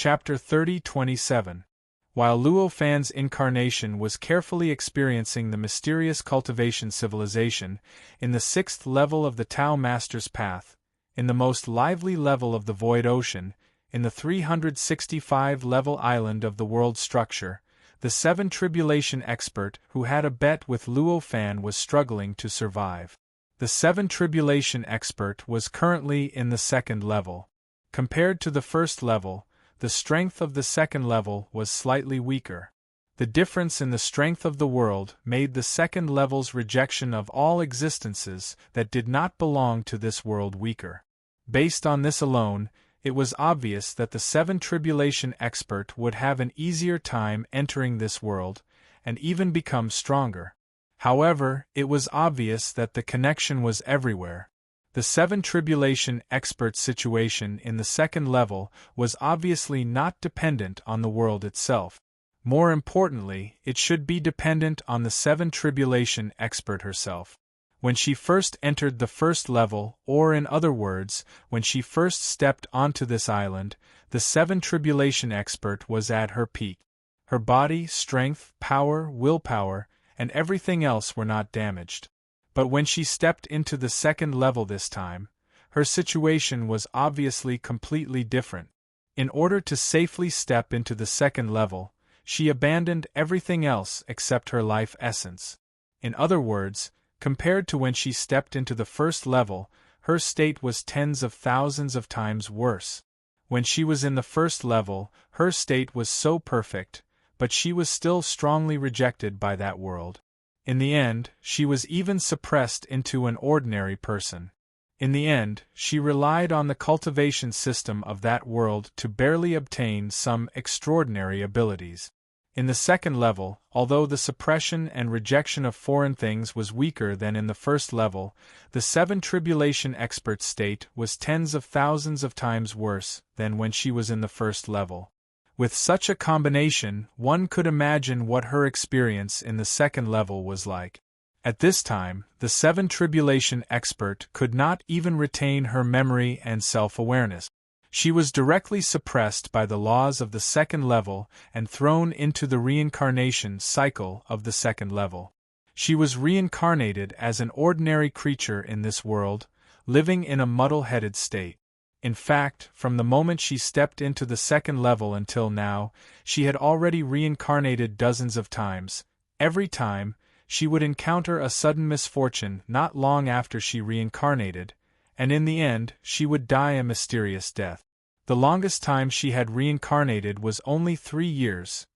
Chapter 30:27. While Luo Fan's incarnation was carefully experiencing the mysterious cultivation civilization, in the 6th level of the Tao Master's Path, in the most lively level of the Void Ocean, in the 365-level island of the world structure, the 7 Tribulation expert who had a bet with Luo Fan was struggling to survive. The 7 Tribulation expert was currently in the 2nd level. Compared to the 1st level, the strength of the 2nd level was slightly weaker. The difference in the strength of the world made the 2nd level's rejection of all existences that did not belong to this world weaker. Based on this alone, it was obvious that the 7 Tribulation expert would have an easier time entering this world, and even become stronger. However, it was obvious that the connection was everywhere. The 7 Tribulation expert's situation in the 2nd level was obviously not dependent on the world itself. More importantly, it should be dependent on the 7 Tribulation expert herself. When she first entered the 1st level, or in other words, when she first stepped onto this island, the 7 Tribulation expert was at her peak. Her body, strength, power, willpower, and everything else were not damaged. But when she stepped into the 2nd level this time, her situation was obviously completely different. In order to safely step into the 2nd level, she abandoned everything else except her life essence. In other words, compared to when she stepped into the 1st level, her state was tens of thousands of times worse. When she was in the 1st level, her state was so perfect, but she was still strongly rejected by that world. In the end, she was even suppressed into an ordinary person. In the end, she relied on the cultivation system of that world to barely obtain some extraordinary abilities. In the 2nd level, although the suppression and rejection of foreign things was weaker than in the 1st level, the 7 Tribulation expert's state was tens of thousands of times worse than when she was in the 1st level. With such a combination, one could imagine what her experience in the 2nd level was like. At this time, the 7 Tribulation expert could not even retain her memory and self-awareness. She was directly suppressed by the laws of the 2nd level and thrown into the reincarnation cycle of the 2nd level. She was reincarnated as an ordinary creature in this world, living in a muddle-headed state. In fact, from the moment she stepped into the 2nd level until now, she had already reincarnated dozens of times. Every time, she would encounter a sudden misfortune not long after she reincarnated, and in the end, she would die a mysterious death. The longest time she had reincarnated was only 3 years.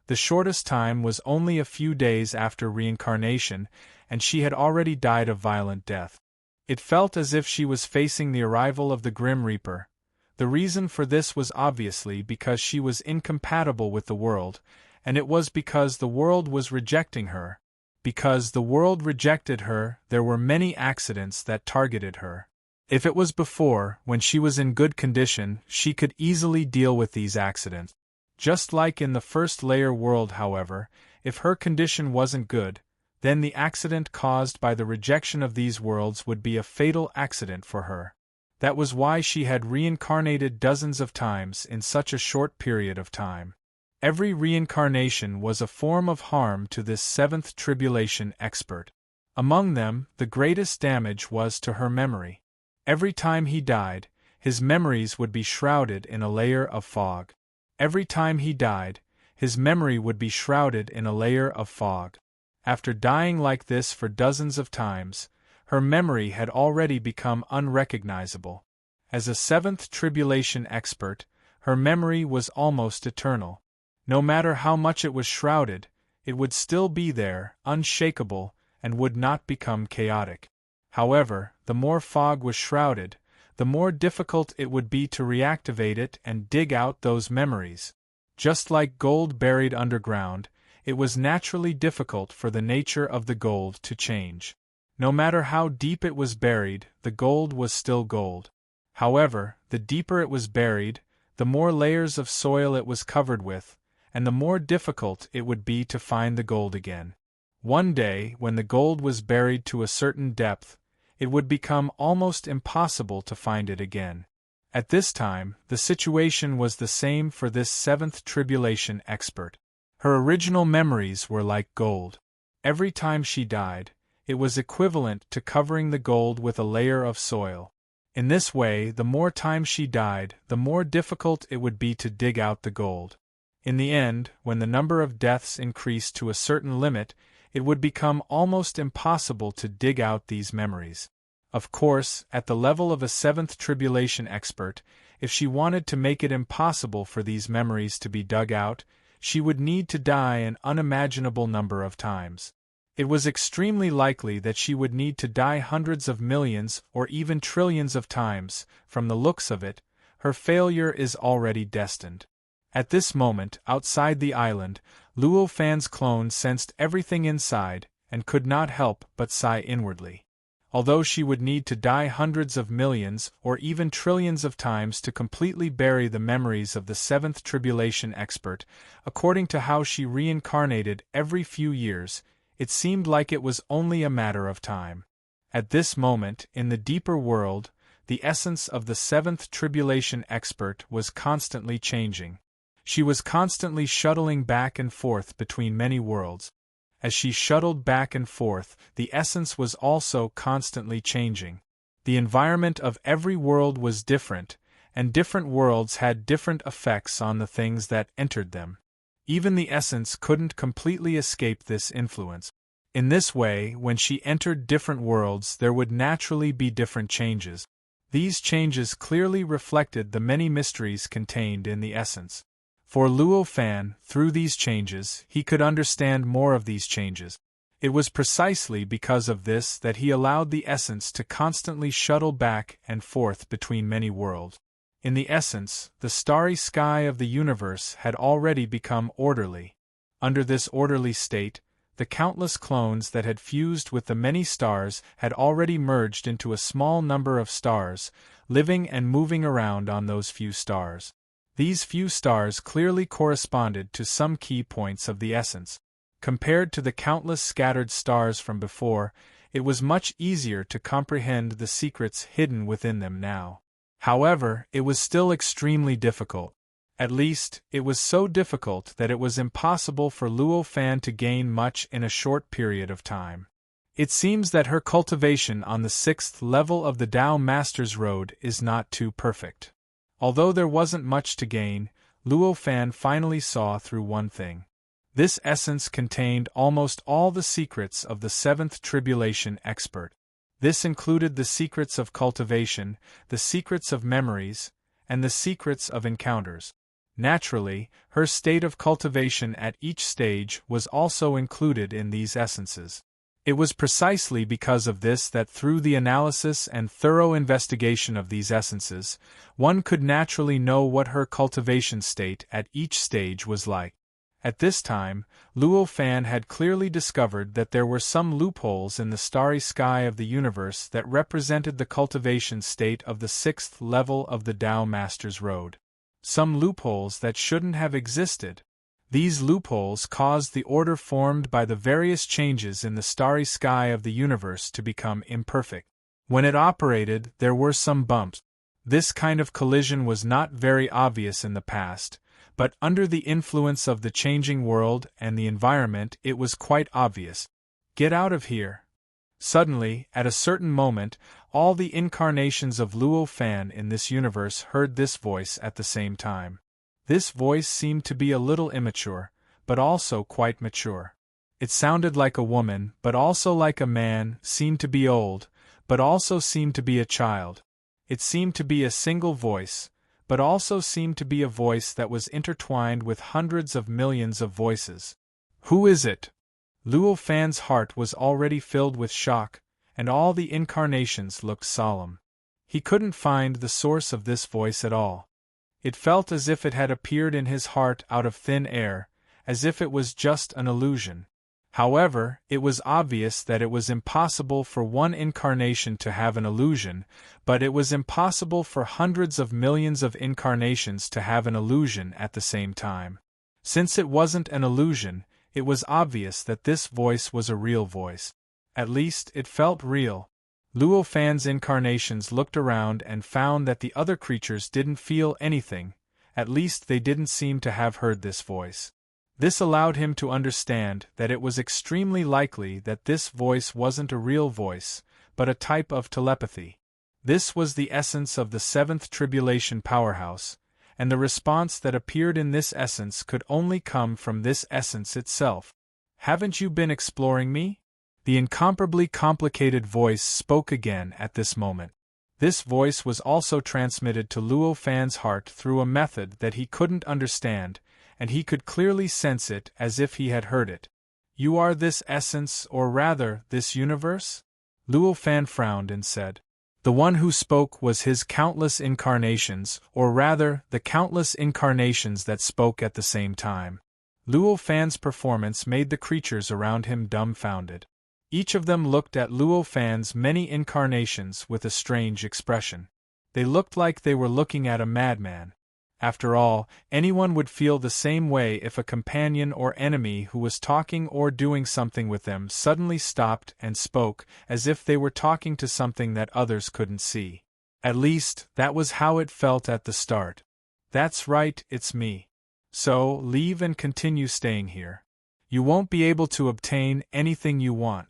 The shortest time was only a few days after reincarnation, and she had already died a violent death. It felt as if she was facing the arrival of the Grim Reaper. The reason for this was obviously because she was incompatible with the world, and it was because the world was rejecting her. Because the world rejected her, there were many accidents that targeted her. If it was before, when she was in good condition, she could easily deal with these accidents. Just like in the 1st layer world, however, if her condition wasn't good, then the accident caused by the rejection of these worlds would be a fatal accident for her. That was why she had reincarnated dozens of times in such a short period of time. Every reincarnation was a form of harm to this 7th Tribulation expert. Among them, the greatest damage was to her memory. Every time he died, his memories would be shrouded in a layer of fog. Every time he died, his memory would be shrouded in a layer of fog. After dying like this for dozens of times, her memory had already become unrecognizable. As a 7th Tribulation expert, her memory was almost eternal. No matter how much it was shrouded, it would still be there, unshakable, and would not become chaotic. However, the more fog was shrouded, the more difficult it would be to reactivate it and dig out those memories. Just like gold buried underground, it was naturally difficult for the nature of the gold to change. No matter how deep it was buried, the gold was still gold. However, the deeper it was buried, the more layers of soil it was covered with, and the more difficult it would be to find the gold again. One day, when the gold was buried to a certain depth, it would become almost impossible to find it again. At this time, the situation was the same for this seventh tribulation expert. Her original memories were like gold. Every time she died, it was equivalent to covering the gold with a layer of soil. In this way, the more times she died, the more difficult it would be to dig out the gold. In the end, when the number of deaths increased to a certain limit, it would become almost impossible to dig out these memories. Of course, at the level of a seventh tribulation expert, if she wanted to make it impossible for these memories to be dug out, she would need to die an unimaginable number of times. It was extremely likely that she would need to die hundreds of millions or even trillions of times. From the looks of it, her failure is already destined. At this moment, outside the island, Luo Fan's clone sensed everything inside and could not help but sigh inwardly. Although she would need to die hundreds of millions or even trillions of times to completely bury the memories of the seventh tribulation expert, according to how she reincarnated every few years, it seemed like it was only a matter of time. At this moment, in the deeper world, the essence of the seventh tribulation expert was constantly changing. She was constantly shuttling back and forth between many worlds. As she shuttled back and forth, the essence was also constantly changing. The environment of every world was different, and different worlds had different effects on the things that entered them. Even the essence couldn't completely escape this influence. In this way, when she entered different worlds, there would naturally be different changes. These changes clearly reflected the many mysteries contained in the essence. For Luo Fan, through these changes, he could understand more of these changes. It was precisely because of this that he allowed the essence to constantly shuttle back and forth between many worlds. In the essence, the starry sky of the universe had already become orderly. Under this orderly state, the countless clones that had fused with the many stars had already merged into a small number of stars, living and moving around on those few stars. These few stars clearly corresponded to some key points of the essence. Compared to the countless scattered stars from before, it was much easier to comprehend the secrets hidden within them now. However, it was still extremely difficult. At least, it was so difficult that it was impossible for Luo Fan to gain much in a short period of time. It seems that her cultivation on the 6th level of the Tao Master's Road is not too perfect. Although there wasn't much to gain, Luo Fan finally saw through one thing. This essence contained almost all the secrets of the seventh tribulation expert. This included the secrets of cultivation, the secrets of memories, and the secrets of encounters. Naturally, her state of cultivation at each stage was also included in these essences. It was precisely because of this that through the analysis and thorough investigation of these essences, one could naturally know what her cultivation state at each stage was like. At this time, Luo Fan had clearly discovered that there were some loopholes in the starry sky of the universe that represented the cultivation state of the 6th level of the Tao Master's Road. Some loopholes that shouldn't have existed. These loopholes caused the order formed by the various changes in the starry sky of the universe to become imperfect. When it operated, there were some bumps. This kind of collision was not very obvious in the past, but under the influence of the changing world and the environment it was quite obvious. Get out of here. Suddenly, at a certain moment, all the incarnations of Luo Fan in this universe heard this voice at the same time. This voice seemed to be a little immature, but also quite mature. It sounded like a woman, but also like a man, seemed to be old, but also seemed to be a child. It seemed to be a single voice, but also seemed to be a voice that was intertwined with hundreds of millions of voices. Who is it? Luo Fan's heart was already filled with shock, and all the incarnations looked solemn. He couldn't find the source of this voice at all. It felt as if it had appeared in his heart out of thin air, as if it was just an illusion. However, it was obvious that it was impossible for one incarnation to have an illusion, but it was impossible for hundreds of millions of incarnations to have an illusion at the same time. Since it wasn't an illusion, it was obvious that this voice was a real voice. At least, it felt real. Luo Fan's incarnations looked around and found that the other creatures didn't feel anything, at least they didn't seem to have heard this voice. This allowed him to understand that it was extremely likely that this voice wasn't a real voice, but a type of telepathy. This was the essence of the seventh tribulation powerhouse, and the response that appeared in this essence could only come from this essence itself. "Haven't you been exploring me?" The incomparably complicated voice spoke again at this moment. This voice was also transmitted to Luo Fan's heart through a method that he couldn't understand, and he could clearly sense it as if he had heard it. "You are this essence, or rather, this universe?" Luo Fan frowned and said. The one who spoke was his countless incarnations, or rather, the countless incarnations that spoke at the same time. Luo Fan's performance made the creatures around him dumbfounded. Each of them looked at Luo Fan's many incarnations with a strange expression. They looked like they were looking at a madman. After all, anyone would feel the same way if a companion or enemy who was talking or doing something with them suddenly stopped and spoke, as if they were talking to something that others couldn't see. At least, that was how it felt at the start. "That's right, it's me. So, leave and continue staying here. You won't be able to obtain anything you want,"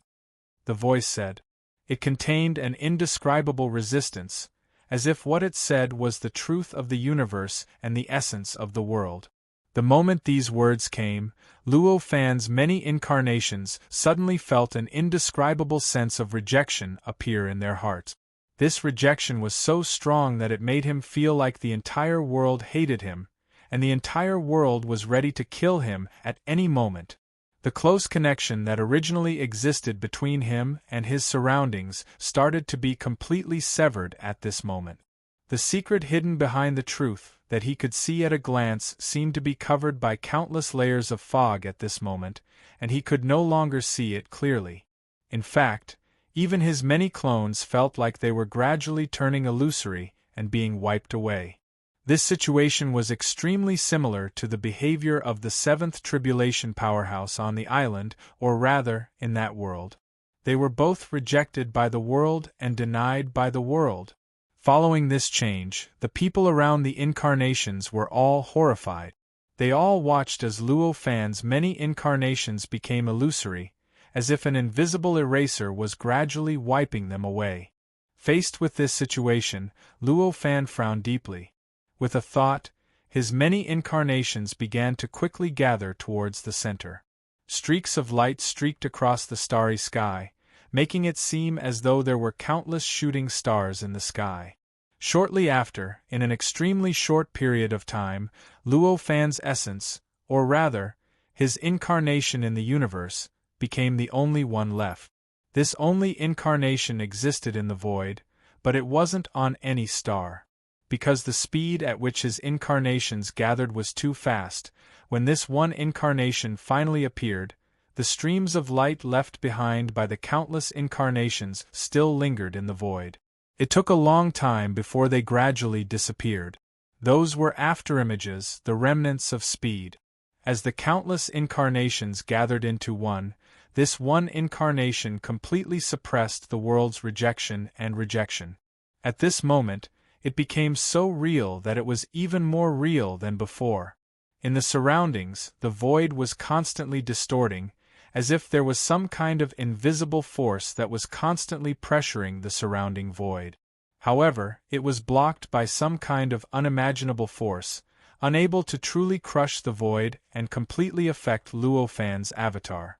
the voice said. It contained an indescribable resistance, as if what it said was the truth of the universe and the essence of the world. The moment these words came, Luo Fan's many incarnations suddenly felt an indescribable sense of rejection appear in their hearts. This rejection was so strong that it made him feel like the entire world hated him, and the entire world was ready to kill him at any moment. The close connection that originally existed between him and his surroundings started to be completely severed at this moment. The secret hidden behind the truth that he could see at a glance seemed to be covered by countless layers of fog at this moment, and he could no longer see it clearly. In fact, even his many clones felt like they were gradually turning illusory and being wiped away. This situation was extremely similar to the behavior of the seventh tribulation powerhouse on the island, or rather, in that world. They were both rejected by the world and denied by the world. Following this change, the people around the incarnations were all horrified. They all watched as Luo Fan's many incarnations became illusory, as if an invisible eraser was gradually wiping them away. Faced with this situation, Luo Fan frowned deeply. With a thought, his many incarnations began to quickly gather towards the center. Streaks of light streaked across the starry sky, making it seem as though there were countless shooting stars in the sky. Shortly after, in an extremely short period of time, Luo Fan's essence, or rather, his incarnation in the universe, became the only one left. This only incarnation existed in the void, but it wasn't on any star. Because the speed at which his incarnations gathered was too fast, when this one incarnation finally appeared, the streams of light left behind by the countless incarnations still lingered in the void. It took a long time before they gradually disappeared. Those were afterimages, the remnants of speed. As the countless incarnations gathered into one, this one incarnation completely suppressed the world's rejection and rejection. At this moment, it became so real that it was even more real than before. In the surroundings, the void was constantly distorting, as if there was some kind of invisible force that was constantly pressuring the surrounding void. However, it was blocked by some kind of unimaginable force, unable to truly crush the void and completely affect Luo Fan's avatar.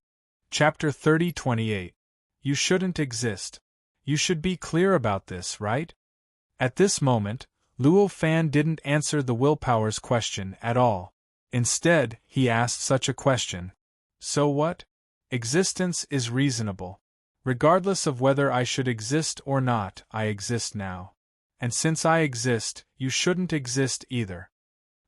Chapter 30:28. You shouldn't exist. You should be clear about this, right? At this moment, Luo Fan didn't answer the willpower's question at all. Instead, he asked such a question. So what? Existence is reasonable. Regardless of whether I should exist or not, I exist now. And since I exist, you shouldn't exist either.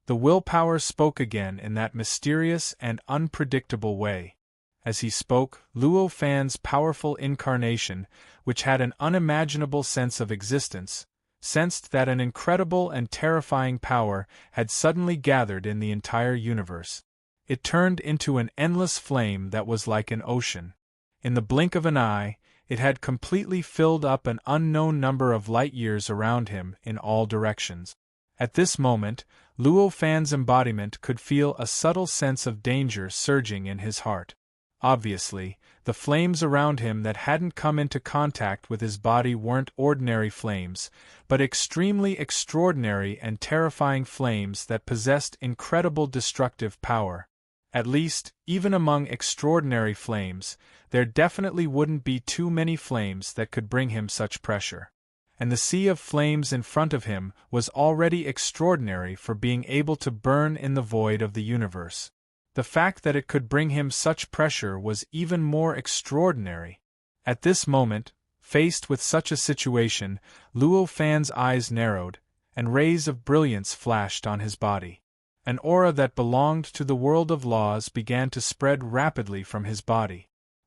The willpower spoke again in that mysterious and unpredictable way. As he spoke, Luo Fan's powerful incarnation, which had an unimaginable sense of existence, sensed that an incredible and terrifying power had suddenly gathered in the entire universe. It turned into an endless flame that was like an ocean. In the blink of an eye, It had completely filled up an unknown number of light-years around him in all directions. At this moment, Luo Fan's embodiment could feel a subtle sense of danger surging in his heart. Obviously, the flames around him that hadn't come into contact with his body weren't ordinary flames, but extremely extraordinary and terrifying flames that possessed incredible destructive power. At least, even among extraordinary flames, there definitely wouldn't be too many flames that could bring him such pressure. And the sea of flames in front of him was already extraordinary for being able to burn in the void of the universe. The fact that it could bring him such pressure was even more extraordinary. At this moment, faced with such a situation, Luo Fan's eyes narrowed, and rays of brilliance flashed on his body. An aura that belonged to the world of laws began to spread rapidly from his body.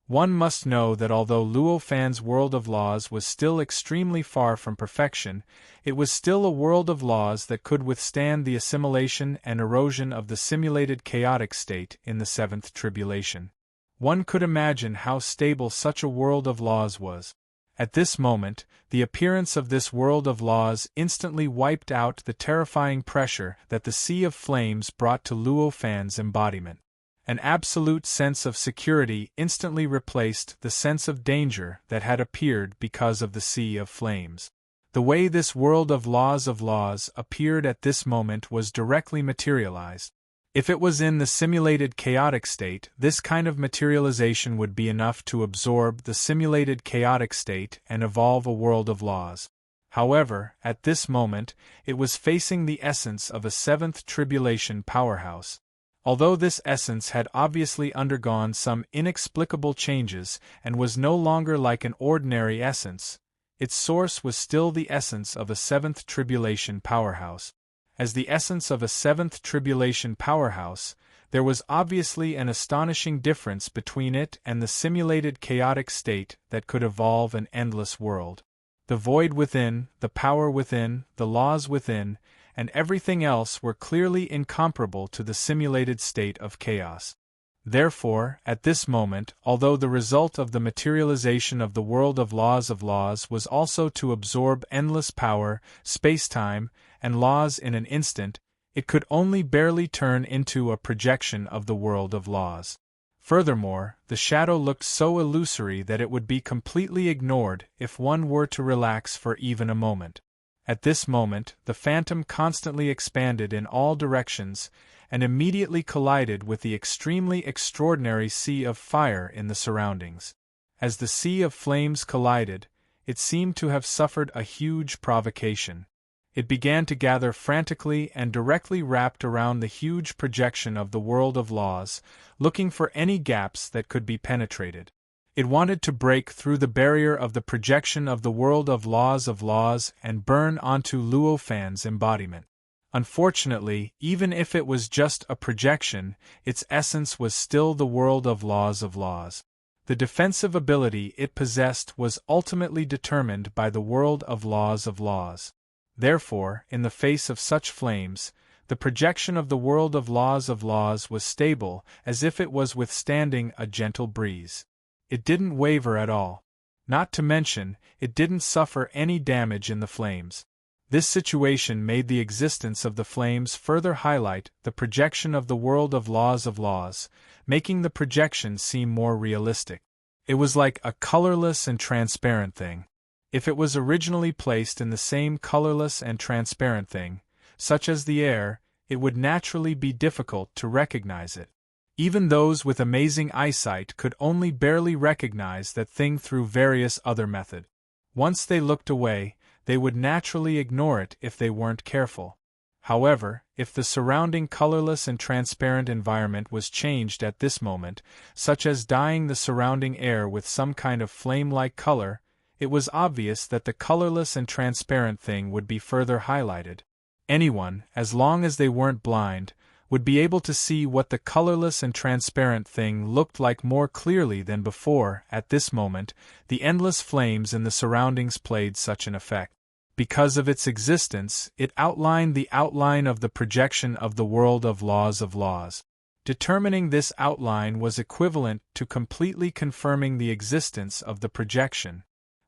One must know that although Luo Fan's world of laws was still extremely far from perfection, it was still a world of laws that could withstand the assimilation and erosion of the simulated chaotic state in the seventh tribulation. One could imagine how stable such a world of laws was. At this moment, the appearance of this world of laws instantly wiped out the terrifying pressure that the sea of flames brought to Luo Fan's embodiment. An absolute sense of security instantly replaced the sense of danger that had appeared because of the sea of flames. The way this world of laws appeared at this moment was directly materialized. If it was in the simulated chaotic state, this kind of materialization would be enough to absorb the simulated chaotic state and evolve a world of laws. However, at this moment, it was facing the essence of a seventh tribulation powerhouse. Although this essence had obviously undergone some inexplicable changes and was no longer like an ordinary essence, its source was still the essence of a seventh tribulation powerhouse. As the essence of a seventh tribulation powerhouse, there was obviously an astonishing difference between it and the simulated chaotic state that could evolve an endless world. The void within, the power within, the laws within, and everything else were clearly incomparable to the simulated state of chaos. Therefore, at this moment, although the result of the materialization of the world of laws was also to absorb endless power, space-time, and laws in an instant, it could only barely turn into a projection of the world of laws. Furthermore, the shadow looked so illusory that it would be completely ignored if one were to relax for even a moment. At this moment, the phantom constantly expanded in all directions, and immediately collided with the extremely extraordinary sea of fire in the surroundings. As the sea of flames collided, it seemed to have suffered a huge provocation. It began to gather frantically and directly wrapped around the huge projection of the world of laws, looking for any gaps that could be penetrated. It wanted to break through the barrier of the projection of the world of laws and burn onto Luo Fan's embodiment. Unfortunately, even if it was just a projection, its essence was still the world of laws. The defensive ability it possessed was ultimately determined by the world of laws. Therefore, in the face of such flames, the projection of the world of laws was stable, as if it was withstanding a gentle breeze. It didn't waver at all. Not to mention, it didn't suffer any damage in the flames. This situation made the existence of the flames further highlight the projection of the world of laws, making the projection seem more realistic. It was like a colorless and transparent thing. If it was originally placed in the same colorless and transparent thing, such as the air, it would naturally be difficult to recognize it. Even those with amazing eyesight could only barely recognize that thing through various other methods. Once they looked away, they would naturally ignore it if they weren't careful. However, if the surrounding colorless and transparent environment was changed at this moment, such as dyeing the surrounding air with some kind of flame-like color, it was obvious that the colorless and transparent thing would be further highlighted. Anyone, as long as they weren't blind, would be able to see what the colorless and transparent thing looked like more clearly than before. At this moment, the endless flames in the surroundings played such an effect. Because of its existence, it outlined the outline of the projection of the world of laws. Determining this outline was equivalent to completely confirming the existence of the projection.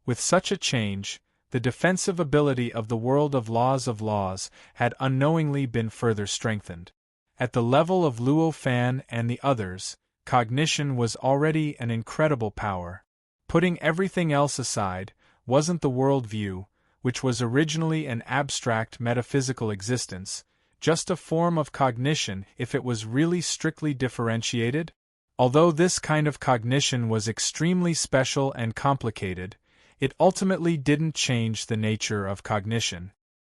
With such a change, the defensive ability of the world of laws had unknowingly been further strengthened. At the level of Luo Fan and the others, cognition was already an incredible power. Putting everything else aside, wasn't the world view, which was originally an abstract metaphysical existence, just a form of cognition if it was really strictly differentiated? Although this kind of cognition was extremely special and complicated, it ultimately didn't change the nature of cognition.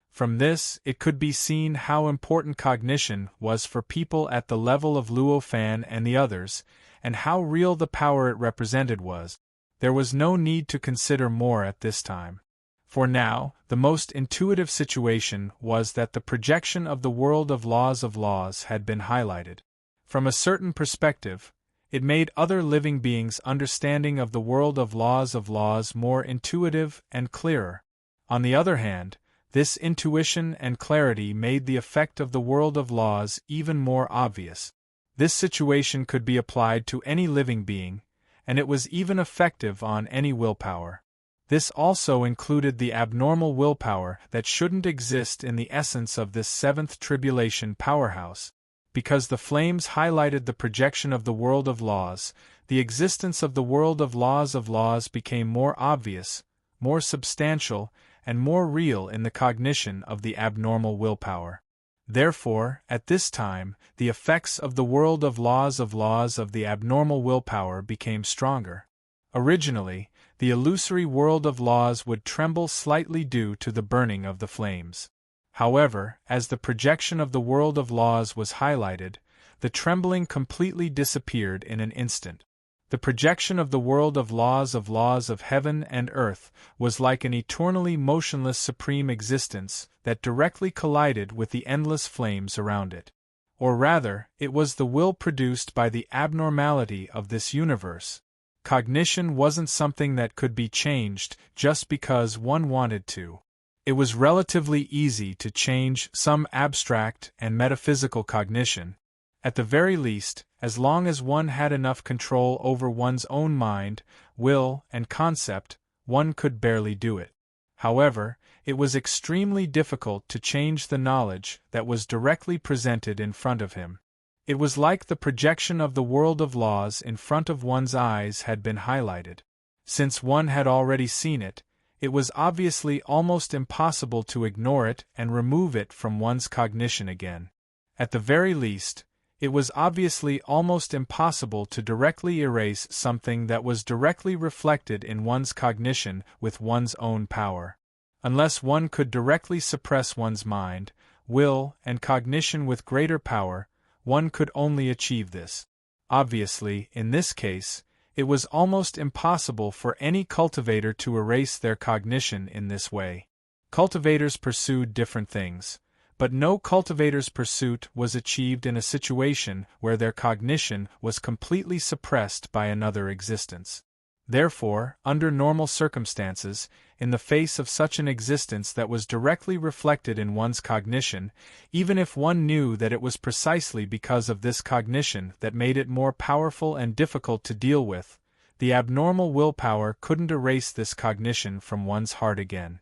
From this, it could be seen how important cognition was for people at the level of Luo Fan and the others, and how real the power it represented was. There was no need to consider more at this time. For now, the most intuitive situation was that the projection of the world of laws had been highlighted. From a certain perspective, it made other living beings' understanding of the world of laws more intuitive and clearer. On the other hand, this intuition and clarity made the effect of the world of laws even more obvious. This situation could be applied to any living being, and it was even effective on any willpower. This also included the abnormal willpower that shouldn't exist in the essence of this seventh tribulation powerhouse. Because the flames highlighted the projection of the world of laws, the existence of the world of laws became more obvious, more substantial, and more real in the cognition of the abnormal willpower. Therefore, at this time, the effects of the world of laws of the abnormal willpower became stronger. Originally, the illusory world of laws would tremble slightly due to the burning of the flames. However, as the projection of the world of laws was highlighted, the trembling completely disappeared in an instant. The projection of the world of laws of heaven and earth was like an eternally motionless supreme existence that directly collided with the endless flames around it. Or rather, it was the will produced by the abnormality of this universe. Cognition wasn't something that could be changed just because one wanted to. It was relatively easy to change some abstract and metaphysical cognition. At the very least, as long as one had enough control over one's own mind, will, and concept, one could barely do it. However, it was extremely difficult to change the knowledge that was directly presented in front of him. It was like the projection of the world of laws in front of one's eyes had been highlighted. Since one had already seen it, it was obviously almost impossible to ignore it and remove it from one's cognition again. At the very least, it was obviously almost impossible to directly erase something that was directly reflected in one's cognition with one's own power. Unless one could directly suppress one's mind, will, and cognition with greater power, one could only achieve this. Obviously, in this case, it was almost impossible for any cultivator to erase their cognition in this way. Cultivators pursued different things, but no cultivator's pursuit was achieved in a situation where their cognition was completely suppressed by another existence. Therefore, under normal circumstances, in the face of such an existence that was directly reflected in one's cognition, even if one knew that it was precisely because of this cognition that made it more powerful and difficult to deal with, the abnormal willpower couldn't erase this cognition from one's heart again.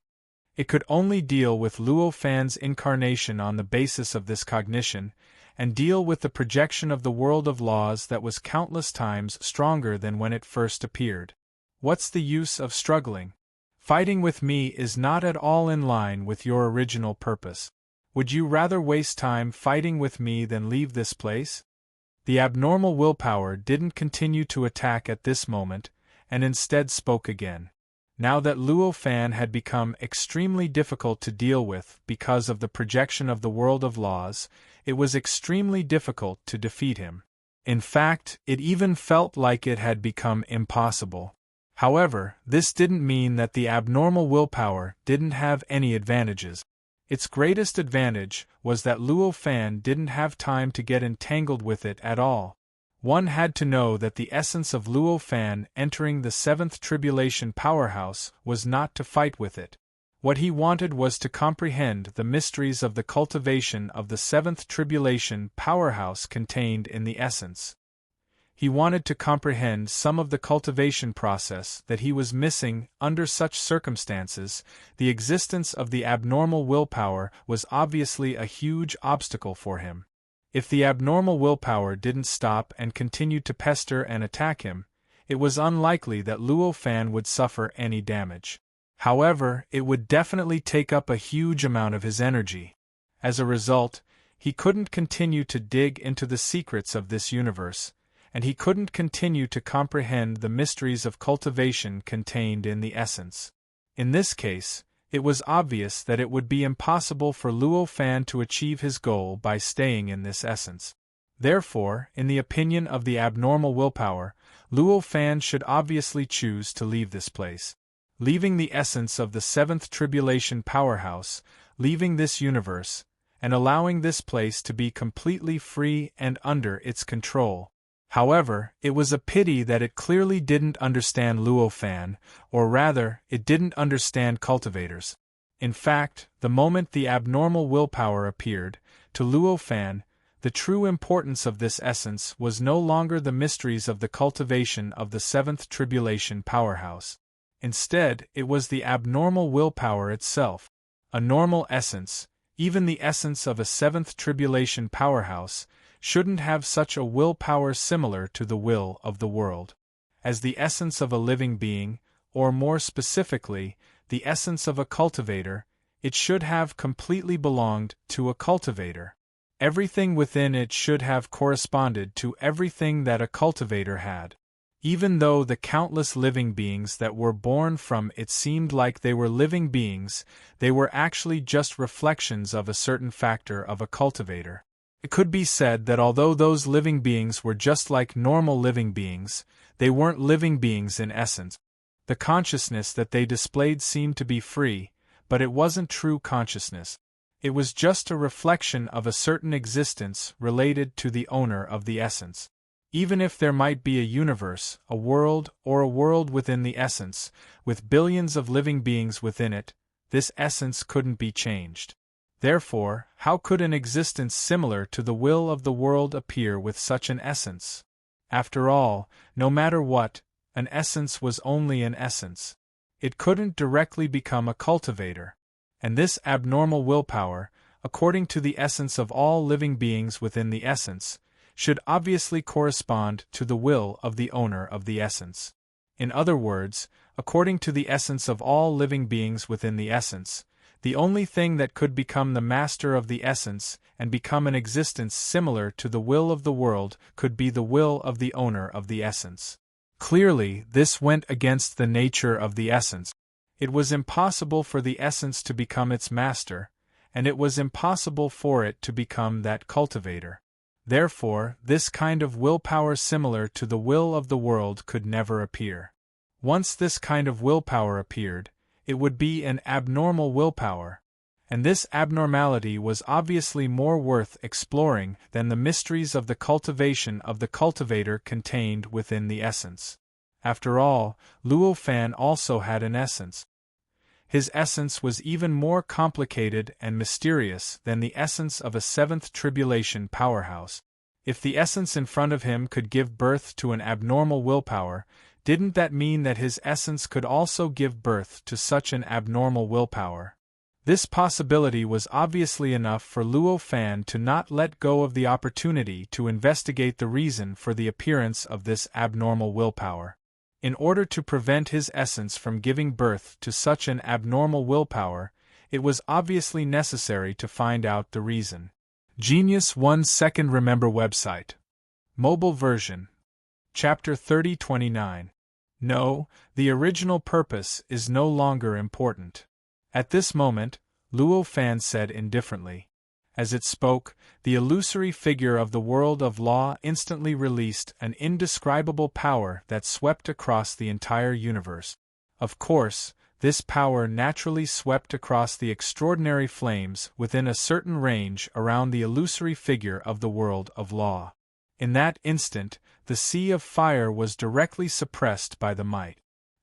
It could only deal with Luo Fan's incarnation on the basis of this cognition, and deal with the projection of the world of laws that was countless times stronger than when it first appeared. What's the use of struggling? Fighting with me is not at all in line with your original purpose. Would you rather waste time fighting with me than leave this place? The abnormal willpower didn't continue to attack at this moment, and instead spoke again. Now that Luo Fan had become extremely difficult to deal with because of the projection of the world of laws, it was extremely difficult to defeat him. In fact, it even felt like it had become impossible. However, this didn't mean that the abnormal willpower didn't have any advantages. Its greatest advantage was that Luo Fan didn't have time to get entangled with it at all. One had to know that the essence of Luo Fan entering the seventh tribulation powerhouse was not to fight with it. What he wanted was to comprehend the mysteries of the cultivation of the seventh tribulation powerhouse contained in the essence. He wanted to comprehend some of the cultivation process that he was missing under such circumstances. The existence of the abnormal willpower was obviously a huge obstacle for him. If the abnormal willpower didn't stop and continued to pester and attack him, it was unlikely that Luo Fan would suffer any damage. However, it would definitely take up a huge amount of his energy. As a result, he couldn't continue to dig into the secrets of this universe, and he couldn't continue to comprehend the mysteries of cultivation contained in the essence. In this case, it was obvious that it would be impossible for Luo Fan to achieve his goal by staying in this essence. Therefore, in the opinion of the abnormal willpower, Luo Fan should obviously choose to leave this place. Leaving the essence of the seventh tribulation powerhouse, leaving this universe, and allowing this place to be completely free and under its control. However, it was a pity that it clearly didn't understand Luo Fan, or rather, it didn't understand cultivators. In fact, the moment the abnormal willpower appeared, to Luo Fan, the true importance of this essence was no longer the mysteries of the cultivation of the seventh tribulation powerhouse. Instead, it was the abnormal willpower itself. A normal essence, even the essence of a seventh tribulation powerhouse, shouldn't have such a willpower similar to the will of the world. As the essence of a living being, or more specifically, the essence of a cultivator, it should have completely belonged to a cultivator. Everything within it should have corresponded to everything that a cultivator had. Even though the countless living beings that were born from it seemed like they were living beings, they were actually just reflections of a certain factor of a cultivator. It could be said that although those living beings were just like normal living beings, they weren't living beings in essence. The consciousness that they displayed seemed to be free, but it wasn't true consciousness. It was just a reflection of a certain existence related to the owner of the essence. Even if there might be a universe, a world, or a world within the essence, with billions of living beings within it, this essence couldn't be changed. Therefore, how could an existence similar to the will of the world appear with such an essence? After all, no matter what, an essence was only an essence. It couldn't directly become a cultivator. And this abnormal willpower, according to the essence of all living beings within the essence, should obviously correspond to the will of the owner of the essence. In other words, according to the essence of all living beings within the essence, the only thing that could become the master of the essence and become an existence similar to the will of the world could be the will of the owner of the essence. Clearly, this went against the nature of the essence. It was impossible for the essence to become its master, and it was impossible for it to become that cultivator. Therefore, this kind of willpower similar to the will of the world could never appear. Once this kind of willpower appeared, it would be an abnormal willpower, and this abnormality was obviously more worth exploring than the mysteries of the cultivation of the cultivator contained within the essence. After all, Luo Fan also had an essence. His essence was even more complicated and mysterious than the essence of a seventh tribulation powerhouse. If the essence in front of him could give birth to an abnormal willpower, didn't that mean that his essence could also give birth to such an abnormal willpower? This possibility was obviously enough for Luo Fan to not let go of the opportunity to investigate the reason for the appearance of this abnormal willpower. In order to prevent his essence from giving birth to such an abnormal willpower, it was obviously necessary to find out the reason. Genius 1 Second Remember website. Mobile version. Chapter 3029. No, the original purpose is no longer important. At this moment, Luo Fan said indifferently. As it spoke, the illusory figure of the world of law instantly released an indescribable power that swept across the entire universe. Of course, this power naturally swept across the extraordinary flames within a certain range around the illusory figure of the world of law. In that instant, the sea of fire was directly suppressed by the might.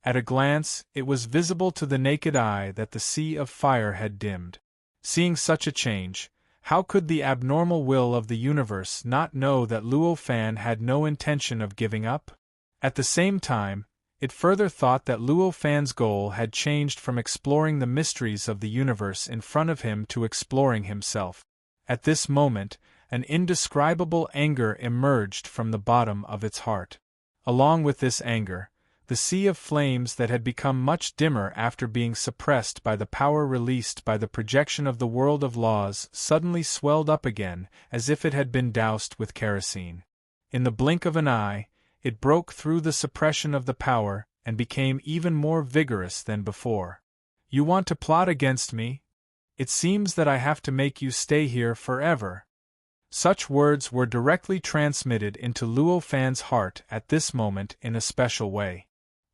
At a glance, it was visible to the naked eye that the sea of fire had dimmed. Seeing such a change, how could the abnormal will of the universe not know that Luo Fan had no intention of giving up? At the same time, it further thought that Luo Fan's goal had changed from exploring the mysteries of the universe in front of him to exploring himself. At this moment, an indescribable anger emerged from the bottom of its heart. Along with this anger, the sea of flames that had become much dimmer after being suppressed by the power released by the projection of the world of laws suddenly swelled up again as if it had been doused with kerosene. In the blink of an eye, it broke through the suppression of the power and became even more vigorous than before. "You want to plot against me? It seems that I have to make you stay here forever." Such words were directly transmitted into Luo Fan's heart at this moment in a special way.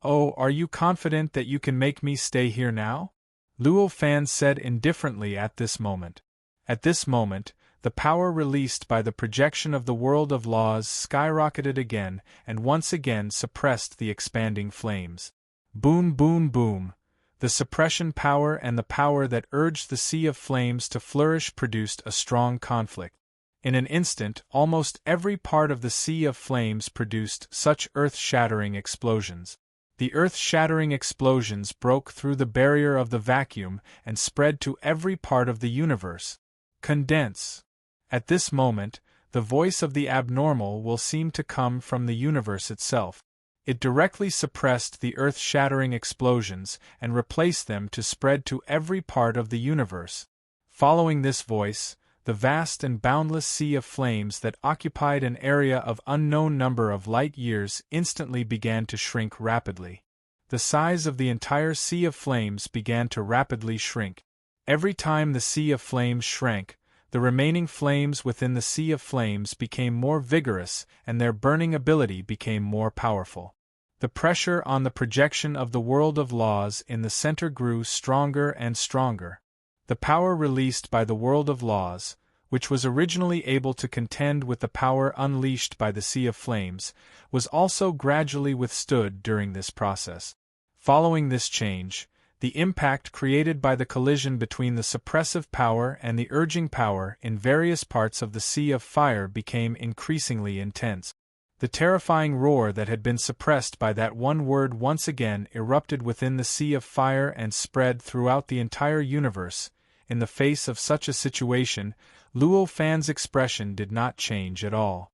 "Oh, are you confident that you can make me stay here now?" Luo Fan said indifferently at this moment. At this moment, the power released by the projection of the world of laws skyrocketed again and once again suppressed the expanding flames. Boom, boom, boom. The suppression power and the power that urged the sea of flames to flourish produced a strong conflict. In an instant, almost every part of the sea of flames produced such earth-shattering explosions. The earth-shattering explosions broke through the barrier of the vacuum and spread to every part of the universe. Condense. At this moment, the voice of the abnormal will seem to come from the universe itself. It directly suppressed the earth-shattering explosions and replaced them to spread to every part of the universe. Following this voice, the vast and boundless sea of flames that occupied an area of unknown number of light years instantly began to shrink rapidly. The size of the entire sea of flames began to rapidly shrink. Every time the sea of flames shrank, the remaining flames within the sea of flames became more vigorous and their burning ability became more powerful. The pressure on the projection of the world of laws in the center grew stronger and stronger. The power released by the world of laws, which was originally able to contend with the power unleashed by the sea of flames, was also gradually withstood during this process. Following this change, the impact created by the collision between the suppressive power and the urging power in various parts of the sea of fire became increasingly intense. The terrifying roar that had been suppressed by that one word once again erupted within the sea of fire and spread throughout the entire universe. In the face of such a situation, Luo Fan's expression did not change at all.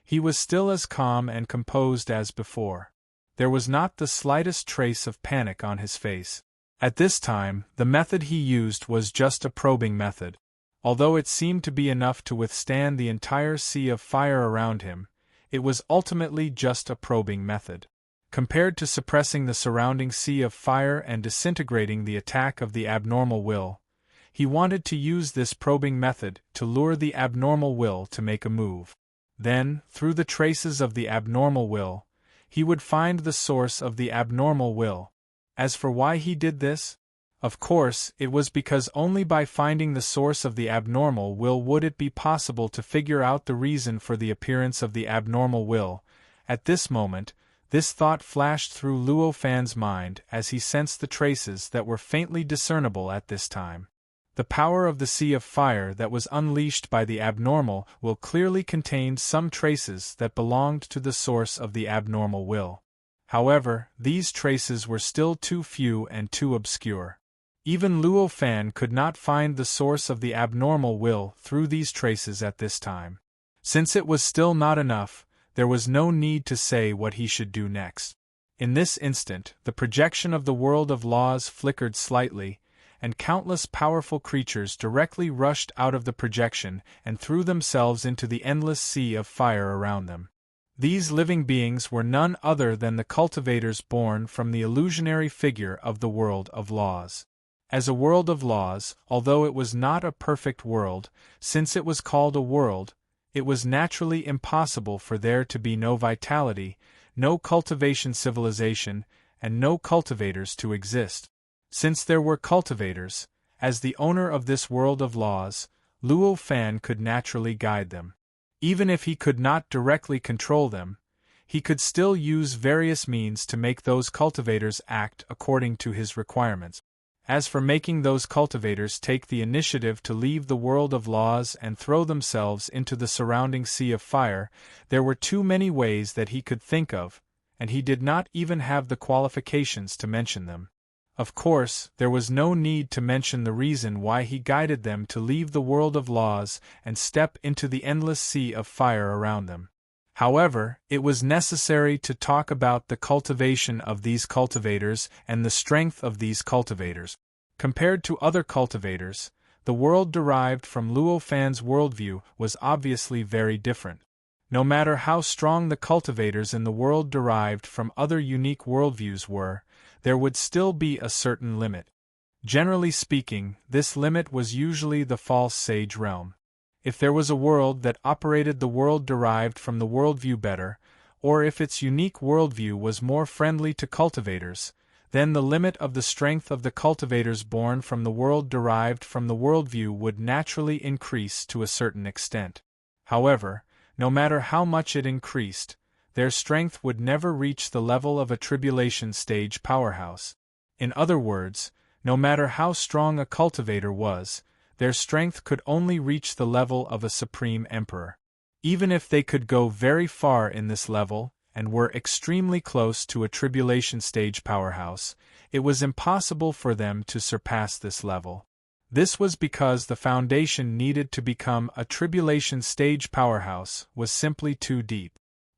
He was still as calm and composed as before. There was not the slightest trace of panic on his face. At this time, the method he used was just a probing method. Although it seemed to be enough to withstand the entire sea of fire around him, it was ultimately just a probing method. Compared to suppressing the surrounding sea of fire and disintegrating the attack of the abnormal will, he wanted to use this probing method to lure the abnormal will to make a move. Then, through the traces of the abnormal will, he would find the source of the abnormal will. As for why he did this, of course, it was because only by finding the source of the abnormal will would it be possible to figure out the reason for the appearance of the abnormal will. At this moment, this thought flashed through Luo Fan's mind as he sensed the traces that were faintly discernible at this time. The power of the sea of fire that was unleashed by the abnormal will clearly contained some traces that belonged to the source of the abnormal will. However, these traces were still too few and too obscure. Even Luo Fan could not find the source of the abnormal will through these traces at this time. Since it was still not enough, there was no need to say what he should do next. In this instant, the projection of the world of laws flickered slightly, and countless powerful creatures directly rushed out of the projection and threw themselves into the endless sea of fire around them. These living beings were none other than the cultivators born from the illusionary figure of the world of laws. As a world of laws, although it was not a perfect world, since it was called a world, it was naturally impossible for there to be no vitality, no cultivation civilization, and no cultivators to exist. Since there were cultivators, as the owner of this world of laws, Luo Fan could naturally guide them. Even if he could not directly control them, he could still use various means to make those cultivators act according to his requirements. As for making those cultivators take the initiative to leave the world of laws and throw themselves into the surrounding sea of fire, there were too many ways that he could think of, and he did not even have the qualifications to mention them. Of course, there was no need to mention the reason why he guided them to leave the world of laws and step into the endless sea of fire around them. However, it was necessary to talk about the cultivation of these cultivators and the strength of these cultivators. Compared to other cultivators, the world derived from Luo Fan's worldview was obviously very different. No matter how strong the cultivators in the world derived from other unique worldviews were, there would still be a certain limit. Generally speaking, this limit was usually the false sage realm. If there was a world that operated the world derived from the worldview better, or if its unique worldview was more friendly to cultivators, then the limit of the strength of the cultivators born from the world derived from the worldview would naturally increase to a certain extent. However, no matter how much it increased, their strength would never reach the level of a tribulation stage powerhouse. In other words, no matter how strong a cultivator was, their strength could only reach the level of a supreme emperor. Even if they could go very far in this level, and were extremely close to a tribulation stage powerhouse, it was impossible for them to surpass this level. This was because the foundation needed to become a tribulation stage powerhouse was simply too deep.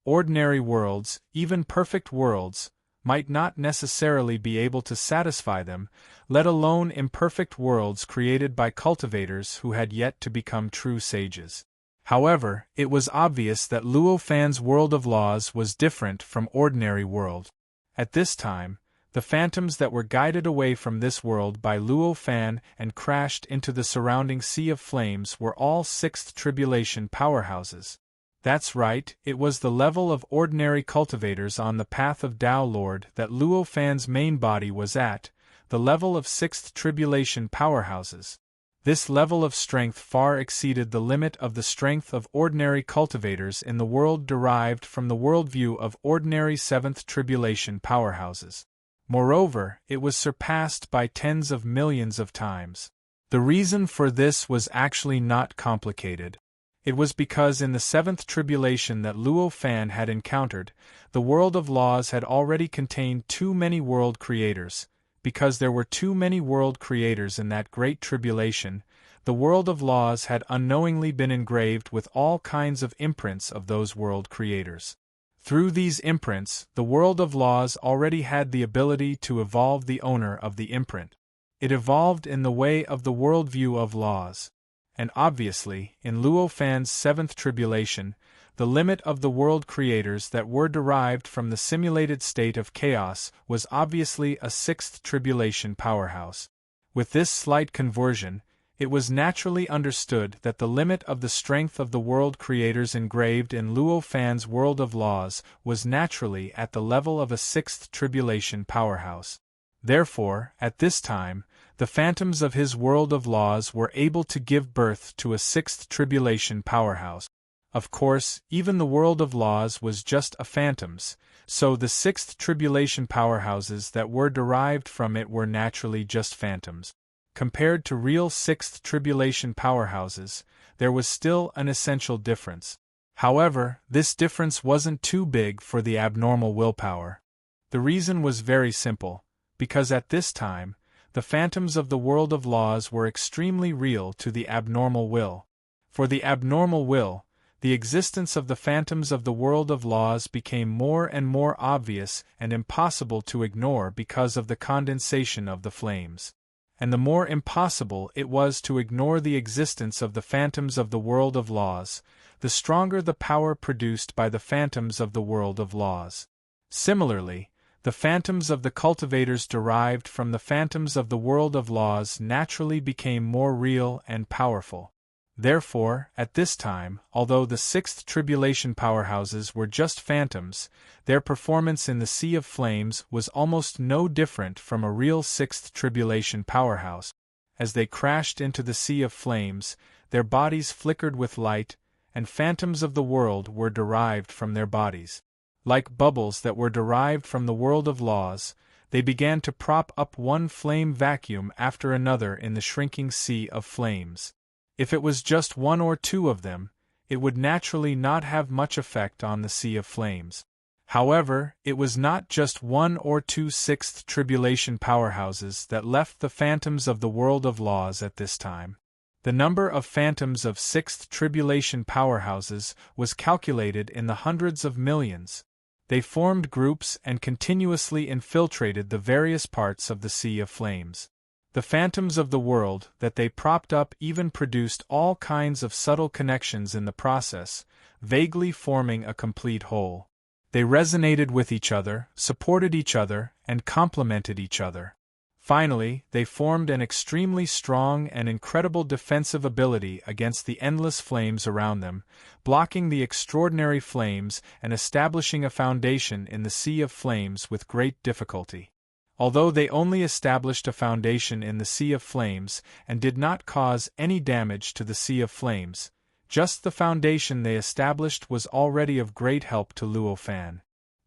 Ordinary worlds, even perfect worlds, might not necessarily be able to satisfy them, let alone imperfect worlds created by cultivators who had yet to become true sages. However, it was obvious that Luo Fan's world of laws was different from ordinary world. At this time, the phantoms that were guided away from this world by Luo Fan and crashed into the surrounding sea of flames were all sixth tribulation powerhouses. That's right, it was the level of ordinary cultivators on the path of Tao Lord that Luo Fan's main body was at, the level of sixth tribulation powerhouses. This level of strength far exceeded the limit of the strength of ordinary cultivators in the world derived from the worldview of ordinary seventh tribulation powerhouses. Moreover, it was surpassed by tens of millions of times. The reason for this was actually not complicated. It was because in the seventh tribulation that Luo Fan had encountered, the world of laws had already contained too many world creators. Because there were too many world creators in that great tribulation, the world of laws had unknowingly been engraved with all kinds of imprints of those world creators. Through these imprints, the world of laws already had the ability to evolve the owner of the imprint. It evolved in the way of the worldview of laws. And obviously, in Luo Fan's seventh tribulation, the limit of the world creators that were derived from the simulated state of chaos was obviously a sixth tribulation powerhouse. With this slight conversion, it was naturally understood that the limit of the strength of the world creators engraved in Luo Fan's world of laws was naturally at the level of a sixth tribulation powerhouse. Therefore, at this time, the phantoms of his world of laws were able to give birth to a sixth tribulation powerhouse. Of course, even the world of laws was just a phantoms, so the sixth tribulation powerhouses that were derived from it were naturally just phantoms. Compared to real sixth tribulation powerhouses, there was still an essential difference. However, this difference wasn't too big for the abnormal willpower. The reason was very simple, because at this time, the phantoms of the world of laws were extremely real to the abnormal will. For the abnormal will, the existence of the phantoms of the world of laws became more and more obvious and impossible to ignore because of the condensation of the flames. And the more impossible it was to ignore the existence of the phantoms of the world of laws, the stronger the power produced by the phantoms of the world of laws. Similarly, the phantoms of the cultivators derived from the phantoms of the world of laws naturally became more real and powerful. Therefore, at this time, although the sixth tribulation powerhouses were just phantoms, their performance in the Sea of Flames was almost no different from a real sixth tribulation powerhouse. As they crashed into the Sea of Flames, their bodies flickered with light, and phantoms of the world were derived from their bodies. Like bubbles that were derived from the world of laws, they began to prop up one flame vacuum after another in the shrinking sea of flames. If it was just one or two of them, it would naturally not have much effect on the sea of flames. However, it was not just one or two sixth tribulation powerhouses that left the phantoms of the world of laws at this time. The number of phantoms of sixth tribulation powerhouses was calculated in the hundreds of millions. They formed groups and continuously infiltrated the various parts of the sea of flames. The phantoms of the world that they propped up even produced all kinds of subtle connections in the process, vaguely forming a complete whole. They resonated with each other, supported each other, and complemented each other. Finally, they formed an extremely strong and incredible defensive ability against the endless flames around them, blocking the extraordinary flames and establishing a foundation in the sea of flames with great difficulty. Although they only established a foundation in the sea of flames and did not cause any damage to the sea of flames, just the foundation they established was already of great help to Luo Fan.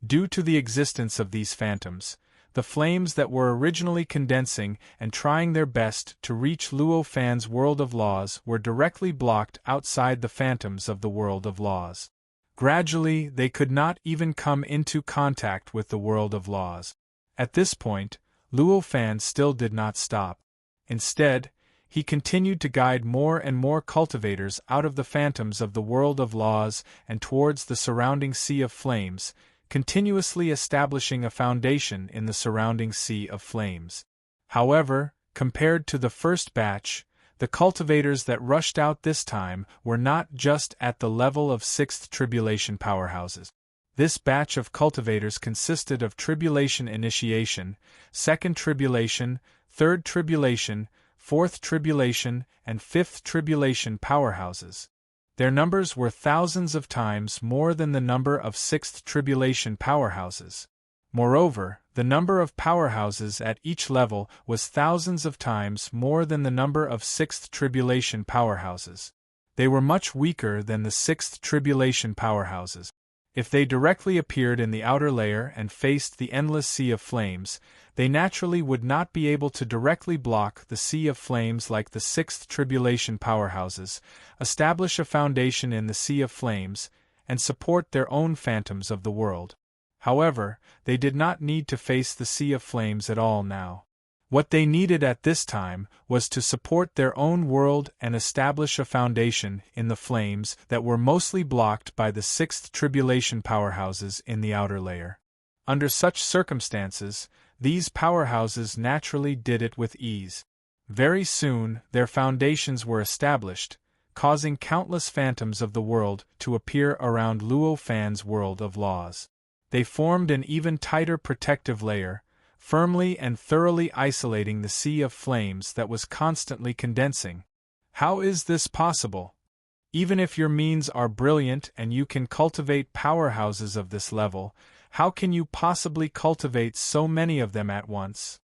Due to the existence of these phantoms, the flames that were originally condensing and trying their best to reach Luo Fan's world of laws were directly blocked outside the phantoms of the world of laws. Gradually, they could not even come into contact with the world of laws. At this point, Luo Fan still did not stop. Instead, he continued to guide more and more cultivators out of the phantoms of the world of laws and towards the surrounding sea of flames, continuously establishing a foundation in the surrounding sea of flames. However, compared to the first batch, the cultivators that rushed out this time were not just at the level of sixth tribulation powerhouses. This batch of cultivators consisted of tribulation initiation, second tribulation, third tribulation, fourth tribulation, and fifth tribulation powerhouses. Their numbers were thousands of times more than the number of sixth tribulation powerhouses. Moreover, the number of powerhouses at each level was thousands of times more than the number of sixth tribulation powerhouses. They were much weaker than the sixth tribulation powerhouses. If they directly appeared in the outer layer and faced the endless sea of flames, they naturally would not be able to directly block the sea of flames like the sixth tribulation powerhouses, establish a foundation in the sea of flames, and support their own phantoms of the world. However, they did not need to face the sea of flames at all now. What they needed at this time was to support their own world and establish a foundation in the flames that were mostly blocked by the sixth tribulation powerhouses in the outer layer. Under such circumstances, these powerhouses naturally did it with ease. Very soon, their foundations were established, causing countless phantoms of the world to appear around Luo Fan's world of laws. They formed an even tighter protective layer, firmly and thoroughly isolating the sea of flames that was constantly condensing. How is this possible? Even if your means are brilliant and you can cultivate powerhouses of this level, how can you possibly cultivate so many of them at once?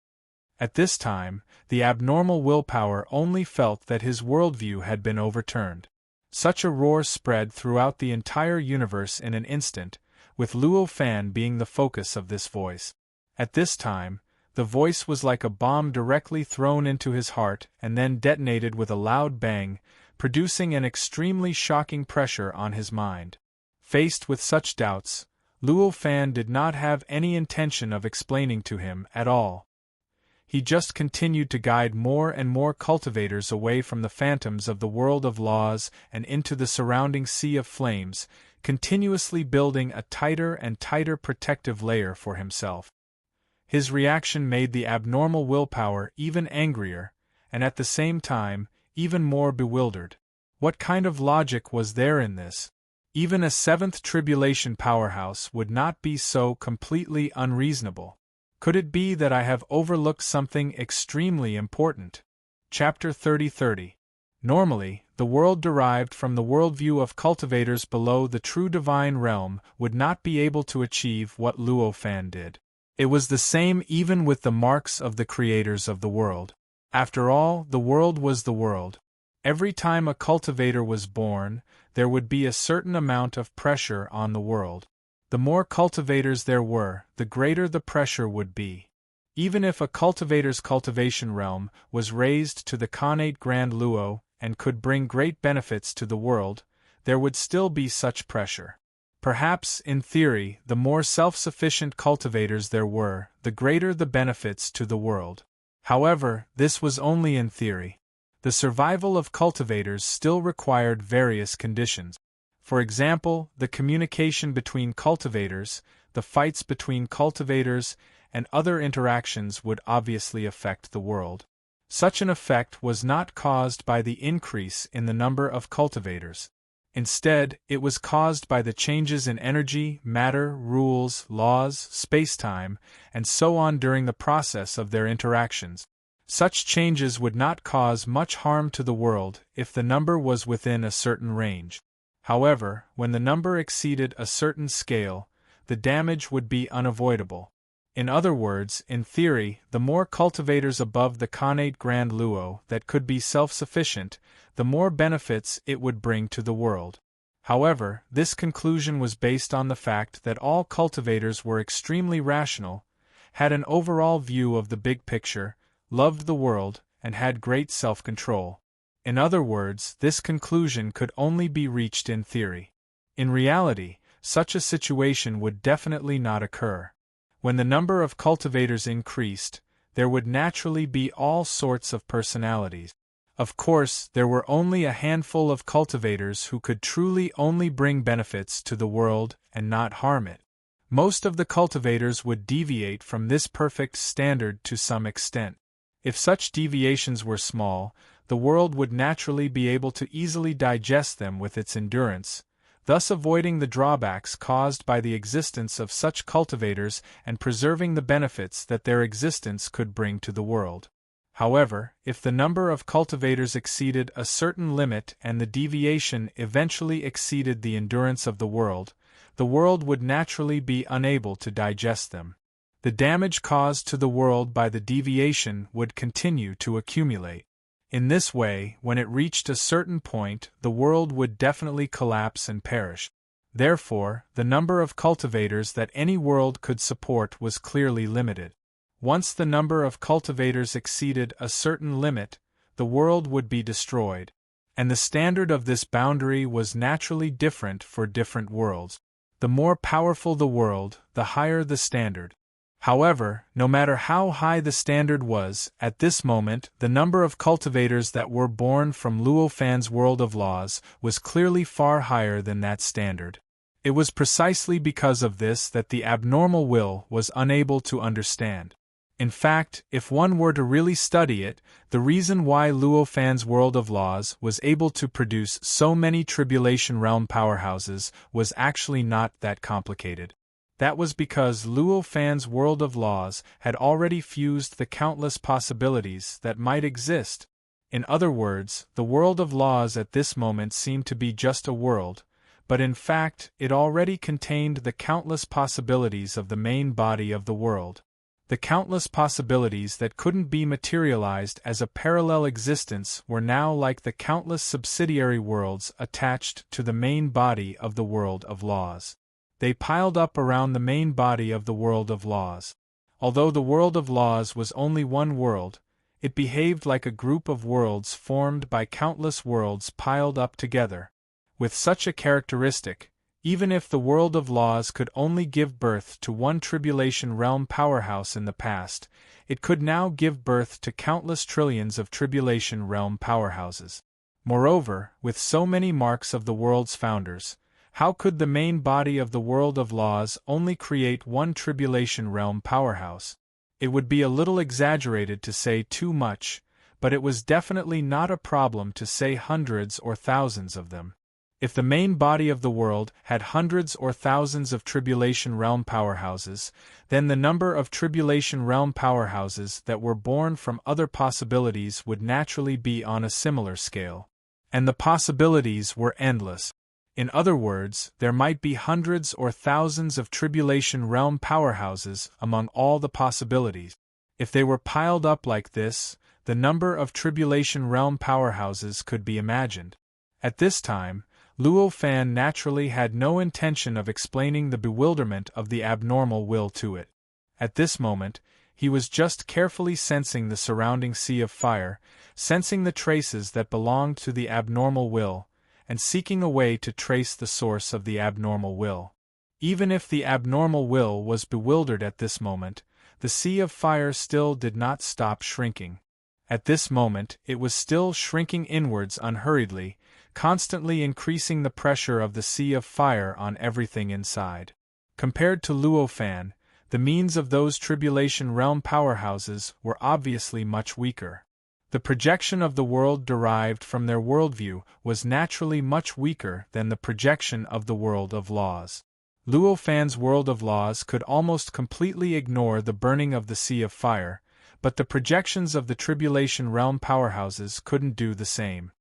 At this time, the abnormal willpower only felt that his worldview had been overturned. Such a roar spread throughout the entire universe in an instant, with Luo Fan being the focus of this voice. At this time, the voice was like a bomb directly thrown into his heart and then detonated with a loud bang, producing an extremely shocking pressure on his mind. Faced with such doubts, Luo Fan did not have any intention of explaining to him at all. He just continued to guide more and more cultivators away from the phantoms of the world of laws and into the surrounding sea of flames, continuously building a tighter and tighter protective layer for himself. His reaction made the abnormal willpower even angrier, and at the same time, even more bewildered. What kind of logic was there in this? Even a seventh tribulation powerhouse would not be so completely unreasonable. Could it be that I have overlooked something extremely important? Chapter 30:30. Normally, the world derived from the worldview of cultivators below the true divine realm would not be able to achieve what Luo Fan did. It was the same even with the marks of the creators of the world. After all, the world was the world. Every time a cultivator was born, there would be a certain amount of pressure on the world. The more cultivators there were, the greater the pressure would be. Even if a cultivator's cultivation realm was raised to the connate grand luo and could bring great benefits to the world, there would still be such pressure. Perhaps, in theory, the more self-sufficient cultivators there were, the greater the benefits to the world. However, this was only in theory. The survival of cultivators still required various conditions. For example, the communication between cultivators, the fights between cultivators, and other interactions would obviously affect the world. Such an effect was not caused by the increase in the number of cultivators. Instead, it was caused by the changes in energy, matter, rules, laws, spacetime, and so on during the process of their interactions. Such changes would not cause much harm to the world if the number was within a certain range. However, when the number exceeded a certain scale, the damage would be unavoidable. In other words, in theory, the more cultivators above the connate grand luo that could be self-sufficient, the more benefits it would bring to the world. However, this conclusion was based on the fact that all cultivators were extremely rational, had an overall view of the big picture, loved the world, and had great self-control. In other words, this conclusion could only be reached in theory. In reality, such a situation would definitely not occur. When the number of cultivators increased, there would naturally be all sorts of personalities. Of course, there were only a handful of cultivators who could truly only bring benefits to the world and not harm it. Most of the cultivators would deviate from this perfect standard to some extent. If such deviations were small, the world would naturally be able to easily digest them with its endurance, thus avoiding the drawbacks caused by the existence of such cultivators and preserving the benefits that their existence could bring to the world. However, if the number of cultivators exceeded a certain limit and the deviation eventually exceeded the endurance of the world would naturally be unable to digest them. The damage caused to the world by the deviation would continue to accumulate. In this way, when it reached a certain point, the world would definitely collapse and perish. Therefore, the number of cultivators that any world could support was clearly limited. Once the number of cultivators exceeded a certain limit, the world would be destroyed. And the standard of this boundary was naturally different for different worlds. The more powerful the world, the higher the standard. However, no matter how high the standard was, at this moment, the number of cultivators that were born from Luo Fan's world of laws was clearly far higher than that standard. It was precisely because of this that the abnormal will was unable to understand. In fact, if one were to really study it, the reason why Luo Fan's world of laws was able to produce so many tribulation realm powerhouses was actually not that complicated. That was because Luo Fan's world of laws had already fused the countless possibilities that might exist. In other words, the world of laws at this moment seemed to be just a world, but in fact it already contained the countless possibilities of the main body of the world. The countless possibilities that couldn't be materialized as a parallel existence were now like the countless subsidiary worlds attached to the main body of the world of laws. They piled up around the main body of the world of laws. Although the world of laws was only one world, it behaved like a group of worlds formed by countless worlds piled up together. With such a characteristic, even if the world of laws could only give birth to one tribulation realm powerhouse in the past, it could now give birth to countless trillions of tribulation realm powerhouses. Moreover, with so many marks of the world's founders, how could the main body of the world of laws only create one tribulation realm powerhouse? It would be a little exaggerated to say too much, but it was definitely not a problem to say hundreds or thousands of them. If the main body of the world had hundreds or thousands of tribulation realm powerhouses, then the number of tribulation realm powerhouses that were born from other possibilities would naturally be on a similar scale. And the possibilities were endless. In other words, there might be hundreds or thousands of tribulation realm powerhouses among all the possibilities. If they were piled up like this, the number of tribulation realm powerhouses could be imagined. At this time, Luo Fan naturally had no intention of explaining the bewilderment of the abnormal will to it. At this moment, he was just carefully sensing the surrounding sea of fire, sensing the traces that belonged to the abnormal will, and seeking a way to trace the source of the abnormal will. Even if the abnormal will was bewildered at this moment, the sea of fire still did not stop shrinking. At this moment, it was still shrinking inwards unhurriedly, constantly increasing the pressure of the sea of fire on everything inside. Compared to Luo Fan, the means of those tribulation realm powerhouses were obviously much weaker. The projection of the world derived from their worldview was naturally much weaker than the projection of the world of laws. Luo Fan's world of laws could almost completely ignore the burning of the sea of fire, but the projections of the tribulation realm powerhouses couldn't do the same.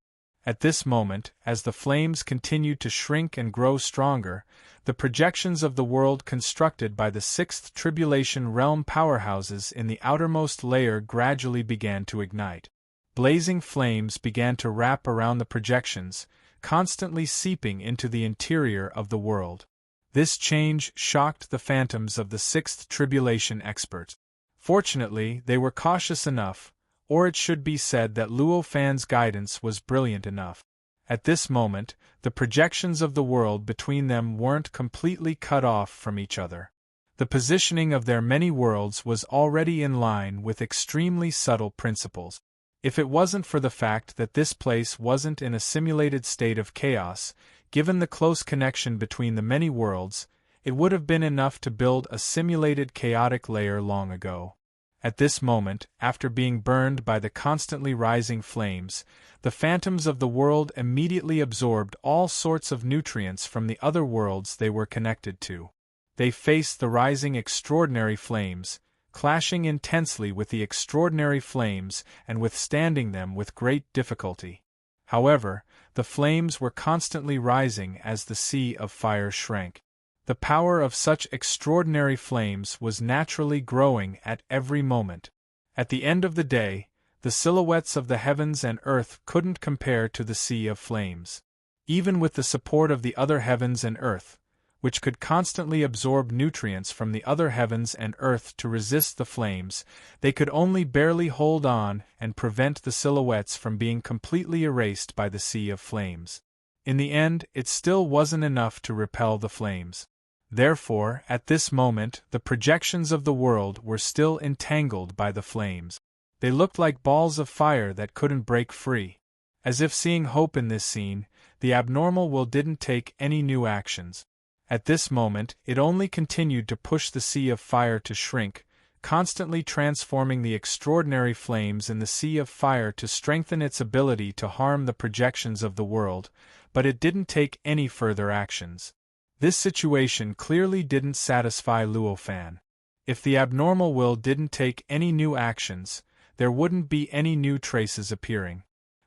At this moment, as the flames continued to shrink and grow stronger, the projections of the world constructed by the sixth tribulation realm powerhouses in the outermost layer gradually began to ignite. Blazing flames began to wrap around the projections, constantly seeping into the interior of the world. This change shocked the phantoms of the sixth tribulation experts. Fortunately, they were cautious enough, or it should be said that Luo Fan's guidance was brilliant enough. At this moment, the projections of the world between them weren't completely cut off from each other. The positioning of their many worlds was already in line with extremely subtle principles. If it wasn't for the fact that this place wasn't in a simulated state of chaos, given the close connection between the many worlds, it would have been enough to build a simulated chaotic layer long ago. At this moment, after being burned by the constantly rising flames, the phantoms of the world immediately absorbed all sorts of nutrients from the other worlds they were connected to. They faced the rising extraordinary flames, clashing intensely with the extraordinary flames and withstanding them with great difficulty. However, the flames were constantly rising as the sea of fire shrank. The power of such extraordinary flames was naturally growing at every moment. At the end of the day, the silhouettes of the heavens and earth couldn't compare to the sea of flames. Even with the support of the other heavens and earth, which could constantly absorb nutrients from the other heavens and earth to resist the flames, they could only barely hold on and prevent the silhouettes from being completely erased by the sea of flames. In the end, it still wasn't enough to repel the flames. Therefore, at this moment, the projections of the world were still entangled by the flames. They looked like balls of fire that couldn't break free. As if seeing hope in this scene, the abnormal will didn't take any new actions. At this moment, it only continued to push the sea of fire to shrink, constantly transforming the extraordinary flames in the sea of fire to strengthen its ability to harm the projections of the world, but it didn't take any further actions. This situation clearly didn't satisfy Luo Fan. If the abnormal will didn't take any new actions, there wouldn't be any new traces appearing.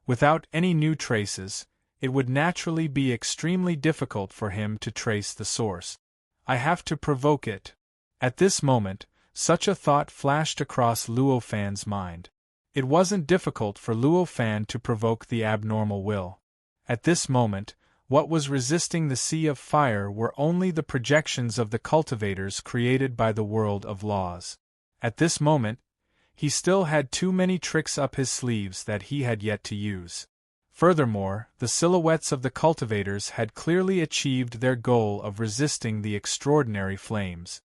Without any new traces, it would naturally be extremely difficult for him to trace the source. I have to provoke it. At this moment, such a thought flashed across Luo Fan's mind. It wasn't difficult for Luo Fan to provoke the abnormal will. At this moment, what was resisting the sea of fire were only the projections of the cultivators created by the world of laws. At this moment, he still had too many tricks up his sleeves that he had yet to use. Furthermore, the silhouettes of the cultivators had clearly achieved their goal of resisting the extraordinary flames.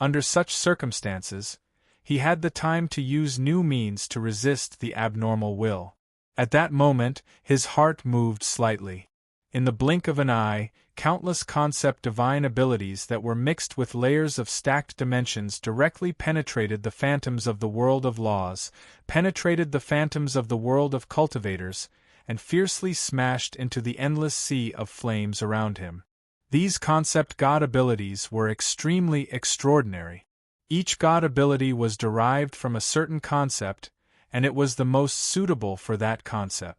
Under such circumstances, he had the time to use new means to resist the abnormal will. At that moment, his heart moved slightly. In the blink of an eye, countless concept divine abilities that were mixed with layers of stacked dimensions directly penetrated the phantoms of the world of laws, penetrated the phantoms of the world of cultivators, and fiercely smashed into the endless sea of flames around him. These concept god abilities were extremely extraordinary. Each god ability was derived from a certain concept, and it was the most suitable for that concept.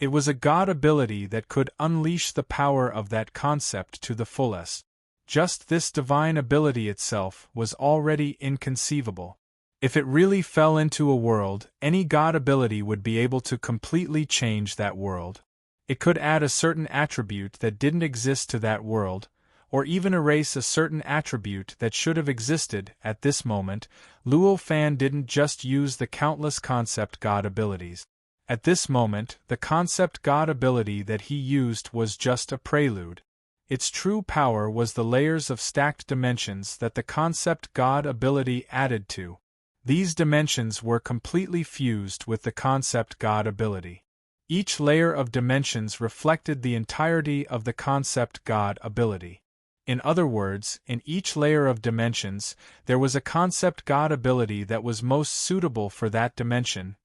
It was a god ability that could unleash the power of that concept to the fullest. Just this divine ability itself was already inconceivable. If it really fell into a world, any god ability would be able to completely change that world. It could add a certain attribute that didn't exist to that world, or even erase a certain attribute that should have existed. At this moment, Luo Fan didn't just use the countless concept God abilities. At this moment, the concept God ability that he used was just a prelude. Its true power was the layers of stacked dimensions that the concept God ability added to. These dimensions were completely fused with the concept God ability. Each layer of dimensions reflected the entirety of the concept God ability. In other words, in each layer of dimensions, there was a concept God ability that was most suitable for that dimension.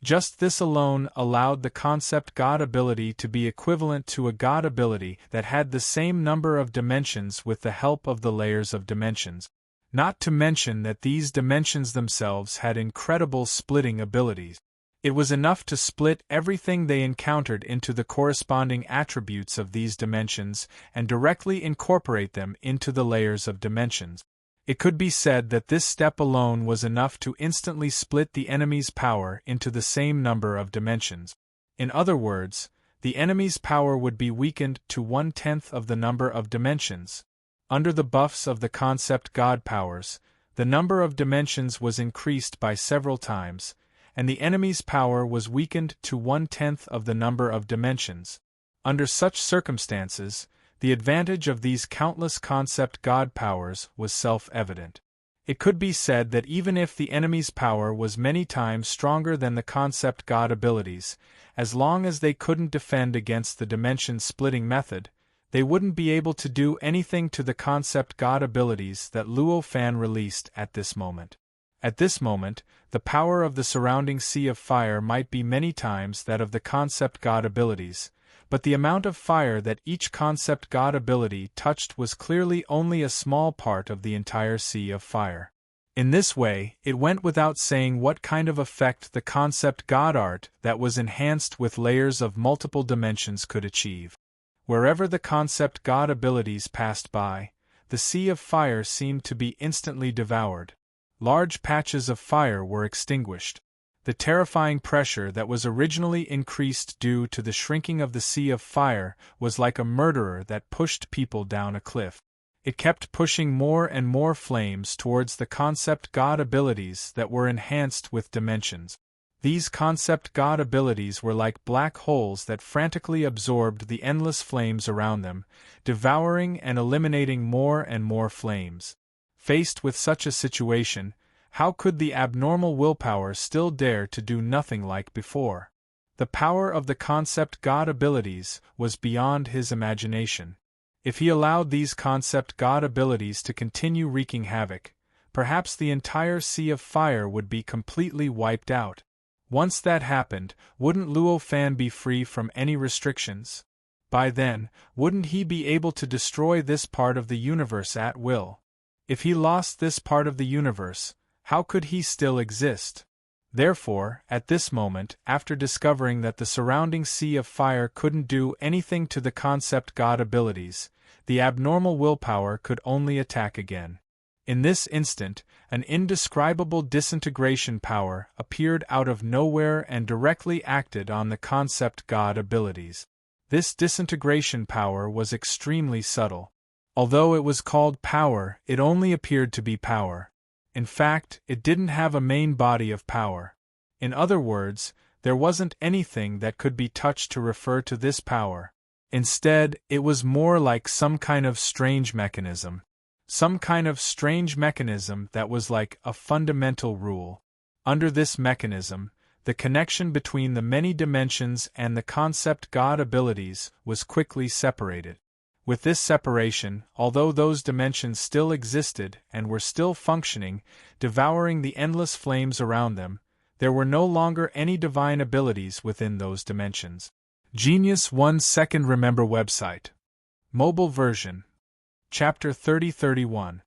Just this alone allowed the concept God ability to be equivalent to a God ability that had the same number of dimensions with the help of the layers of dimensions. Not to mention that these dimensions themselves had incredible splitting abilities. It was enough to split everything they encountered into the corresponding attributes of these dimensions and directly incorporate them into the layers of dimensions. It could be said that this step alone was enough to instantly split the enemy's power into the same number of dimensions. In other words, the enemy's power would be weakened to 1/10 of the number of dimensions. Under the buffs of the concept God powers, the number of dimensions was increased by several times, and the enemy's power was weakened to 1/10 of the number of dimensions. Under such circumstances, the advantage of these countless concept God powers was self-evident. It could be said that even if the enemy's power was many times stronger than the concept God abilities, as long as they couldn't defend against the dimension-splitting method, they wouldn't be able to do anything to the concept God abilities that Luo Fan released at this moment. At this moment, the power of the surrounding sea of fire might be many times that of the concept God abilities, but the amount of fire that each concept God ability touched was clearly only a small part of the entire sea of fire. In this way, it went without saying what kind of effect the concept God art that was enhanced with layers of multiple dimensions could achieve. Wherever the concept God abilities passed by, the sea of fire seemed to be instantly devoured. Large patches of fire were extinguished. The terrifying pressure that was originally increased due to the shrinking of the sea of fire was like a murderer that pushed people down a cliff. It kept pushing more and more flames towards the concept God abilities that were enhanced with dimensions. These concept God abilities were like black holes that frantically absorbed the endless flames around them, devouring and eliminating more and more flames. Faced with such a situation, how could the abnormal willpower still dare to do nothing like before? The power of the concept God abilities was beyond his imagination. If he allowed these concept God abilities to continue wreaking havoc, perhaps the entire sea of fire would be completely wiped out. Once that happened, wouldn't Luo Fan be free from any restrictions? By then, wouldn't he be able to destroy this part of the universe at will? If he lost this part of the universe, how could he still exist? Therefore, at this moment, after discovering that the surrounding sea of fire couldn't do anything to the concept God abilities, the abnormal willpower could only attack again. In this instant, an indescribable disintegration power appeared out of nowhere and directly acted on the concept God abilities. This disintegration power was extremely subtle. Although it was called power, it only appeared to be power. In fact, it didn't have a main body of power. In other words, there wasn't anything that could be touched to refer to this power. Instead, it was more like some kind of strange mechanism. Some kind of strange mechanism that was like a fundamental rule. Under this mechanism, the connection between the many dimensions and the concept God abilities was quickly separated. With this separation, although those dimensions still existed and were still functioning, devouring the endless flames around them, there were no longer any divine abilities within those dimensions. Genius 1 Second Remember website. Mobile version. Chapter 3031.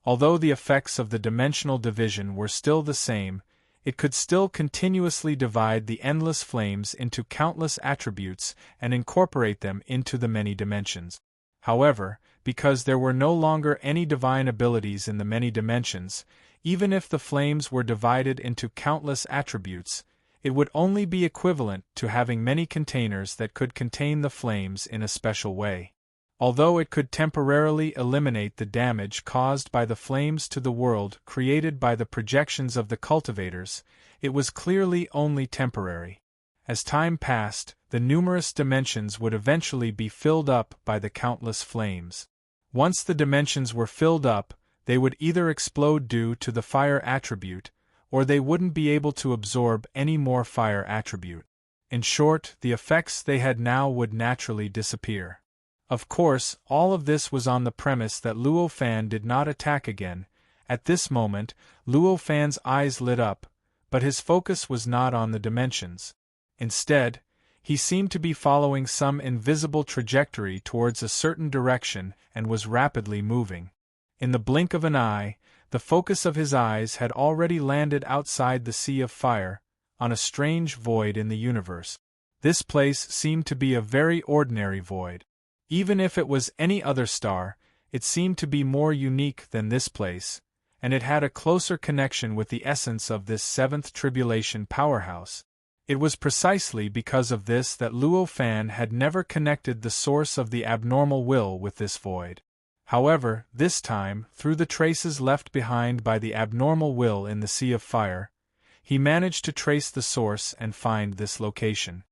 Although the effects of the dimensional division were still the same, it could still continuously divide the endless flames into countless attributes and incorporate them into the many dimensions. However, because there were no longer any divine abilities in the many dimensions, even if the flames were divided into countless attributes, It would only be equivalent to having many containers that could contain the flames in a special way. Although it could temporarily eliminate the damage caused by the flames to the world created by the projections of the cultivators, it was clearly only temporary. As time passed, the numerous dimensions would eventually be filled up by the countless flames. Once the dimensions were filled up, they would either explode due to the fire attribute, or they wouldn't be able to absorb any more fire attribute. In short, the effects they had now would naturally disappear. Of course, all of this was on the premise that Luo Fan did not attack again. At this moment, Luo Fan's eyes lit up, but his focus was not on the dimensions. Instead, he seemed to be following some invisible trajectory towards a certain direction and was rapidly moving. In the blink of an eye, the focus of his eyes had already landed outside the Sea of Fire, on a strange void in the universe. This place seemed to be a very ordinary void. Even if it was any other star, it seemed to be more unique than this place, and it had a closer connection with the essence of this seventh tribulation powerhouse. It was precisely because of this that Luo Fan had never connected the source of the abnormal will with this void. However, this time, through the traces left behind by the abnormal will in the Sea of Fire, he managed to trace the source and find this location.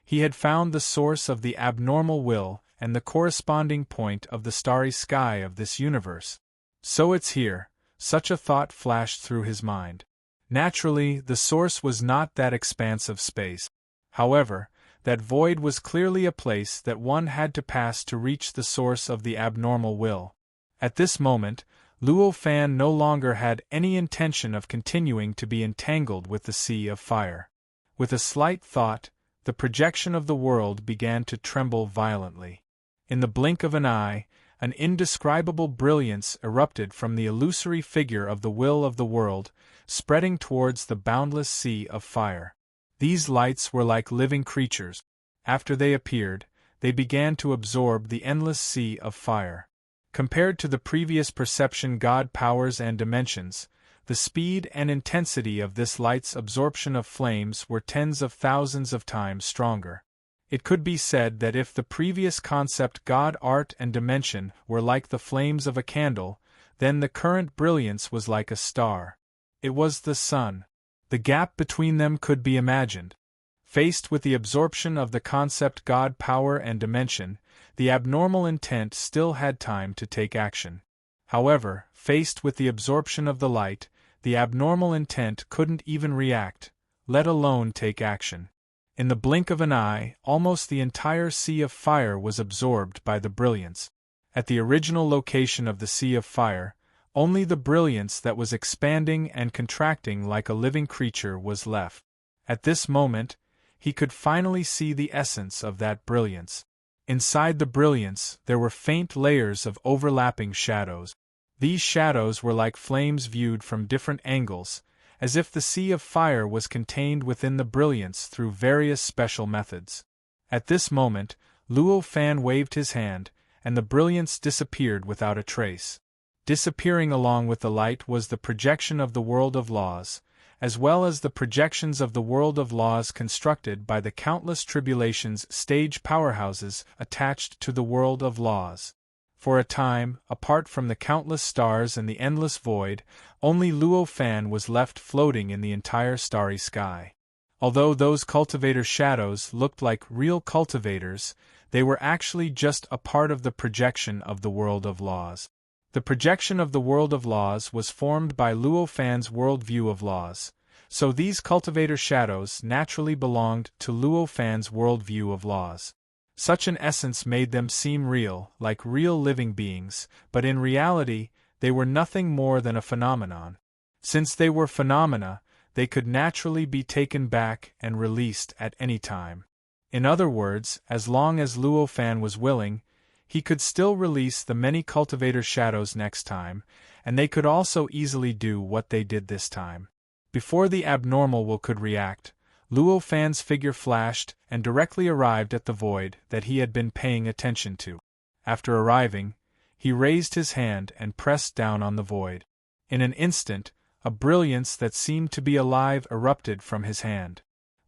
He had found the source of the abnormal will and the corresponding point of the starry sky of this universe. So it's here, such a thought flashed through his mind. Naturally, the source was not that expanse of space. However, that void was clearly a place that one had to pass to reach the source of the abnormal will. At this moment, Luo Fan no longer had any intention of continuing to be entangled with the Sea of Fire. With a slight thought, the projection of the world began to tremble violently. In the blink of an eye, an indescribable brilliance erupted from the illusory figure of the will of the world, spreading towards the boundless Sea of Fire. These lights were like living creatures. After they appeared, they began to absorb the endless Sea of Fire. Compared to the previous perception God powers and dimensions, the speed and intensity of this light's absorption of flames were tens of thousands of times stronger. It could be said that if the previous concept God art and dimension were like the flames of a candle, then the current brilliance was like a star. It was the sun. The gap between them could be imagined. Faced with the absorption of the concept God power and dimension, the abnormal intent still had time to take action. However, faced with the absorption of the light, the abnormal intent couldn't even react, let alone take action. In the blink of an eye, almost the entire Sea of Fire was absorbed by the brilliance. At the original location of the Sea of Fire, only the brilliance that was expanding and contracting like a living creature was left. At this moment, he could finally see the essence of that brilliance. Inside the brilliance, there were faint layers of overlapping shadows. These shadows were like flames viewed from different angles, as if the Sea of Fire was contained within the brilliance through various special methods. At this moment, Luo Fan waved his hand, and the brilliance disappeared without a trace. Disappearing along with the light was the projection of the world of laws, as well as the projections of the world of laws constructed by the countless tribulations stage powerhouses attached to the world of laws. For a time, apart from the countless stars and the endless void, only Luo Fan was left floating in the entire starry sky. Although those cultivator shadows looked like real cultivators, they were actually just a part of the projection of the world of laws. The projection of the world of laws was formed by Luo Fan's worldview of laws, so these cultivator shadows naturally belonged to Luo Fan's worldview of laws. Such an essence made them seem real, like real living beings, but in reality, they were nothing more than a phenomenon. Since they were phenomena, they could naturally be taken back and released at any time. In other words, as long as Luo Fan was willing, he could still release the many cultivator shadows next time, and they could also easily do what they did this time. Before the abnormal will could react, Luo Fan's figure flashed and directly arrived at the void that he had been paying attention to. After arriving, he raised his hand and pressed down on the void. In an instant, a brilliance that seemed to be alive erupted from his hand.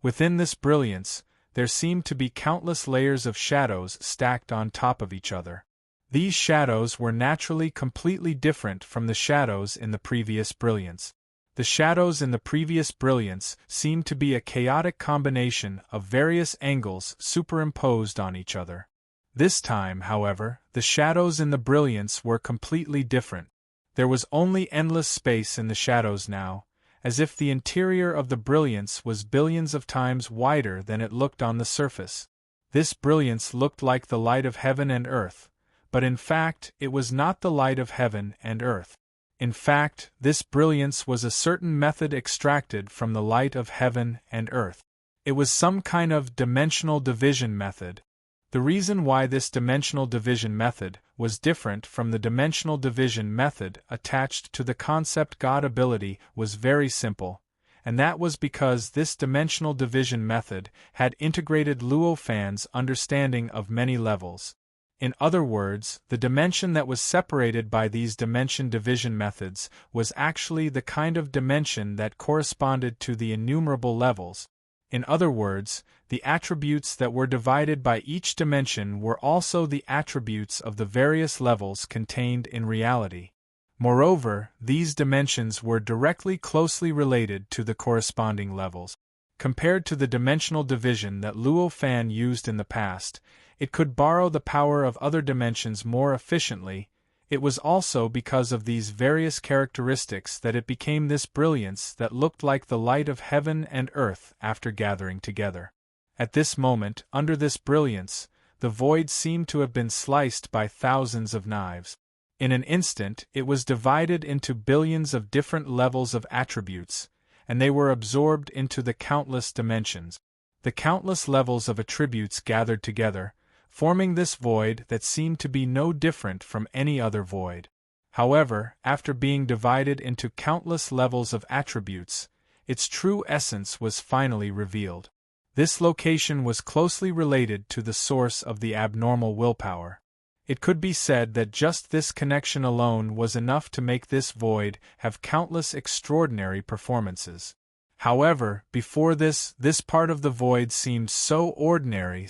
Within this brilliance, there seemed to be countless layers of shadows stacked on top of each other. These shadows were naturally completely different from the shadows in the previous brilliance. The shadows in the previous brilliance seemed to be a chaotic combination of various angles superimposed on each other. This time, however, the shadows in the brilliance were completely different. There was only endless space in the shadows now, as if the interior of the brilliance was billions of times wider than it looked on the surface. This brilliance looked like the light of heaven and earth, but in fact it was not the light of heaven and earth. In fact, this brilliance was a certain method extracted from the light of heaven and earth. It was some kind of dimensional division method. The reason why this dimensional division method was different from the dimensional division method attached to the concept God ability was very simple, and that was because this dimensional division method had integrated Luo Fan's understanding of many levels. In other words, the dimension that was separated by these dimension division methods was actually the kind of dimension that corresponded to the innumerable levels. In other words, the attributes that were divided by each dimension were also the attributes of the various levels contained in reality. Moreover, these dimensions were directly closely related to the corresponding levels. Compared to the dimensional division that Luo Fan used in the past, it could borrow the power of other dimensions more efficiently. It was also because of these various characteristics that it became this brilliance that looked like the light of heaven and earth after gathering together. At this moment, under this brilliance, the void seemed to have been sliced by thousands of knives. In an instant, it was divided into billions of different levels of attributes, and they were absorbed into the countless dimensions. The countless levels of attributes gathered together, forming this void that seemed to be no different from any other void. However, after being divided into countless levels of attributes, its true essence was finally revealed. This location was closely related to the source of the abnormal willpower. It could be said that just this connection alone was enough to make this void have countless extraordinary performances. However, before this part of the void seemed so ordinary.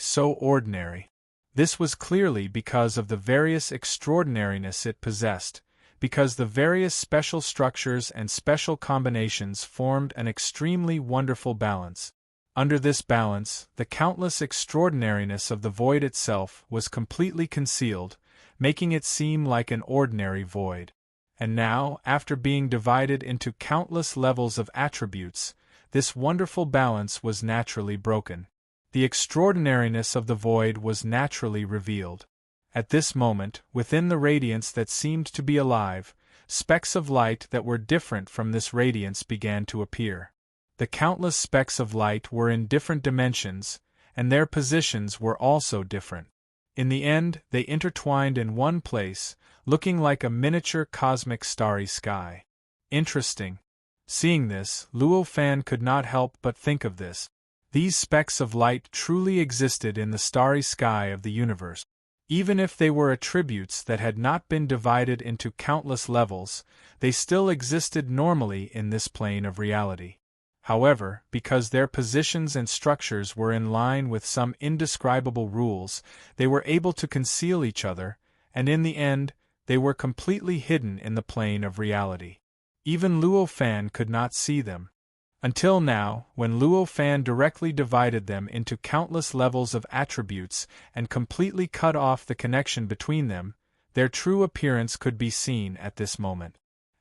This was clearly because of the various extraordinariness it possessed, because the various special structures and special combinations formed an extremely wonderful balance. Under this balance, the countless extraordinariness of the void itself was completely concealed, making it seem like an ordinary void. And now, after being divided into countless levels of attributes, this wonderful balance was naturally broken. The extraordinariness of the void was naturally revealed. At this moment, within the radiance that seemed to be alive, specks of light that were different from this radiance began to appear. The countless specks of light were in different dimensions, and their positions were also different. In the end, they intertwined in one place, looking like a miniature cosmic starry sky. Interesting. Seeing this, Luo Fan could not help but think of this. These specks of light truly existed in the starry sky of the universe. Even if they were attributes that had not been divided into countless levels, they still existed normally in this plane of reality. However, because their positions and structures were in line with some indescribable rules, they were able to conceal each other, and in the end, they were completely hidden in the plane of reality. Even Luo Fan could not see them. Until now, when Luo Fan directly divided them into countless levels of attributes and completely cut off the connection between them, their true appearance could be seen at this moment.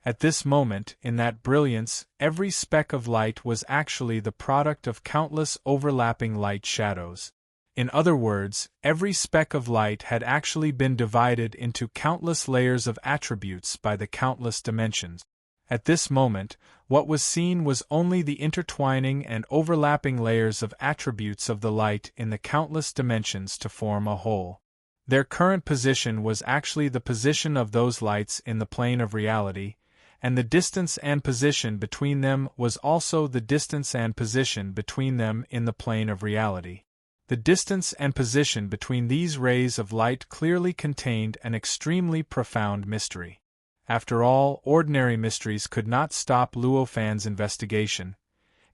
At this moment, in that brilliance, every speck of light was actually the product of countless overlapping light shadows. In other words, every speck of light had actually been divided into countless layers of attributes by the countless dimensions. At this moment, what was seen was only the intertwining and overlapping layers of attributes of the light in the countless dimensions to form a whole. Their current position was actually the position of those lights in the plane of reality, and the distance and position between them was also the distance and position between them in the plane of reality. The distance and position between these rays of light clearly contained an extremely profound mystery. After all, ordinary mysteries could not stop Luo Fan's investigation.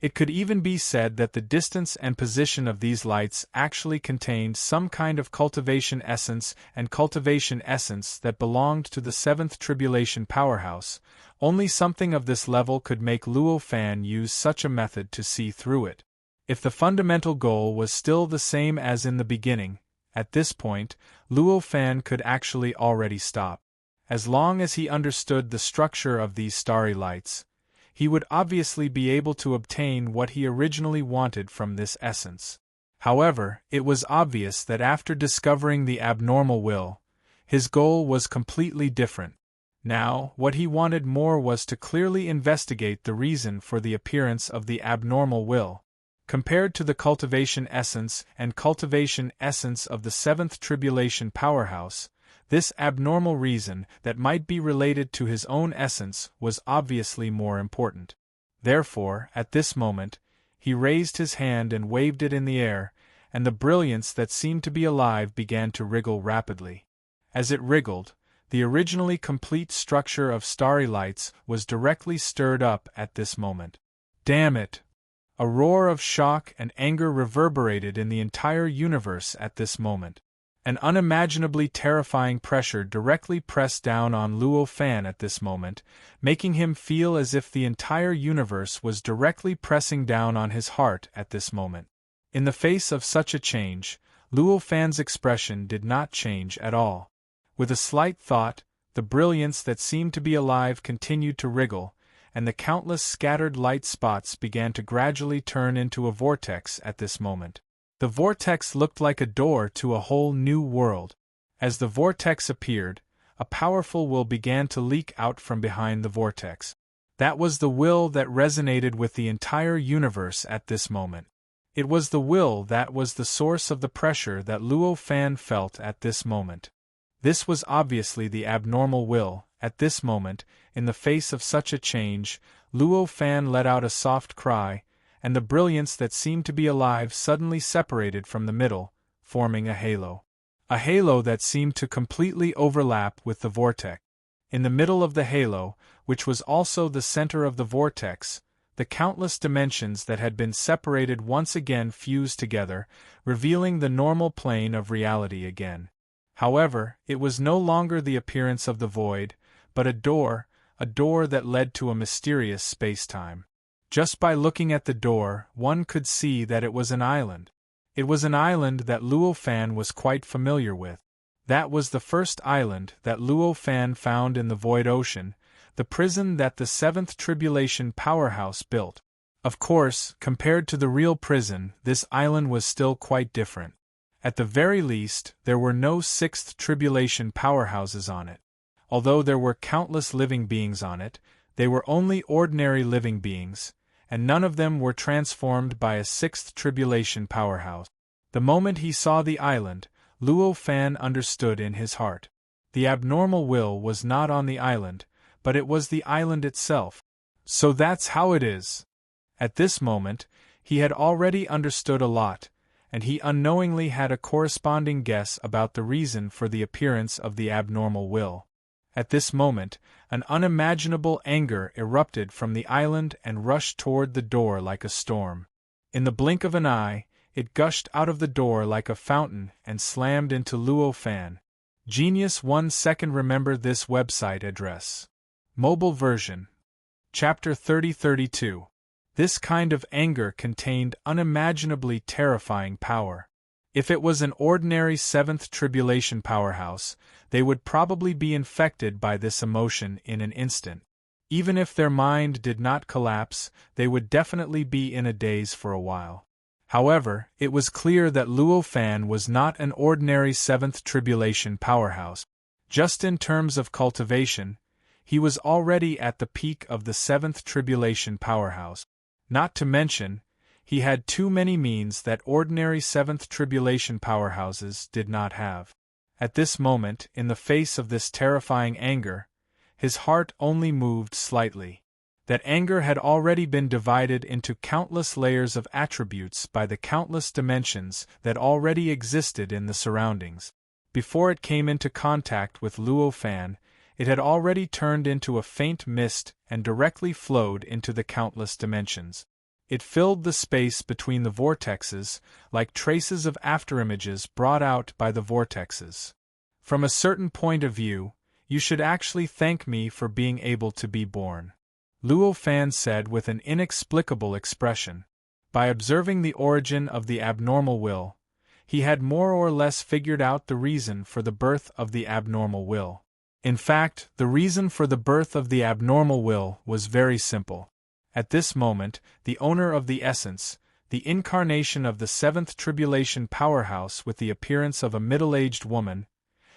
It could even be said that the distance and position of these lights actually contained some kind of cultivation essence that belonged to the seventh tribulation powerhouse. Only something of this level could make Luo Fan use such a method to see through it. If the fundamental goal was still the same as in the beginning, at this point, Luo Fan could actually already stop. As long as he understood the structure of these starry lights, he would obviously be able to obtain what he originally wanted from this essence. However, it was obvious that after discovering the abnormal will, his goal was completely different. Now, what he wanted more was to clearly investigate the reason for the appearance of the abnormal will. Compared to the cultivation essence of the seventh tribulation powerhouse, this abnormal reason that might be related to his own essence was obviously more important. Therefore, at this moment, he raised his hand and waved it in the air, and the brilliance that seemed to be alive began to wriggle rapidly. As it wriggled, the originally complete structure of starry lights was directly stirred up at this moment. Damn it! A roar of shock and anger reverberated in the entire universe at this moment. An unimaginably terrifying pressure directly pressed down on Luo Fan at this moment, making him feel as if the entire universe was directly pressing down on his heart at this moment. In the face of such a change, Luo Fan's expression did not change at all. With a slight thought, the brilliance that seemed to be alive continued to wriggle, and the countless scattered light spots began to gradually turn into a vortex at this moment. The vortex looked like a door to a whole new world. As the vortex appeared, a powerful will began to leak out from behind the vortex. That was the will that resonated with the entire universe at this moment. It was the will that was the source of the pressure that Luo Fan felt at this moment. This was obviously the abnormal will. At this moment, in the face of such a change, Luo Fan let out a soft cry, and the brilliance that seemed to be alive suddenly separated from the middle, forming a halo. A halo that seemed to completely overlap with the vortex. In the middle of the halo, which was also the center of the vortex, the countless dimensions that had been separated once again fused together, revealing the normal plane of reality again. However, it was no longer the appearance of the void, but a door that led to a mysterious space-time. Just by looking at the door, one could see that it was an island. It was an island that Luo Fan was quite familiar with. That was the first island that Luo Fan found in the Void Ocean, the prison that the seventh tribulation powerhouse built. Of course, compared to the real prison, this island was still quite different. At the very least, there were no sixth tribulation powerhouses on it. Although there were countless living beings on it, they were only ordinary living beings, and none of them were transformed by a sixth tribulation powerhouse. The moment he saw the island, Luo Fan understood in his heart. The abnormal will was not on the island, but it was the island itself. So that's how it is. At this moment, he had already understood a lot, and he unknowingly had a corresponding guess about the reason for the appearance of the abnormal will. At this moment, an unimaginable anger erupted from the island and rushed toward the door like a storm. In the blink of an eye, it gushed out of the door like a fountain and slammed into Luo Fan. Genius 1 second. Remember this website address. Mobile version. Chapter 3032. This kind of anger contained unimaginably terrifying power. If it was an ordinary seventh tribulation powerhouse, they would probably be infected by this emotion in an instant. Even if their mind did not collapse, they would definitely be in a daze for a while. However, it was clear that Luo Fan was not an ordinary seventh tribulation powerhouse. Just in terms of cultivation, he was already at the peak of the seventh tribulation powerhouse. Not to mention, he had too many means that ordinary seventh tribulation powerhouses did not have. At this moment, in the face of this terrifying anger, his heart only moved slightly. That anger had already been divided into countless layers of attributes by the countless dimensions that already existed in the surroundings. Before it came into contact with Luo Fan, it had already turned into a faint mist and directly flowed into the countless dimensions. It filled the space between the vortexes, like traces of afterimages brought out by the vortexes. From a certain point of view, you should actually thank me for being able to be born, Luo Fan said with an inexplicable expression. By observing the origin of the abnormal will, he had more or less figured out the reason for the birth of the abnormal will. In fact, the reason for the birth of the abnormal will was very simple. At this moment, the owner of the essence, the incarnation of the seventh tribulation powerhouse with the appearance of a middle-aged woman,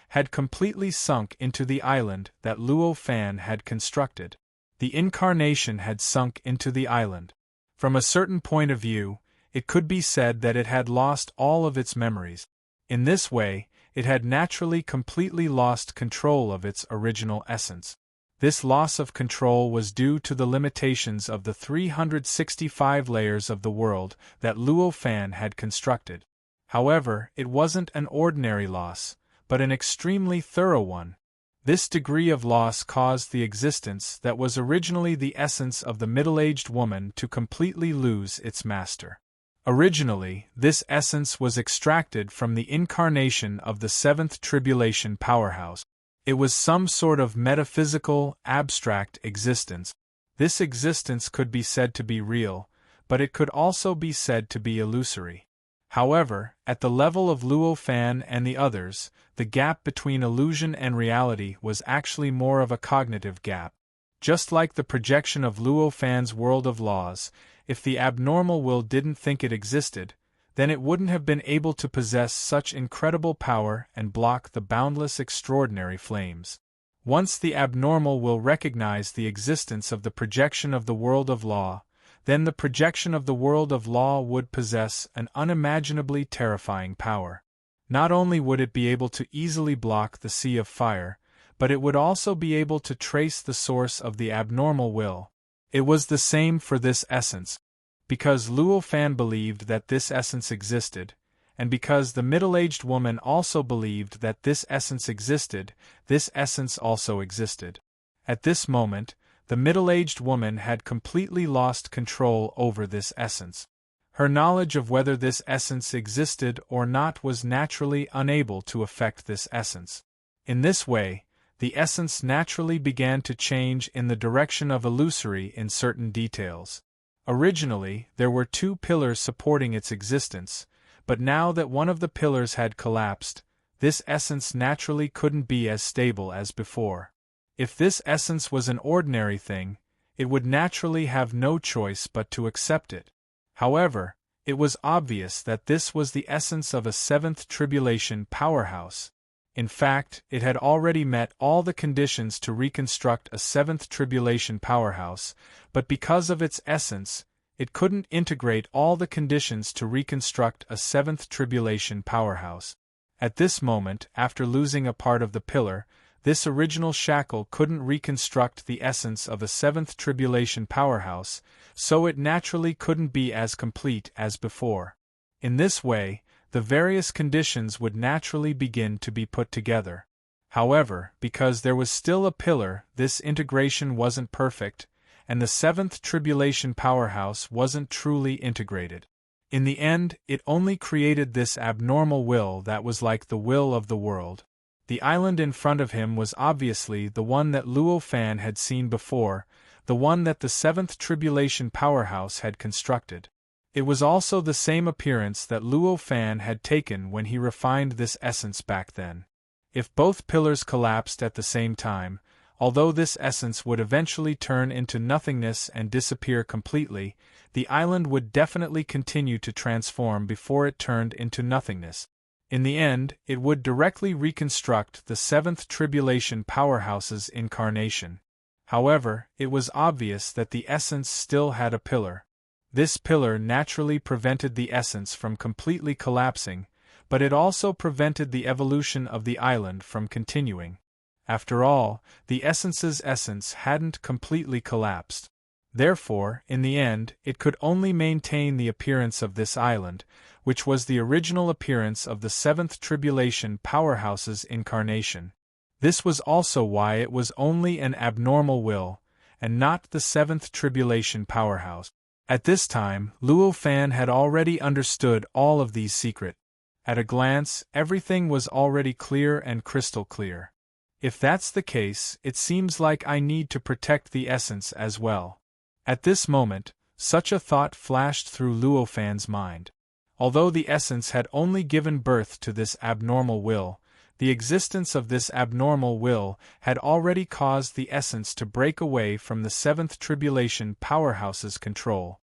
had completely sunk into the island that Luo Fan had constructed. The incarnation had sunk into the island. From a certain point of view, it could be said that it had lost all of its memories. In this way, it had naturally completely lost control of its original essence. This loss of control was due to the limitations of the 365 layers of the world that Luo Fan had constructed. However, it wasn't an ordinary loss, but an extremely thorough one. This degree of loss caused the existence that was originally the essence of the middle-aged woman to completely lose its master. Originally, this essence was extracted from the incarnation of the seventh tribulation powerhouse. It was some sort of metaphysical, abstract existence. This existence could be said to be real, but it could also be said to be illusory. However, at the level of Luo Fan and the others, the gap between illusion and reality was actually more of a cognitive gap. Just like the projection of Luo Fan's world of laws, if the abnormal will didn't think it existed, then it wouldn't have been able to possess such incredible power and block the boundless extraordinary flames. Once the abnormal will recognize the existence of the projection of the world of law, then the projection of the world of law would possess an unimaginably terrifying power. Not only would it be able to easily block the sea of fire, but it would also be able to trace the source of the abnormal will. It was the same for this essence. Because Luo Fan believed that this essence existed, and because the middle-aged woman also believed that this essence existed, this essence also existed. At this moment, the middle-aged woman had completely lost control over this essence. Her knowledge of whether this essence existed or not was naturally unable to affect this essence. In this way, the essence naturally began to change in the direction of illusory in certain details. Originally, there were two pillars supporting its existence, but now that one of the pillars had collapsed, this essence naturally couldn't be as stable as before. If this essence was an ordinary thing, it would naturally have no choice but to accept it. However, it was obvious that this was the essence of a seventh tribulation powerhouse. In fact, it had already met all the conditions to reconstruct a seventh tribulation powerhouse, but because of its essence, it couldn't integrate all the conditions to reconstruct a seventh tribulation powerhouse. At this moment, after losing a part of the pillar, this original shackle couldn't reconstruct the essence of a seventh tribulation powerhouse, so it naturally couldn't be as complete as before. In this way, the various conditions would naturally begin to be put together. However, because there was still a pillar, this integration wasn't perfect, and the seventh tribulation powerhouse wasn't truly integrated. In the end, it only created this abnormal will that was like the will of the world. The island in front of him was obviously the one that Luo Fan had seen before, the one that the seventh tribulation powerhouse had constructed. It was also the same appearance that Luo Fan had taken when he refined this essence back then. If both pillars collapsed at the same time, although this essence would eventually turn into nothingness and disappear completely, the island would definitely continue to transform before it turned into nothingness. In the end, it would directly reconstruct the seventh tribulation powerhouse's incarnation. However, it was obvious that the essence still had a pillar. This pillar naturally prevented the essence from completely collapsing, but it also prevented the evolution of the island from continuing. After all, the essence's essence hadn't completely collapsed. Therefore, in the end, it could only maintain the appearance of this island, which was the original appearance of the seventh tribulation powerhouse's incarnation. This was also why it was only an abnormal will, and not the seventh tribulation powerhouse. At this time, Luo Fan had already understood all of these secrets. At a glance, everything was already clear and crystal clear. If that's the case, it seems like I need to protect the essence as well. At this moment, such a thought flashed through Luo Fan's mind. Although the essence had only given birth to this abnormal will, the existence of this abnormal will had already caused the essence to break away from the seventh tribulation powerhouse's control.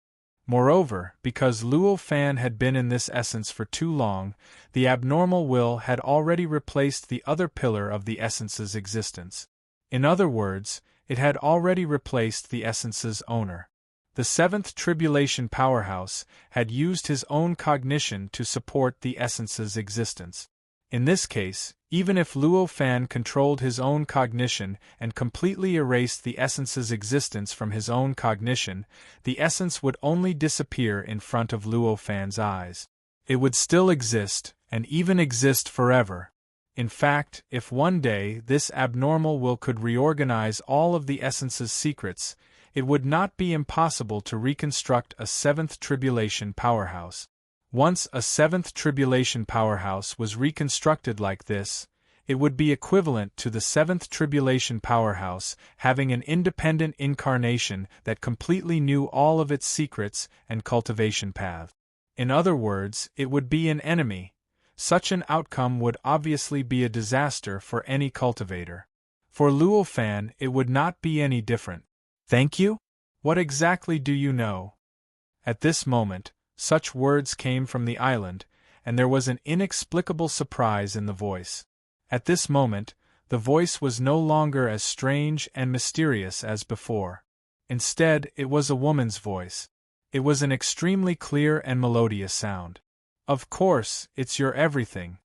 Moreover, because Luo Fan had been in this essence for too long, the abnormal will had already replaced the other pillar of the essence's existence. In other words, it had already replaced the essence's owner. The seventh tribulation powerhouse had used his own cognition to support the essence's existence. In this case, even if Luo Fan controlled his own cognition and completely erased the essence's existence from his own cognition, the essence would only disappear in front of Luo Fan's eyes. It would still exist, and even exist forever. In fact, if one day this abnormal will could reorganize all of the essence's secrets, it would not be impossible to reconstruct a seventh tribulation powerhouse. Once a seventh tribulation powerhouse was reconstructed like this, it would be equivalent to the seventh tribulation powerhouse having an independent incarnation that completely knew all of its secrets and cultivation path. In other words, it would be an enemy. Such an outcome would obviously be a disaster for any cultivator. For Luo Fan, it would not be any different. Thank you? What exactly do you know? At this moment, such words came from the island, and there was an inexplicable surprise in the voice. At this moment, the voice was no longer as strange and mysterious as before. Instead, it was a woman's voice. It was an extremely clear and melodious sound. Of course, it's your everything.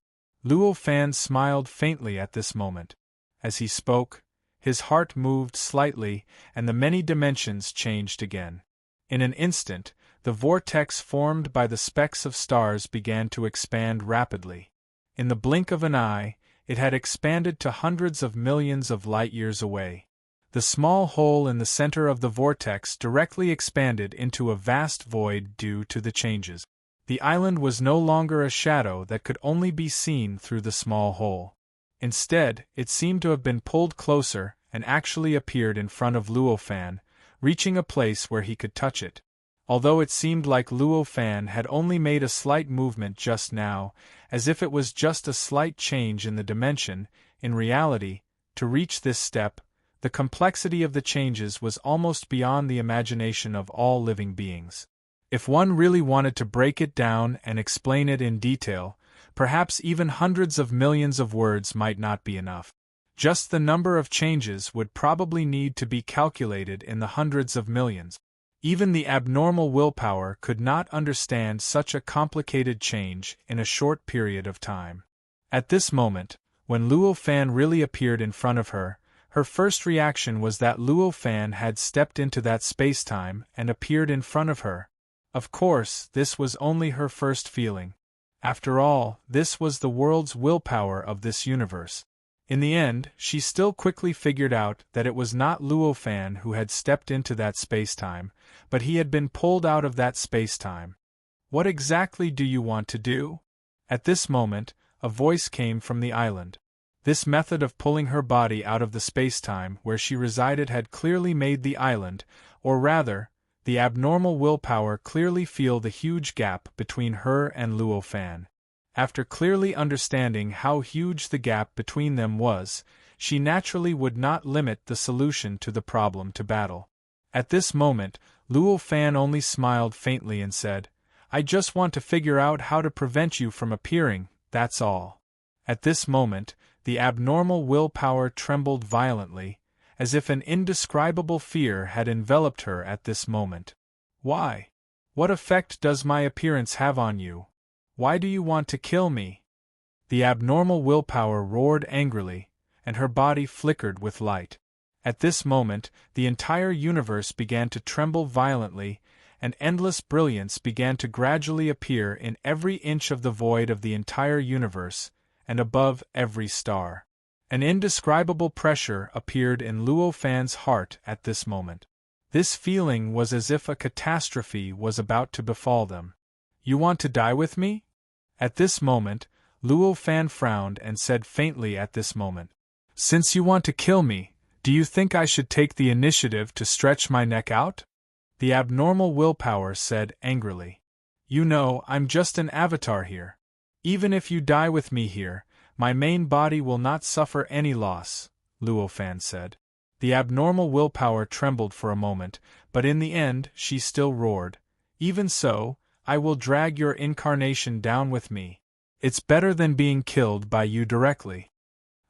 Luo Fan smiled faintly at this moment. As he spoke, his heart moved slightly, and the many dimensions changed again. In an instant, the vortex formed by the specks of stars began to expand rapidly. In the blink of an eye, it had expanded to hundreds of millions of light-years away. The small hole in the center of the vortex directly expanded into a vast void due to the changes. The island was no longer a shadow that could only be seen through the small hole. Instead, it seemed to have been pulled closer and actually appeared in front of Luo Fan, reaching a place where he could touch it. Although it seemed like Luo Fan had only made a slight movement just now, as if it was just a slight change in the dimension, in reality, to reach this step, the complexity of the changes was almost beyond the imagination of all living beings. If one really wanted to break it down and explain it in detail, perhaps even hundreds of millions of words might not be enough. Just the number of changes would probably need to be calculated in the hundreds of millions. Even the abnormal willpower could not understand such a complicated change in a short period of time. At this moment, when Luo Fan really appeared in front of her, her first reaction was that Luo Fan had stepped into that space-time and appeared in front of her. Of course, this was only her first feeling. After all, this was the world's willpower of this universe. In the end, she still quickly figured out that it was not Luo Fan who had stepped into that space-time, but he had been pulled out of that space-time. What exactly do you want to do? At this moment, a voice came from the island. This method of pulling her body out of the space-time where she resided had clearly made the island, or rather, the abnormal willpower clearly feel the huge gap between her and Luo Fan. After clearly understanding how huge the gap between them was, she naturally would not limit the solution to the problem to battle. At this moment, Luo Fan only smiled faintly and said, "I just want to figure out how to prevent you from appearing, that's all." At this moment, the abnormal willpower trembled violently, as if an indescribable fear had enveloped her at this moment. "Why? What effect does my appearance have on you? Why do you want to kill me?" The abnormal willpower roared angrily, and her body flickered with light. At this moment, the entire universe began to tremble violently, and endless brilliance began to gradually appear in every inch of the void of the entire universe, and above every star. An indescribable pressure appeared in Luo Fan's heart at this moment. This feeling was as if a catastrophe was about to befall them. You want to die with me? At this moment, Luo Fan frowned and said faintly at this moment. Since you want to kill me, do you think I should take the initiative to stretch my neck out? The abnormal willpower said angrily. You know, I'm just an avatar here. Even if you die with me here, my main body will not suffer any loss, Luo Fan said. The abnormal willpower trembled for a moment, but in the end she still roared. Even so, I will drag your incarnation down with me. It's better than being killed by you directly.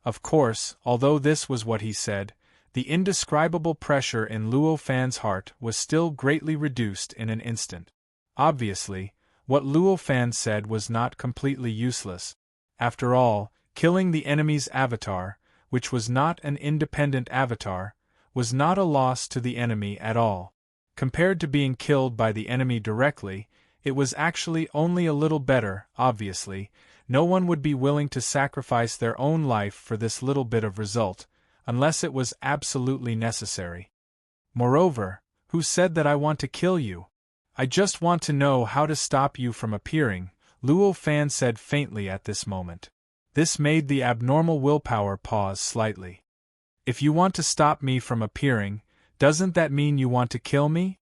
Of course, although this was what he said, the indescribable pressure in Luo Fan's heart was still greatly reduced in an instant. Obviously, what Luo Fan said was not completely useless. After all, killing the enemy's avatar, which was not an independent avatar, was not a loss to the enemy at all. Compared to being killed by the enemy directly, it was actually only a little better. Obviously, no one would be willing to sacrifice their own life for this little bit of result, unless it was absolutely necessary. Moreover, who said that I want to kill you? I just want to know how to stop you from appearing, Luo Fan said faintly at this moment. This made the abnormal willpower pause slightly. If you want to stop me from appearing, doesn't that mean you want to kill me?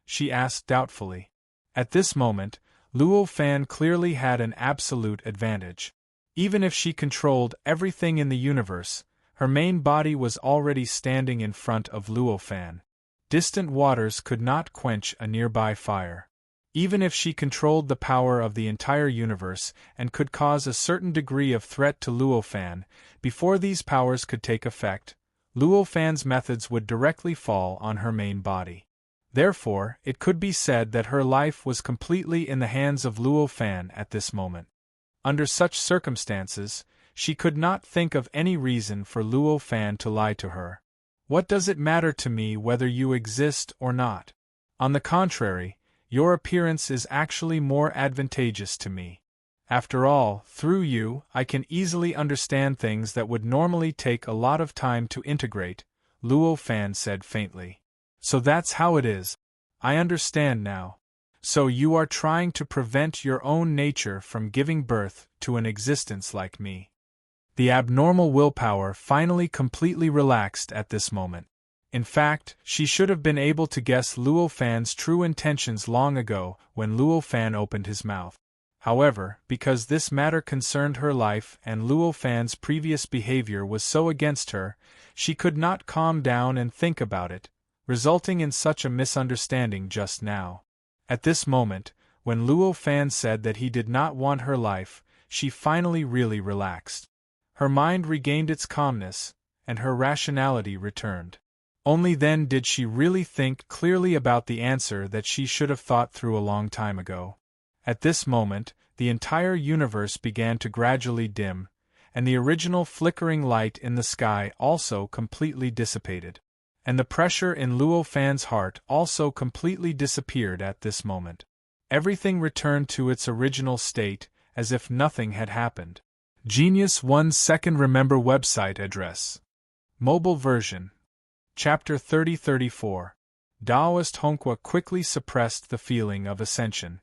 She asked doubtfully. At this moment, Luo Fan clearly had an absolute advantage. Even if she controlled everything in the universe, her main body was already standing in front of Luo Fan. Distant waters could not quench a nearby fire. Even if she controlled the power of the entire universe and could cause a certain degree of threat to Luo Fan, before these powers could take effect, Luo Fan's methods would directly fall on her main body. Therefore, it could be said that her life was completely in the hands of Luo Fan at this moment. Under such circumstances, she could not think of any reason for Luo Fan to lie to her. What does it matter to me whether you exist or not? On the contrary, your appearance is actually more advantageous to me. After all, through you, I can easily understand things that would normally take a lot of time to integrate, Luo Fan said faintly. So that's how it is. I understand now. So you are trying to prevent your own nature from giving birth to an existence like me. The abnormal willpower finally completely relaxed at this moment. In fact, she should have been able to guess Luo Fan's true intentions long ago when Luo Fan opened his mouth. However, because this matter concerned her life and Luo Fan's previous behavior was so against her, she could not calm down and think about it, resulting in such a misunderstanding just now. At this moment, when Luo Fan said that he did not want her life, she finally really relaxed. Her mind regained its calmness, and her rationality returned. Only then did she really think clearly about the answer that she should have thought through a long time ago. At this moment, the entire universe began to gradually dim, and the original flickering light in the sky also completely dissipated. And the pressure in Luo Fan's heart also completely disappeared at this moment. Everything returned to its original state, as if nothing had happened. Genius 1 Second Remember website address. Mobile version. Chapter 30-34. Taoist Hongqua quickly suppressed the feeling of ascension.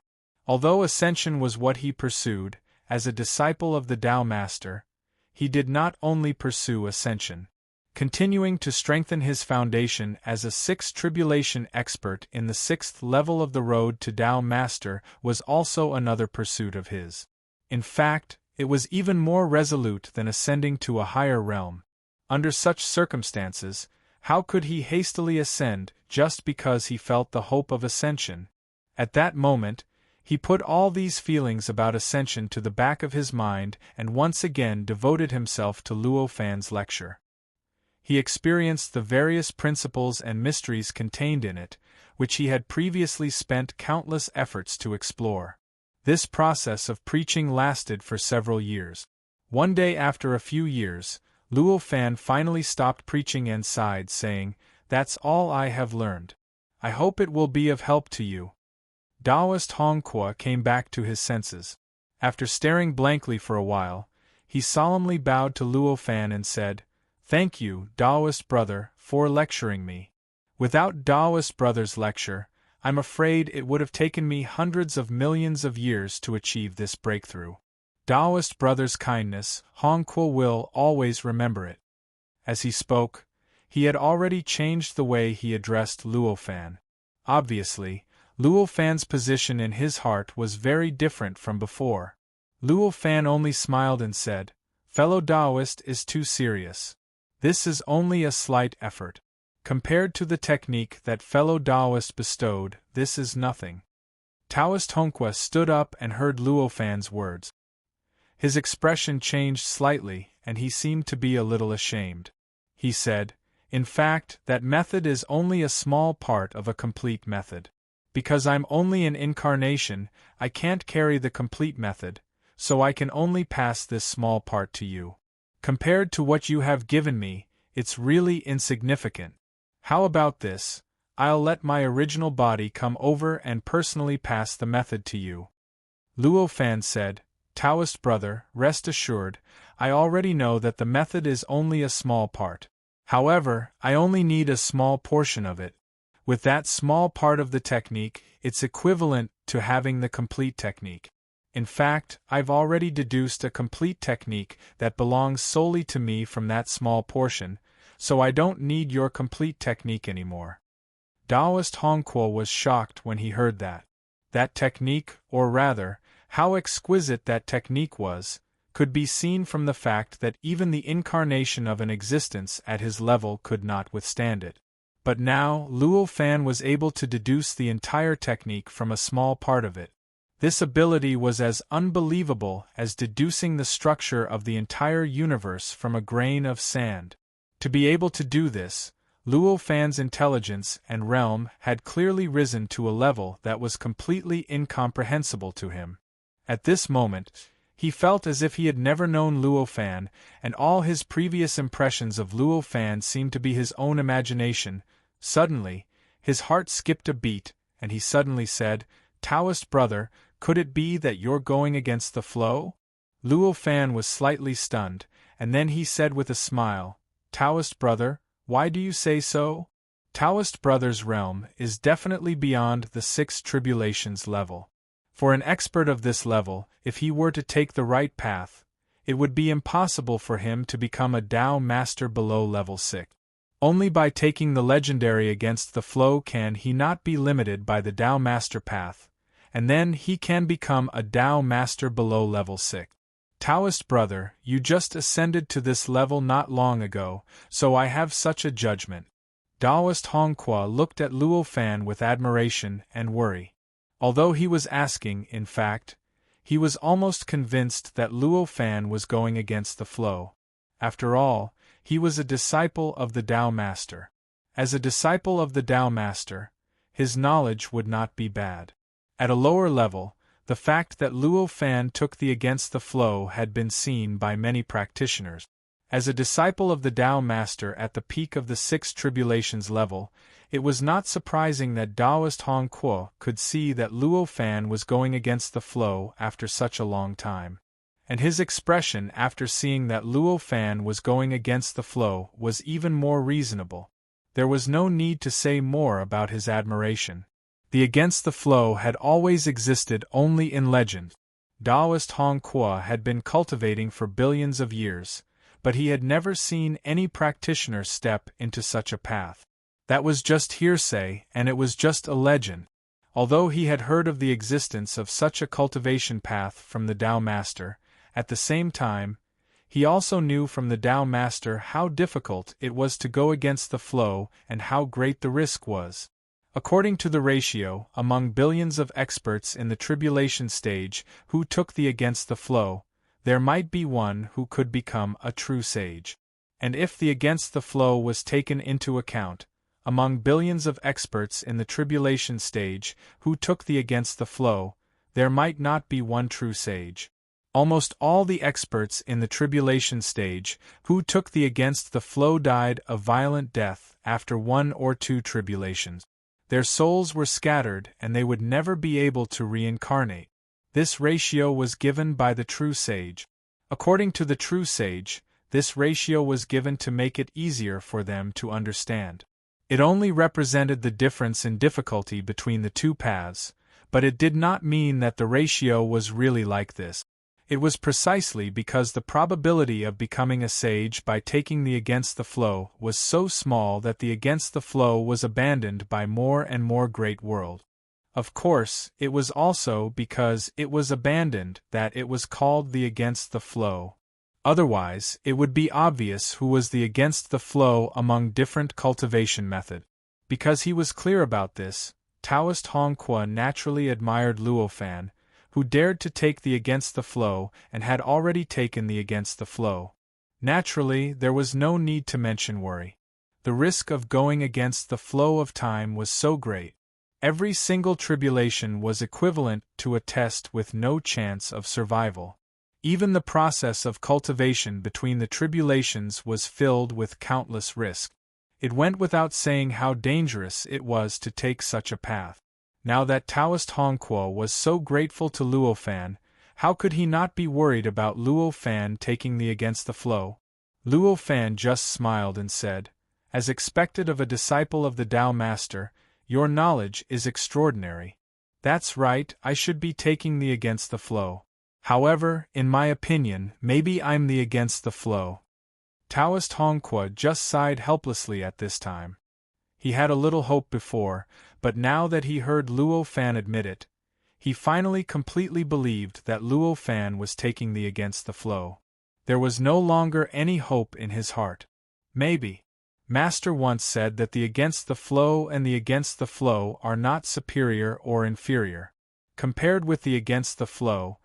Although ascension was what he pursued, as a disciple of the Tao Master, he did not only pursue ascension. Continuing to strengthen his foundation as a sixth tribulation expert in the sixth level of the road to Tao Master was also another pursuit of his. In fact, it was even more resolute than ascending to a higher realm. Under such circumstances, how could he hastily ascend just because he felt the hope of ascension? At that moment, he put all these feelings about ascension to the back of his mind and once again devoted himself to Luo Fan's lecture. He experienced the various principles and mysteries contained in it, which he had previously spent countless efforts to explore. This process of preaching lasted for several years. One day after a few years, Luo Fan finally stopped preaching and sighed, saying, "That's all I have learned. I hope it will be of help to you." Taoist Hongqua came back to his senses. After staring blankly for a while, he solemnly bowed to Luo Fan and said, "Thank you, Taoist brother, for lecturing me. Without Taoist Brothers' lecture, I'm afraid it would have taken me hundreds of millions of years to achieve this breakthrough. Taoist Brothers' kindness, Hong Kuo will always remember it. As he spoke, he had already changed the way he addressed Luo Fan. Obviously, Luo Fan's position in his heart was very different from before. Luo Fan only smiled and said, "Fellow Taoist is too serious. This is only a slight effort. Compared to the technique that fellow Taoist bestowed, this is nothing." Taoist Hongqua stood up and heard Luo Fan's words. His expression changed slightly, and he seemed to be a little ashamed. He said, "In fact, that method is only a small part of a complete method. Because I'm only an incarnation, I can't carry the complete method, so I can only pass this small part to you. Compared to what you have given me, it's really insignificant. How about this? I'll let my original body come over and personally pass the method to you." Luo Fan said, "Taoist brother, rest assured, I already know that the method is only a small part. However, I only need a small portion of it. With that small part of the technique, it's equivalent to having the complete technique. In fact, I've already deduced a complete technique that belongs solely to me from that small portion, so I don't need your complete technique anymore." Taoist Hong Kuo was shocked when he heard that. That technique, or rather, how exquisite that technique was, could be seen from the fact that even the incarnation of an existence at his level could not withstand it. But now, Luo Fan was able to deduce the entire technique from a small part of it. This ability was as unbelievable as deducing the structure of the entire universe from a grain of sand. To be able to do this, Luo Fan's intelligence and realm had clearly risen to a level that was completely incomprehensible to him. At this moment, he felt as if he had never known Luo Fan, and all his previous impressions of Luo Fan seemed to be his own imagination. Suddenly, his heart skipped a beat, and he suddenly said, "Taoist brother, could it be that you're going against the flow?" Luo Fan was slightly stunned, and then he said with a smile, "Taoist brother, why do you say so?" Taoist brother's realm is definitely beyond the 6 tribulations level. For an expert of this level, if he were to take the right path, it would be impossible for him to become a Tao master below level 6. Only by taking the legendary against the flow can he not be limited by the Tao master path, and then he can become a Tao master below level 6. Taoist brother, you just ascended to this level not long ago, so I have such a judgment. Taoist Hong Kuo looked at Luo Fan with admiration and worry. Although he was asking, in fact, he was almost convinced that Luo Fan was going against the flow. After all, he was a disciple of the Tao Master. As a disciple of the Tao Master, his knowledge would not be bad. At a lower level, the fact that Luo Fan took the against the flow had been seen by many practitioners. As a disciple of the Tao Master at the peak of the 6 tribulations level, it was not surprising that Taoist Hong Kuo could see that Luo Fan was going against the flow after such a long time. And his expression after seeing that Luo Fan was going against the flow was even more reasonable. There was no need to say more about his admiration. The against the flow had always existed only in legend. Taoist Hong Kuo had been cultivating for billions of years, but he had never seen any practitioner step into such a path. That was just hearsay, and it was just a legend. Although he had heard of the existence of such a cultivation path from the Tao Master, at the same time, he also knew from the Tao Master how difficult it was to go against the flow and how great the risk was. According to the ratio, among billions of experts in the tribulation stage who took the against the flow, there might be one who could become a true sage. And if the against the flow was taken into account, among billions of experts in the tribulation stage who took the against the flow, there might not be one true sage. Almost all the experts in the tribulation stage who took the against the flow died a violent death after 1 or 2 tribulations. Their souls were scattered and they would never be able to reincarnate. This ratio was given by the true sage. According to the true sage, this ratio was given to make it easier for them to understand. It only represented the difference in difficulty between the two paths, but it did not mean that the ratio was really like this. It was precisely because the probability of becoming a sage by taking the against the flow was so small that the against the flow was abandoned by more and more great world. Of course, it was also because it was abandoned that it was called the against the flow. Otherwise, it would be obvious who was the against the flow among different cultivation methods. Because he was clear about this, Taoist Hongqua naturally admired Luo Fan, who dared to take the against the flow and had already taken the against the flow. Naturally, there was no need to mention worry. The risk of going against the flow of time was so great. Every single tribulation was equivalent to a test with no chance of survival. Even the process of cultivation between the tribulations was filled with countless risks. It went without saying how dangerous it was to take such a path. Now that Taoist Hongqua was so grateful to Luo Fan, how could he not be worried about Luo Fan taking the against the flow? Luo Fan just smiled and said, as expected of a disciple of the Tao Master, "Your knowledge is extraordinary. That's right, I should be taking the against the flow. However, in my opinion, maybe I'm the against the flow." Taoist Hongqua just sighed helplessly at this time. He had a little hope before, but now that he heard Luo Fan admit it, he finally completely believed that Luo Fan was taking the against the flow. There was no longer any hope in his heart. Maybe. Master once said that the against the flow and the against the flow are not superior or inferior. Compared with the against the flow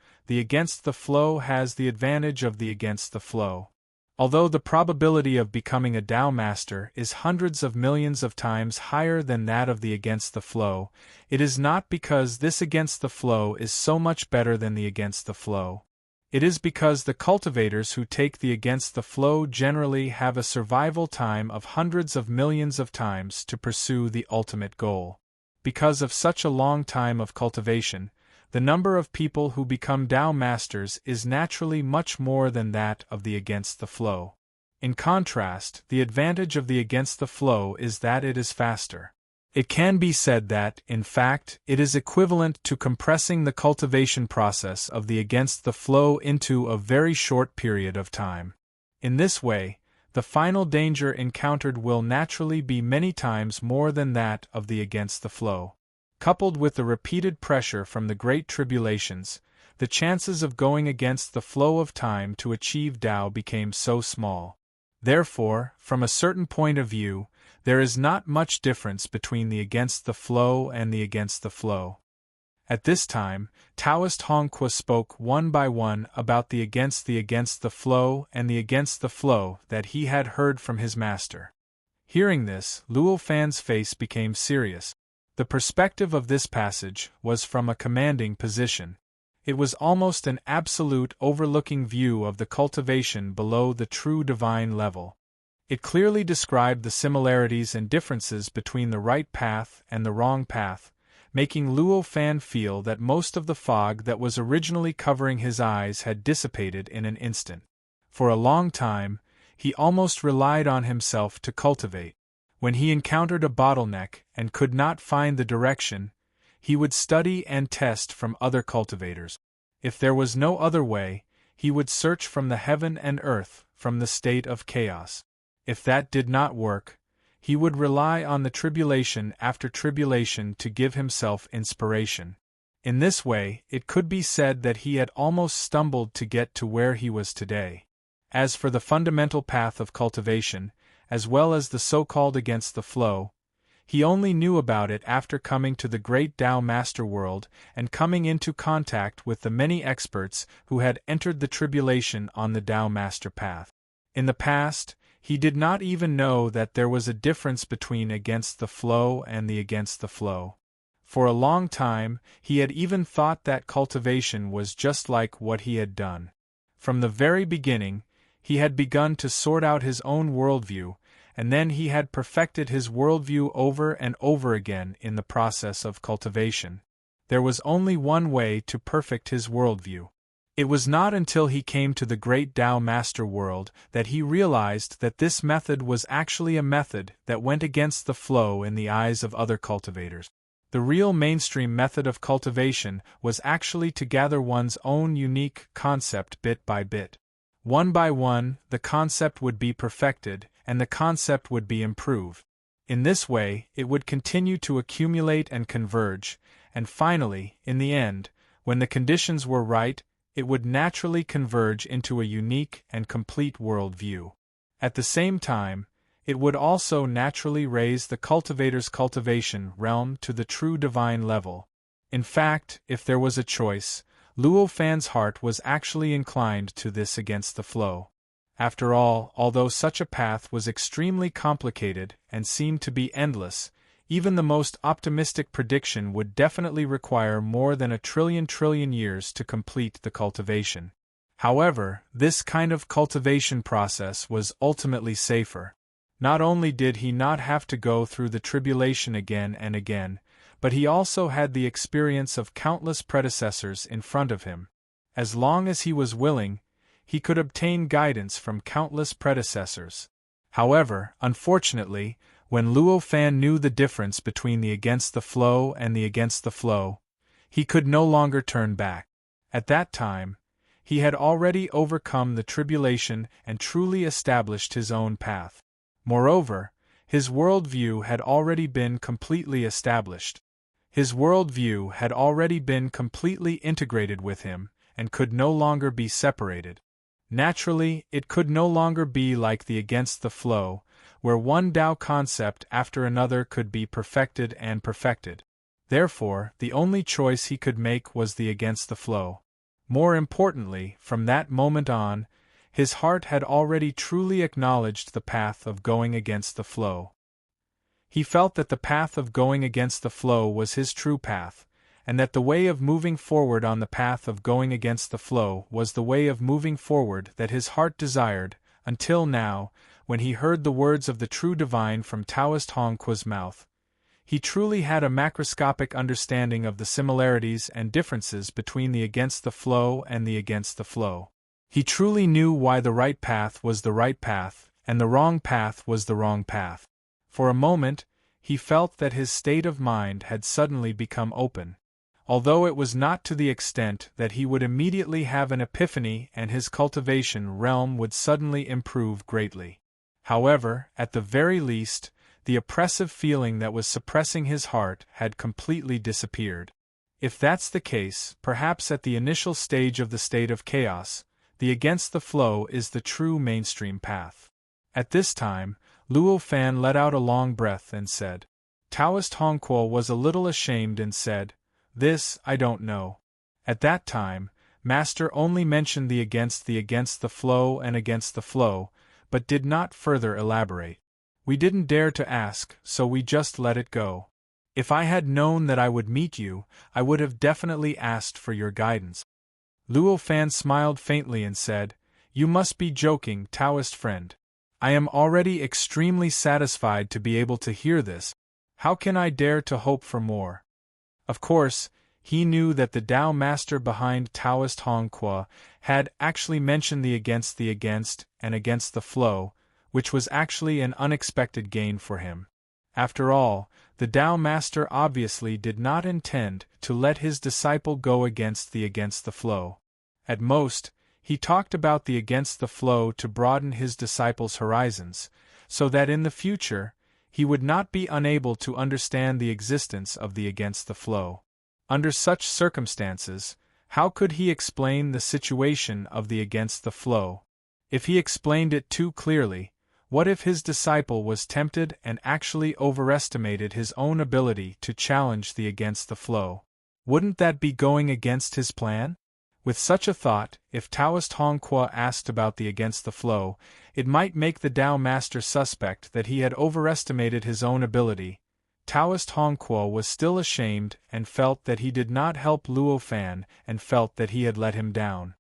has the advantage of the against the flow. Although the probability of becoming a Tao Master is hundreds of millions of times higher than that of the against the flow, it is not because this against the flow is so much better than the against the flow. It is because the cultivators who take the against the flow generally have a survival time of hundreds of millions of times to pursue the ultimate goal. Because of such a long time of cultivation, the number of people who become Tao Masters is naturally much more than that of the against the flow. In contrast, the advantage of the against the flow is that it is faster. It can be said that, in fact, it is equivalent to compressing the cultivation process of the against the flow into a very short period of time. In this way, the final danger encountered will naturally be many times more than that of the against the flow. Coupled with the repeated pressure from the great tribulations, the chances of going against the flow of time to achieve Tao became so small. Therefore, from a certain point of view, there is not much difference between the against the flow and the against the flow. At this time, Taoist Hongqua spoke one by one about the against the flow and the against the flow that he had heard from his master. Hearing this, Luo Fan's face became serious. The perspective of this passage was from a commanding position. It was almost an absolute overlooking view of the cultivation below the true divine level. It clearly described the similarities and differences between the right path and the wrong path, making Luo Fan feel that most of the fog that was originally covering his eyes had dissipated in an instant. For a long time, he almost relied on himself to cultivate. When he encountered a bottleneck and could not find the direction, he would study and test from other cultivators. If there was no other way, he would search from the heaven and earth, from the state of chaos. If that did not work, he would rely on the tribulation after tribulation to give himself inspiration. In this way, it could be said that he had almost stumbled to get to where he was today. As for the fundamental path of cultivation, as well as the so-called against the flow, he only knew about it after coming to the great Tao Master world and coming into contact with the many experts who had entered the tribulation on the Tao Master path. In the past, he did not even know that there was a difference between against the flow and the against the flow. For a long time, he had even thought that cultivation was just like what he had done. From the very beginning, he had begun to sort out his own worldview, and then he had perfected his worldview over and over again in the process of cultivation. There was only one way to perfect his worldview. It was not until he came to the great Tao Master world that he realized that this method was actually a method that went against the flow in the eyes of other cultivators. The real mainstream method of cultivation was actually to gather one's own unique concept bit by bit. One by one, the concept would be perfected, and the concept would be improved. In this way, it would continue to accumulate and converge, and finally, in the end, when the conditions were right, it would naturally converge into a unique and complete worldview. At the same time, it would also naturally raise the cultivator's cultivation realm to the true divine level. In fact, if there was a choice, Luo Fan's heart was actually inclined to this against the flow. After all, although such a path was extremely complicated and seemed to be endless, even the most optimistic prediction would definitely require more than 1 trillion years to complete the cultivation. However, this kind of cultivation process was ultimately safer. Not only did he not have to go through the tribulation again and again, but he also had the experience of countless predecessors in front of him. As long as he was willing, he could obtain guidance from countless predecessors. However, unfortunately, when Luo Fan knew the difference between the against the flow and the against the flow, he could no longer turn back. At that time, he had already overcome the tribulation and truly established his own path. Moreover, his worldview had already been completely established. His worldview had already been completely integrated with him, and could no longer be separated. Naturally, it could no longer be like the against the flow, where one Tao concept after another could be perfected and perfected. Therefore, the only choice he could make was the against the flow. More importantly, from that moment on, his heart had already truly acknowledged the path of going against the flow. He felt that the path of going against the flow was his true path, and that the way of moving forward on the path of going against the flow was the way of moving forward that his heart desired, until now, when he heard the words of the true divine from Taoist Hongqua's mouth. He truly had a macroscopic understanding of the similarities and differences between the against the flow and the against the flow. He truly knew why the right path was the right path, and the wrong path was the wrong path. For a moment, he felt that his state of mind had suddenly become open. Although it was not to the extent that he would immediately have an epiphany and his cultivation realm would suddenly improve greatly. However, at the very least, the oppressive feeling that was suppressing his heart had completely disappeared. If that's the case, perhaps at the initial stage of the state of chaos, the against the flow is the true mainstream path. At this time, Luo Fan let out a long breath and said. Taoist Hongquo was a little ashamed and said, "This, I don't know." At that time, Master only mentioned the against the flow and against the flow, but did not further elaborate. We didn't dare to ask, so we just let it go. If I had known that I would meet you, I would have definitely asked for your guidance. Luo Fan smiled faintly and said, "You must be joking, Taoist friend. I am already extremely satisfied to be able to hear this. How can I dare to hope for more?" Of course, he knew that the Tao Master behind Taoist Hongqua had actually mentioned the against and against the flow, which was actually an unexpected gain for him. After all, the Tao Master obviously did not intend to let his disciple go against the flow. At most, he talked about the against the flow to broaden his disciple's horizons, so that in the future, he would not be unable to understand the existence of the against the flow. Under such circumstances, how could he explain the situation of the against the flow? If he explained it too clearly, what if his disciple was tempted and actually overestimated his own ability to challenge the against the flow? Wouldn't that be going against his plan? With such a thought, if Taoist Hongqua asked about the against the flow, it might make the Tao Master suspect that he had overestimated his own ability. Taoist Hongqua was still ashamed and felt that he did not help Luo Fan and felt that he had let him down.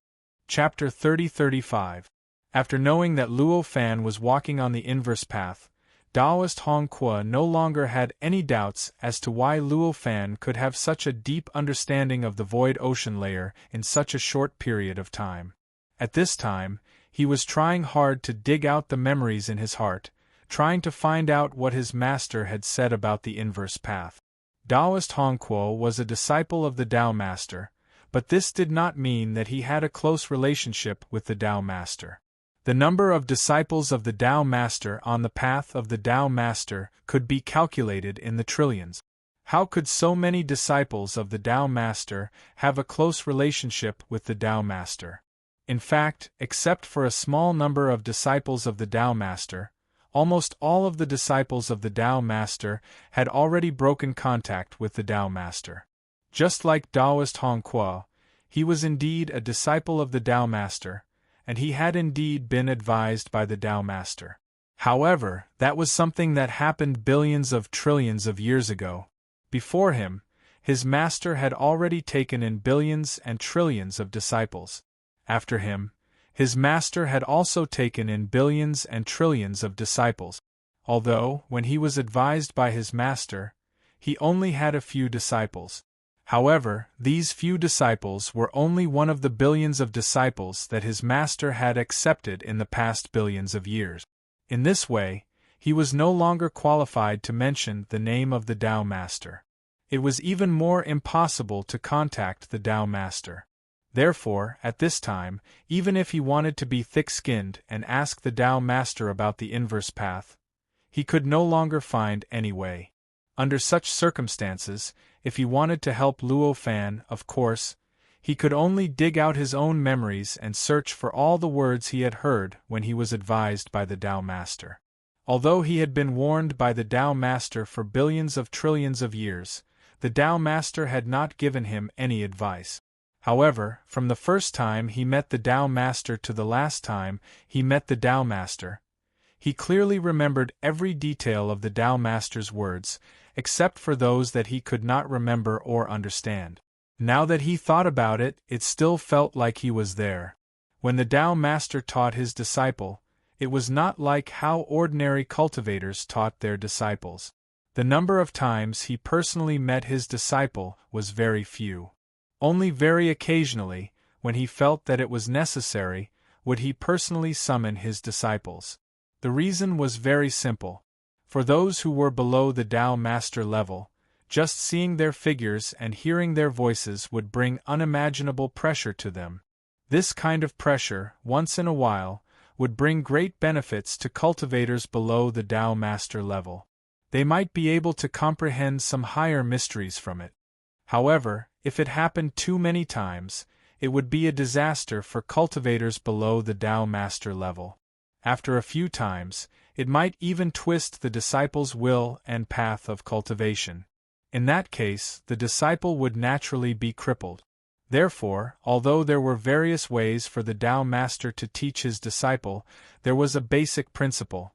Chapter 30-35. After knowing that Luo Fan was walking on the inverse path, Taoist Hong Kuo no longer had any doubts as to why Luo Fan could have such a deep understanding of the void ocean layer in such a short period of time. At this time, he was trying hard to dig out the memories in his heart, trying to find out what his master had said about the inverse path. Taoist Hong Kuo was a disciple of the Tao Master, but this did not mean that he had a close relationship with the Tao Master. The number of disciples of the Tao Master on the path of the Tao Master could be calculated in the trillions. How could so many disciples of the Tao Master have a close relationship with the Tao Master? In fact, except for a small number of disciples of the Tao Master, almost all of the disciples of the Tao Master had already broken contact with the Tao Master. Just like Taoist Hong Kuo, he was indeed a disciple of the Tao Master, and he had indeed been advised by the Tao Master. However, that was something that happened billions of trillions of years ago. Before him, his master had already taken in billions and trillions of disciples. After him, his master had also taken in billions and trillions of disciples, although, when he was advised by his master, he only had a few disciples. However, these few disciples were only one of the billions of disciples that his master had accepted in the past billions of years. In this way, he was no longer qualified to mention the name of the Tao Master. It was even more impossible to contact the Tao Master. Therefore, at this time, even if he wanted to be thick-skinned and ask the Tao Master about the inverse path, he could no longer find any way. Under such circumstances, if he wanted to help Luo Fan, of course, he could only dig out his own memories and search for all the words he had heard when he was advised by the Tao Master. Although he had been warned by the Tao Master for billions of trillions of years, the Tao Master had not given him any advice. However, from the first time he met the Tao Master to the last time he met the Tao Master, he clearly remembered every detail of the Tao Master's words, except for those that he could not remember or understand. Now that he thought about it, it still felt like he was there. When the Tao Master taught his disciple, it was not like how ordinary cultivators taught their disciples. The number of times he personally met his disciple was very few. Only very occasionally, when he felt that it was necessary, would he personally summon his disciples. The reason was very simple. For those who were below the Tao Master level, just seeing their figures and hearing their voices would bring unimaginable pressure to them. This kind of pressure, once in a while, would bring great benefits to cultivators below the Tao Master level. They might be able to comprehend some higher mysteries from it. However, if it happened too many times, it would be a disaster for cultivators below the Tao Master level. After a few times, it might even twist the disciple's will and path of cultivation. In that case, the disciple would naturally be crippled. Therefore, although there were various ways for the Tao Master to teach his disciple, there was a basic principle.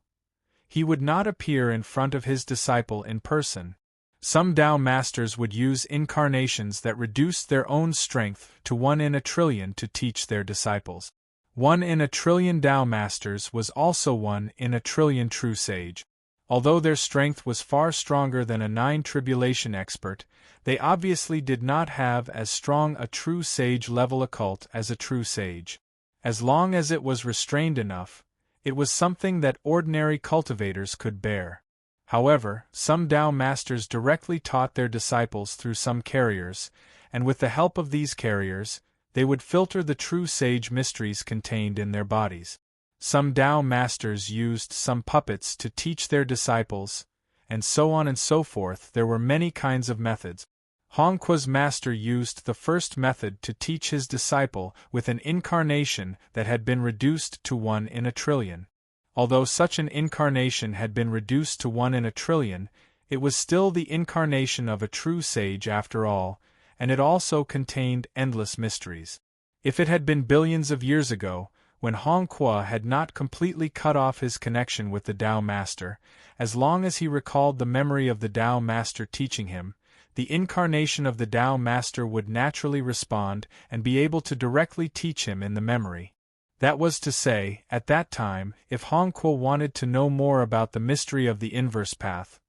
He would not appear in front of his disciple in person. Some Tao Masters would use incarnations that reduced their own strength to 1 in a trillion to teach their disciples. 1 in a trillion Tao Masters was also 1 in a trillion true sage. Although their strength was far stronger than a 9 tribulation expert, they obviously did not have as strong a true sage level occult as a true sage. As long as it was restrained enough, it was something that ordinary cultivators could bear. However, some Tao Masters directly taught their disciples through some carriers, and with the help of these carriers, they would filter the true sage mysteries contained in their bodies. Some Tao Masters used some puppets to teach their disciples, and so on and so forth. There were many kinds of methods. Hong Kuo's master used the first method to teach his disciple with an incarnation that had been reduced to 1 in a trillion. Although such an incarnation had been reduced to 1 in a trillion, it was still the incarnation of a true sage after all, and it also contained endless mysteries. If it had been billions of years ago, when Hong Kuo had not completely cut off his connection with the Tao Master, as long as he recalled the memory of the Tao Master teaching him, the incarnation of the Tao Master would naturally respond and be able to directly teach him in the memory. That was to say, at that time, if Hongque wanted to know more about the mystery of the inverse path,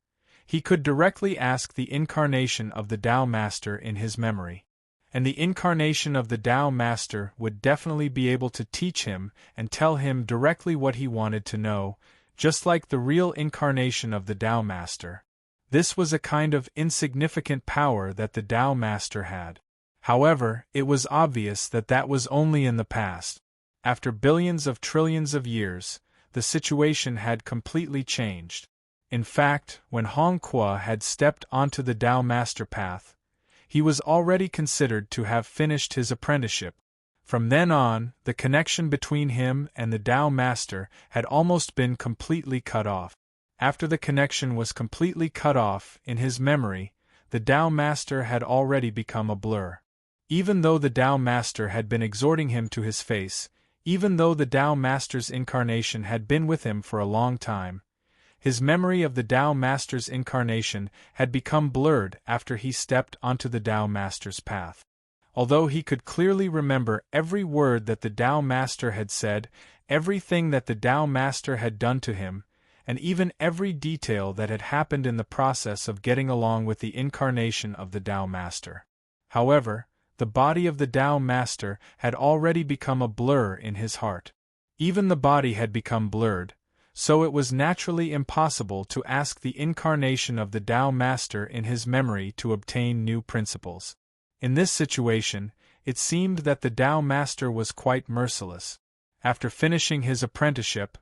he could directly ask the incarnation of the Tao Master in his memory. And the incarnation of the Tao Master would definitely be able to teach him and tell him directly what he wanted to know, just like the real incarnation of the Tao Master. This was a kind of insignificant power that the Tao Master had. However, it was obvious that that was only in the past. After billions of trillions of years, the situation had completely changed. In fact, when Hongque had stepped onto the Tao Master path, he was already considered to have finished his apprenticeship. From then on, the connection between him and the Tao Master had almost been completely cut off. After the connection was completely cut off, in his memory, the Tao Master had already become a blur. Even though the Tao Master had been exhorting him to his face, even though the Tao Master's incarnation had been with him for a long time, his memory of the Tao Master's incarnation had become blurred after he stepped onto the Tao Master's path. Although he could clearly remember every word that the Tao Master had said, everything that the Tao Master had done to him, and even every detail that had happened in the process of getting along with the incarnation of the Tao Master. However, the body of the Tao Master had already become a blur in his heart. Even the body had become blurred, so it was naturally impossible to ask the incarnation of the Tao Master in his memory to obtain new principles. In this situation, it seemed that the Tao Master was quite merciless. After finishing his apprenticeship,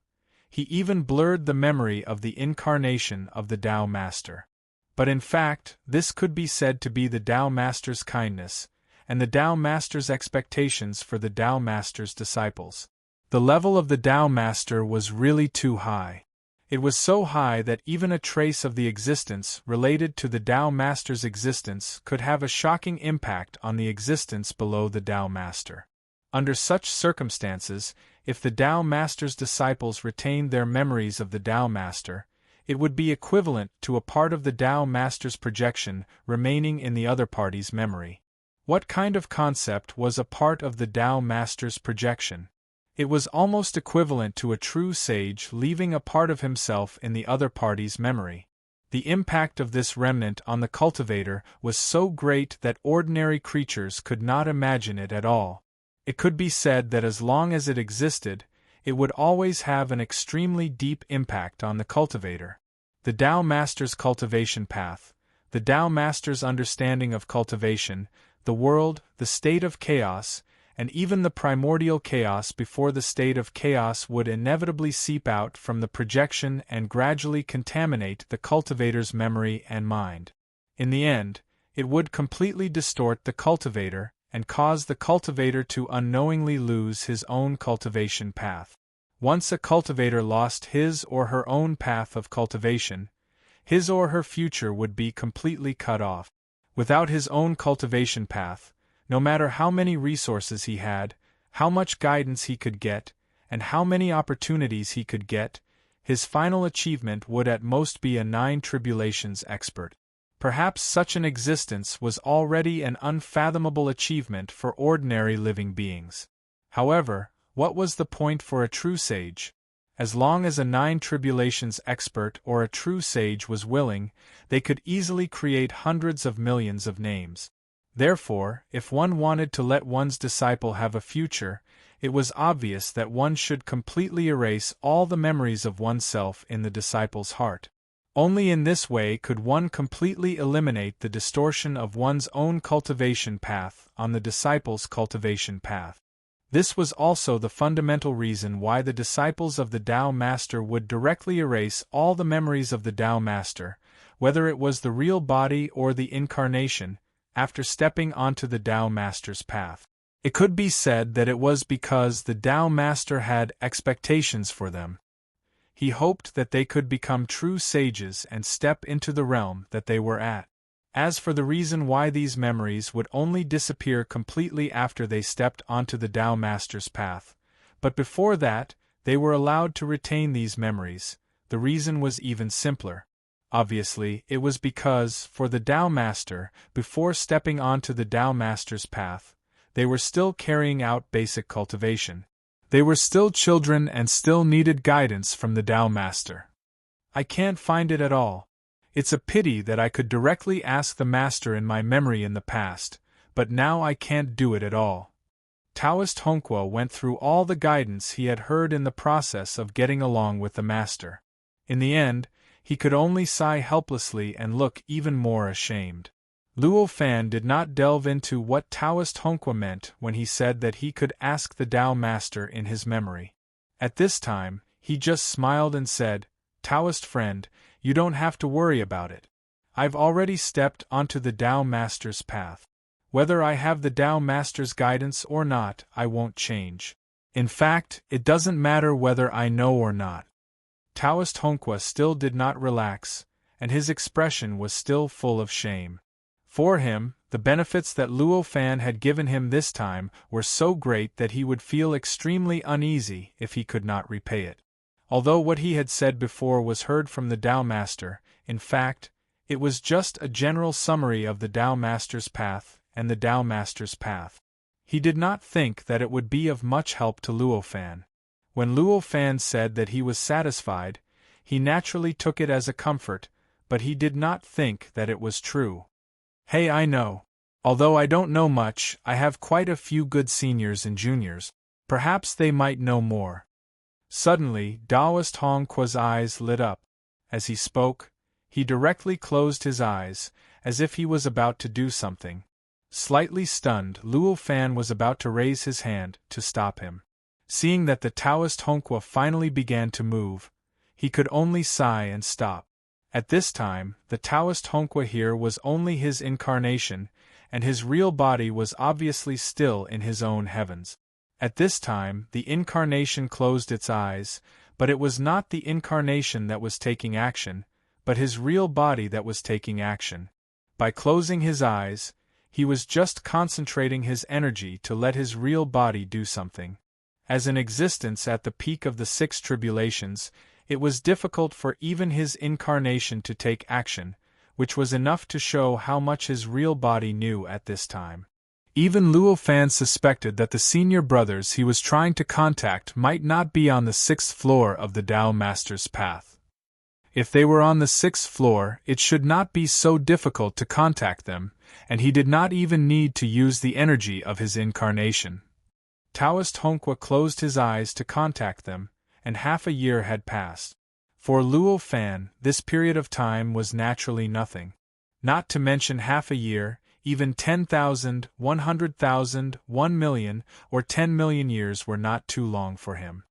he even blurred the memory of the incarnation of the Tao Master. But in fact, this could be said to be the Tao Master's kindness, and the Tao Master's expectations for the Tao Master's disciples. The level of the Tao Master was really too high. It was so high that even a trace of the existence related to the Tao Master's existence could have a shocking impact on the existence below the Tao Master. Under such circumstances, if the Tao Master's disciples retained their memories of the Tao Master, it would be equivalent to a part of the Tao Master's projection remaining in the other party's memory. What kind of concept was a part of the Tao Master's projection? It was almost equivalent to a true sage leaving a part of himself in the other party's memory. The impact of this remnant on the cultivator was so great that ordinary creatures could not imagine it at all. It could be said that as long as it existed, it would always have an extremely deep impact on the cultivator. The Tao Master's cultivation path, the Tao Master's understanding of cultivation, the world, the state of chaos, and even the primordial chaos before the state of chaos would inevitably seep out from the projection and gradually contaminate the cultivator's memory and mind. In the end, it would completely distort the cultivator and cause the cultivator to unknowingly lose his own cultivation path. Once a cultivator lost his or her own path of cultivation, his or her future would be completely cut off. Without his own cultivation path, no matter how many resources he had, how much guidance he could get, and how many opportunities he could get, his final achievement would at most be a 9 tribulations expert. Perhaps such an existence was already an unfathomable achievement for ordinary living beings. However, what was the point for a true sage? As long as a 9 tribulations expert or a true sage was willing, they could easily create hundreds of millions of names. Therefore, if one wanted to let one's disciple have a future, it was obvious that one should completely erase all the memories of oneself in the disciple's heart. Only in this way could one completely eliminate the distortion of one's own cultivation path on the disciple's cultivation path. This was also the fundamental reason why the disciples of the Tao Master would directly erase all the memories of the Tao Master, whether it was the real body or the incarnation, after stepping onto the Tao Master's path. It could be said that it was because the Tao Master had expectations for them. He hoped that they could become true sages and step into the realm that they were at. As for the reason why these memories would only disappear completely after they stepped onto the Tao Master's path, but before that, they were allowed to retain these memories, the reason was even simpler. Obviously, it was because, for the Tao Master, before stepping onto the Tao Master's path, they were still carrying out basic cultivation. They were still children and still needed guidance from the Tao Master. I can't find it at all. It's a pity that I could directly ask the Master in my memory in the past, but now I can't do it at all. Taoist Hongqua went through all the guidance he had heard in the process of getting along with the Master. In the end, he could only sigh helplessly and look even more ashamed. Luo Fan did not delve into what Taoist Hongqua meant when he said that he could ask the Tao Master in his memory. At this time, he just smiled and said, "Taoist friend, you don't have to worry about it. I've already stepped onto the Tao Master's path. Whether I have the Tao Master's guidance or not, I won't change. In fact, it doesn't matter whether I know or not." Taoist Hongqua still did not relax, and his expression was still full of shame. For him, the benefits that Luo Fan had given him this time were so great that he would feel extremely uneasy if he could not repay it. Although what he had said before was heard from the Tao Master, in fact, it was just a general summary of the Tao Master's path and the Tao Master's path. He did not think that it would be of much help to Luo Fan. When Luo Fan said that he was satisfied, he naturally took it as a comfort, but he did not think that it was true. "Hey, I know. Although I don't know much, I have quite a few good seniors and juniors. Perhaps they might know more." Suddenly, Taoist Hongqua's eyes lit up. As he spoke, he directly closed his eyes, as if he was about to do something. Slightly stunned, Luo Fan was about to raise his hand to stop him. Seeing that the Taoist Hongqua finally began to move, he could only sigh and stop. At this time, the Taoist Hongqua here was only his incarnation, and his real body was obviously still in his own heavens. At this time, the incarnation closed its eyes, but it was not the incarnation that was taking action, but his real body that was taking action. By closing his eyes, he was just concentrating his energy to let his real body do something. As an existence at the peak of the six tribulations, it was difficult for even his incarnation to take action, which was enough to show how much his real body knew at this time. Even Luo Fan suspected that the senior brothers he was trying to contact might not be on the 6th floor of the Tao Master's path. If they were on the 6th floor, it should not be so difficult to contact them, and he did not even need to use the energy of his incarnation. Taoist Hongqua closed his eyes to contact them, and half a year had passed. For Luo Fan, this period of time was naturally nothing. Not to mention half a year, even 10,000, 100,000, 1,000,000, or 10,000,000 years were not too long for him.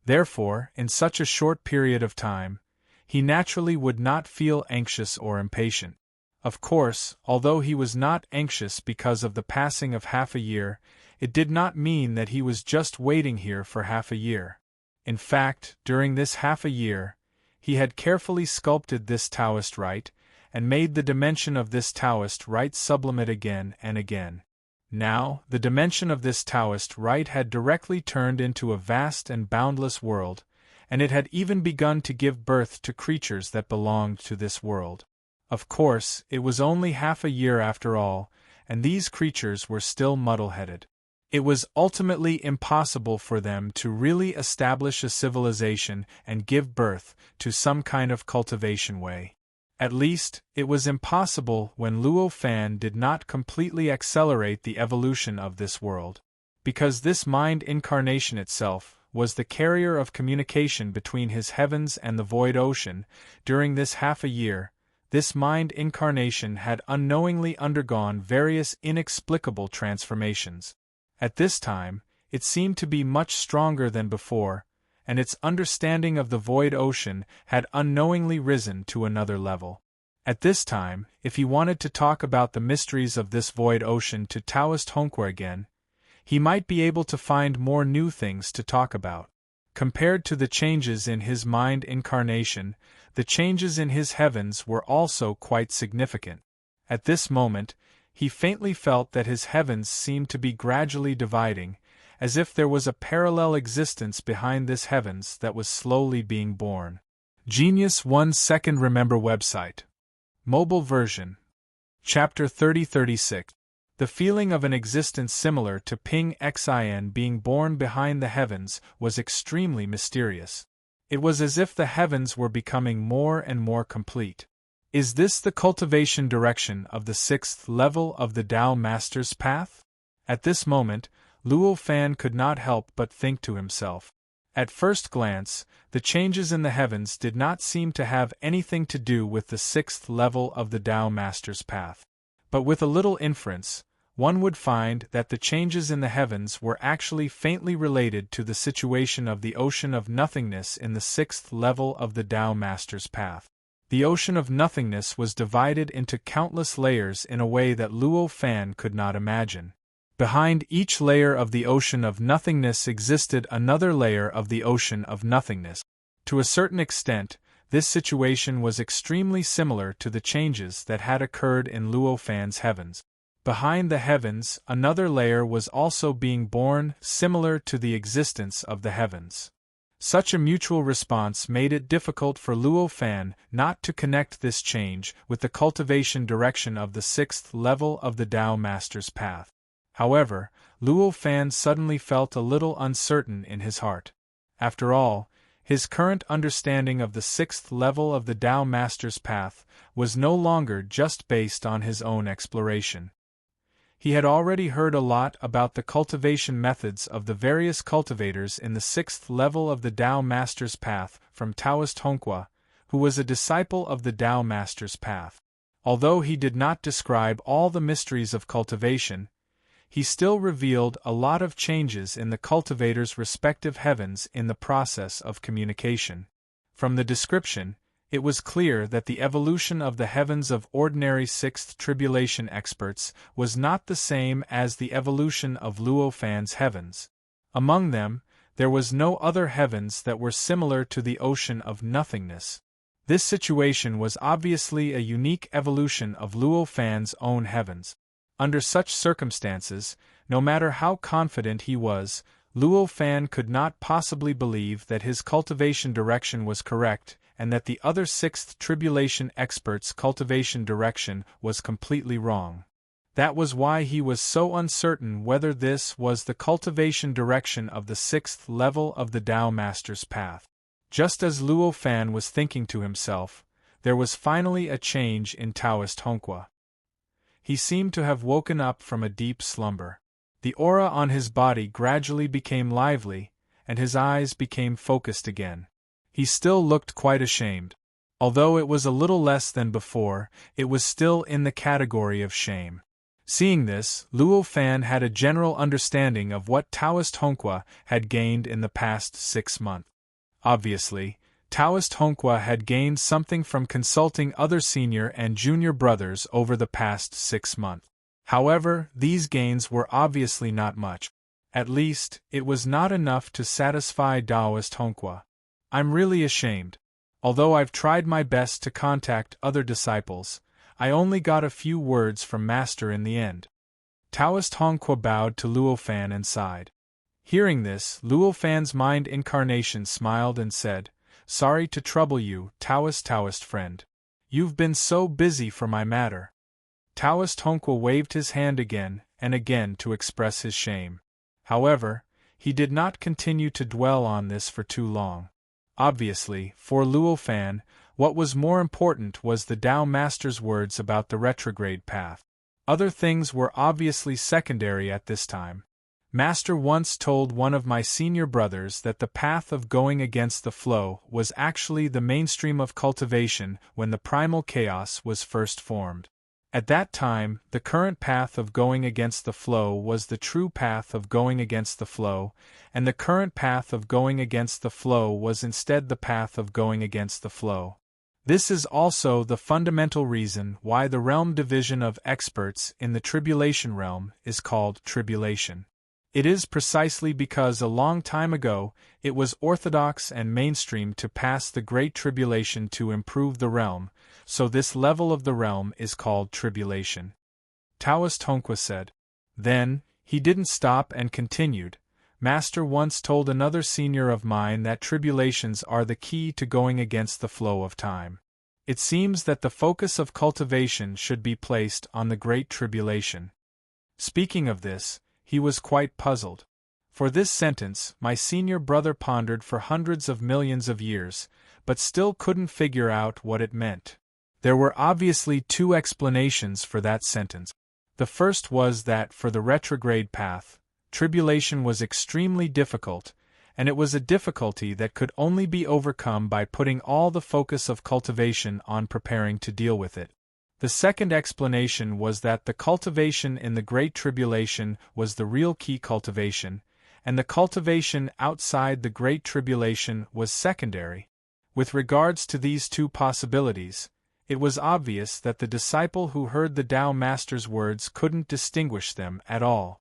Therefore, in such a short period of time, he naturally would not feel anxious or impatient. Of course, although he was not anxious because of the passing of half a year, it did not mean that he was just waiting here for half a year. In fact, during this half a year, he had carefully sculpted this Taoist rite, and made the dimension of this Taoist rite sublimate again and again. Now, the dimension of this Taoist rite had directly turned into a vast and boundless world, and it had even begun to give birth to creatures that belonged to this world. Of course, it was only half a year after all, and these creatures were still muddle-headed. It was ultimately impossible for them to really establish a civilization and give birth to some kind of cultivation way. At least, it was impossible when Luo Fan did not completely accelerate the evolution of this world. Because this mind incarnation itself was the carrier of communication between his heavens and the void ocean, during this half a year, this mind incarnation had unknowingly undergone various inexplicable transformations. At this time, it seemed to be much stronger than before, and its understanding of the void ocean had unknowingly risen to another level. At this time, if he wanted to talk about the mysteries of this void ocean to Taoist Hongqua again, he might be able to find more new things to talk about. Compared to the changes in his mind incarnation, the changes in his heavens were also quite significant. At this moment, he faintly felt that his heavens seemed to be gradually dividing, as if there was a parallel existence behind this heavens that was slowly being born. Genius 1 Second Remember website. Mobile version. Chapter 3036. The feeling of an existence similar to Ping Xin being born behind the heavens was extremely mysterious. It was as if the heavens were becoming more and more complete. Is this the cultivation direction of the sixth level of the Tao Master's path? At this moment, Luo Fan could not help but think to himself. At first glance, the changes in the heavens did not seem to have anything to do with the sixth level of the Tao Master's path. But with a little inference, one would find that the changes in the heavens were actually faintly related to the situation of the ocean of nothingness in the sixth level of the Tao Master's path. The ocean of nothingness was divided into countless layers in a way that Luo Fan could not imagine. Behind each layer of the ocean of nothingness existed another layer of the ocean of nothingness. To a certain extent, this situation was extremely similar to the changes that had occurred in Luo Fan's heavens. Behind the heavens, another layer was also being born, similar to the existence of the heavens. Such a mutual response made it difficult for Luo Fan not to connect this change with the cultivation direction of the sixth level of the Tao Master's path. However, Luo Fan suddenly felt a little uncertain in his heart. After all, his current understanding of the sixth level of the Tao Master's path was no longer just based on his own exploration. He had already heard a lot about the cultivation methods of the various cultivators in the sixth level of the Tao Master's path from Taoist Hongqua, who was a disciple of the Tao Master's path. Although he did not describe all the mysteries of cultivation, he still revealed a lot of changes in the cultivators' respective heavens in the process of communication. From the description, it was clear that the evolution of the heavens of ordinary sixth tribulation experts was not the same as the evolution of Luo Fan's heavens. Among them, there was no other heavens that were similar to the ocean of nothingness. This situation was obviously a unique evolution of Luo Fan's own heavens. Under such circumstances, no matter how confident he was, Luo Fan could not possibly believe that his cultivation direction was correct, and that the other sixth tribulation experts' cultivation direction was completely wrong. That was why he was so uncertain whether this was the cultivation direction of the sixth level of the Tao Master's path. Just as Luo Fan was thinking to himself, there was finally a change in Taoist Hongqua. He seemed to have woken up from a deep slumber. The aura on his body gradually became lively, and his eyes became focused again. He still looked quite ashamed. Although it was a little less than before, it was still in the category of shame. Seeing this, Luo Fan had a general understanding of what Taoist Hongqua had gained in the past 6 months. Obviously, Taoist Hongqua had gained something from consulting other senior and junior brothers over the past 6 months. However, these gains were obviously not much. At least, it was not enough to satisfy Taoist Hongqua. I'm really ashamed. Although I've tried my best to contact other disciples, I only got a few words from Master in the end. Taoist Hongqua bowed to Luo Fan and sighed. Hearing this, Luo Fan's mind incarnation smiled and said, "Sorry to trouble you, Taoist friend. You've been so busy for my matter." Taoist Hongqua waved his hand again and again to express his shame. However, he did not continue to dwell on this for too long. Obviously, for Luo Fan, what was more important was the Tao Master's words about the retrograde path. Other things were obviously secondary at this time. Master once told one of my senior brothers that the path of going against the flow was actually the mainstream of cultivation when the primal chaos was first formed. At that time, the current path of going against the flow was the true path of going against the flow, and the current path of going against the flow was instead the path of going against the flow. This is also the fundamental reason why the realm division of experts in the tribulation realm is called tribulation. It is precisely because a long time ago, it was orthodox and mainstream to pass the Great Tribulation to improve the realm, so this level of the realm is called tribulation. Taoist Hongqua said. Then, he didn't stop and continued, Master once told another senior of mine that tribulations are the key to going against the flow of time. It seems that the focus of cultivation should be placed on the Great Tribulation. Speaking of this, he was quite puzzled. For this sentence, my senior brother pondered for hundreds of millions of years, but still couldn't figure out what it meant. There were obviously two explanations for that sentence. The first was that for the retrograde path, tribulation was extremely difficult, and it was a difficulty that could only be overcome by putting all the focus of cultivation on preparing to deal with it. The second explanation was that the cultivation in the Great Tribulation was the real key cultivation, and the cultivation outside the Great Tribulation was secondary. With regards to these two possibilities, it was obvious that the disciple who heard the Tao Master's words couldn't distinguish them at all.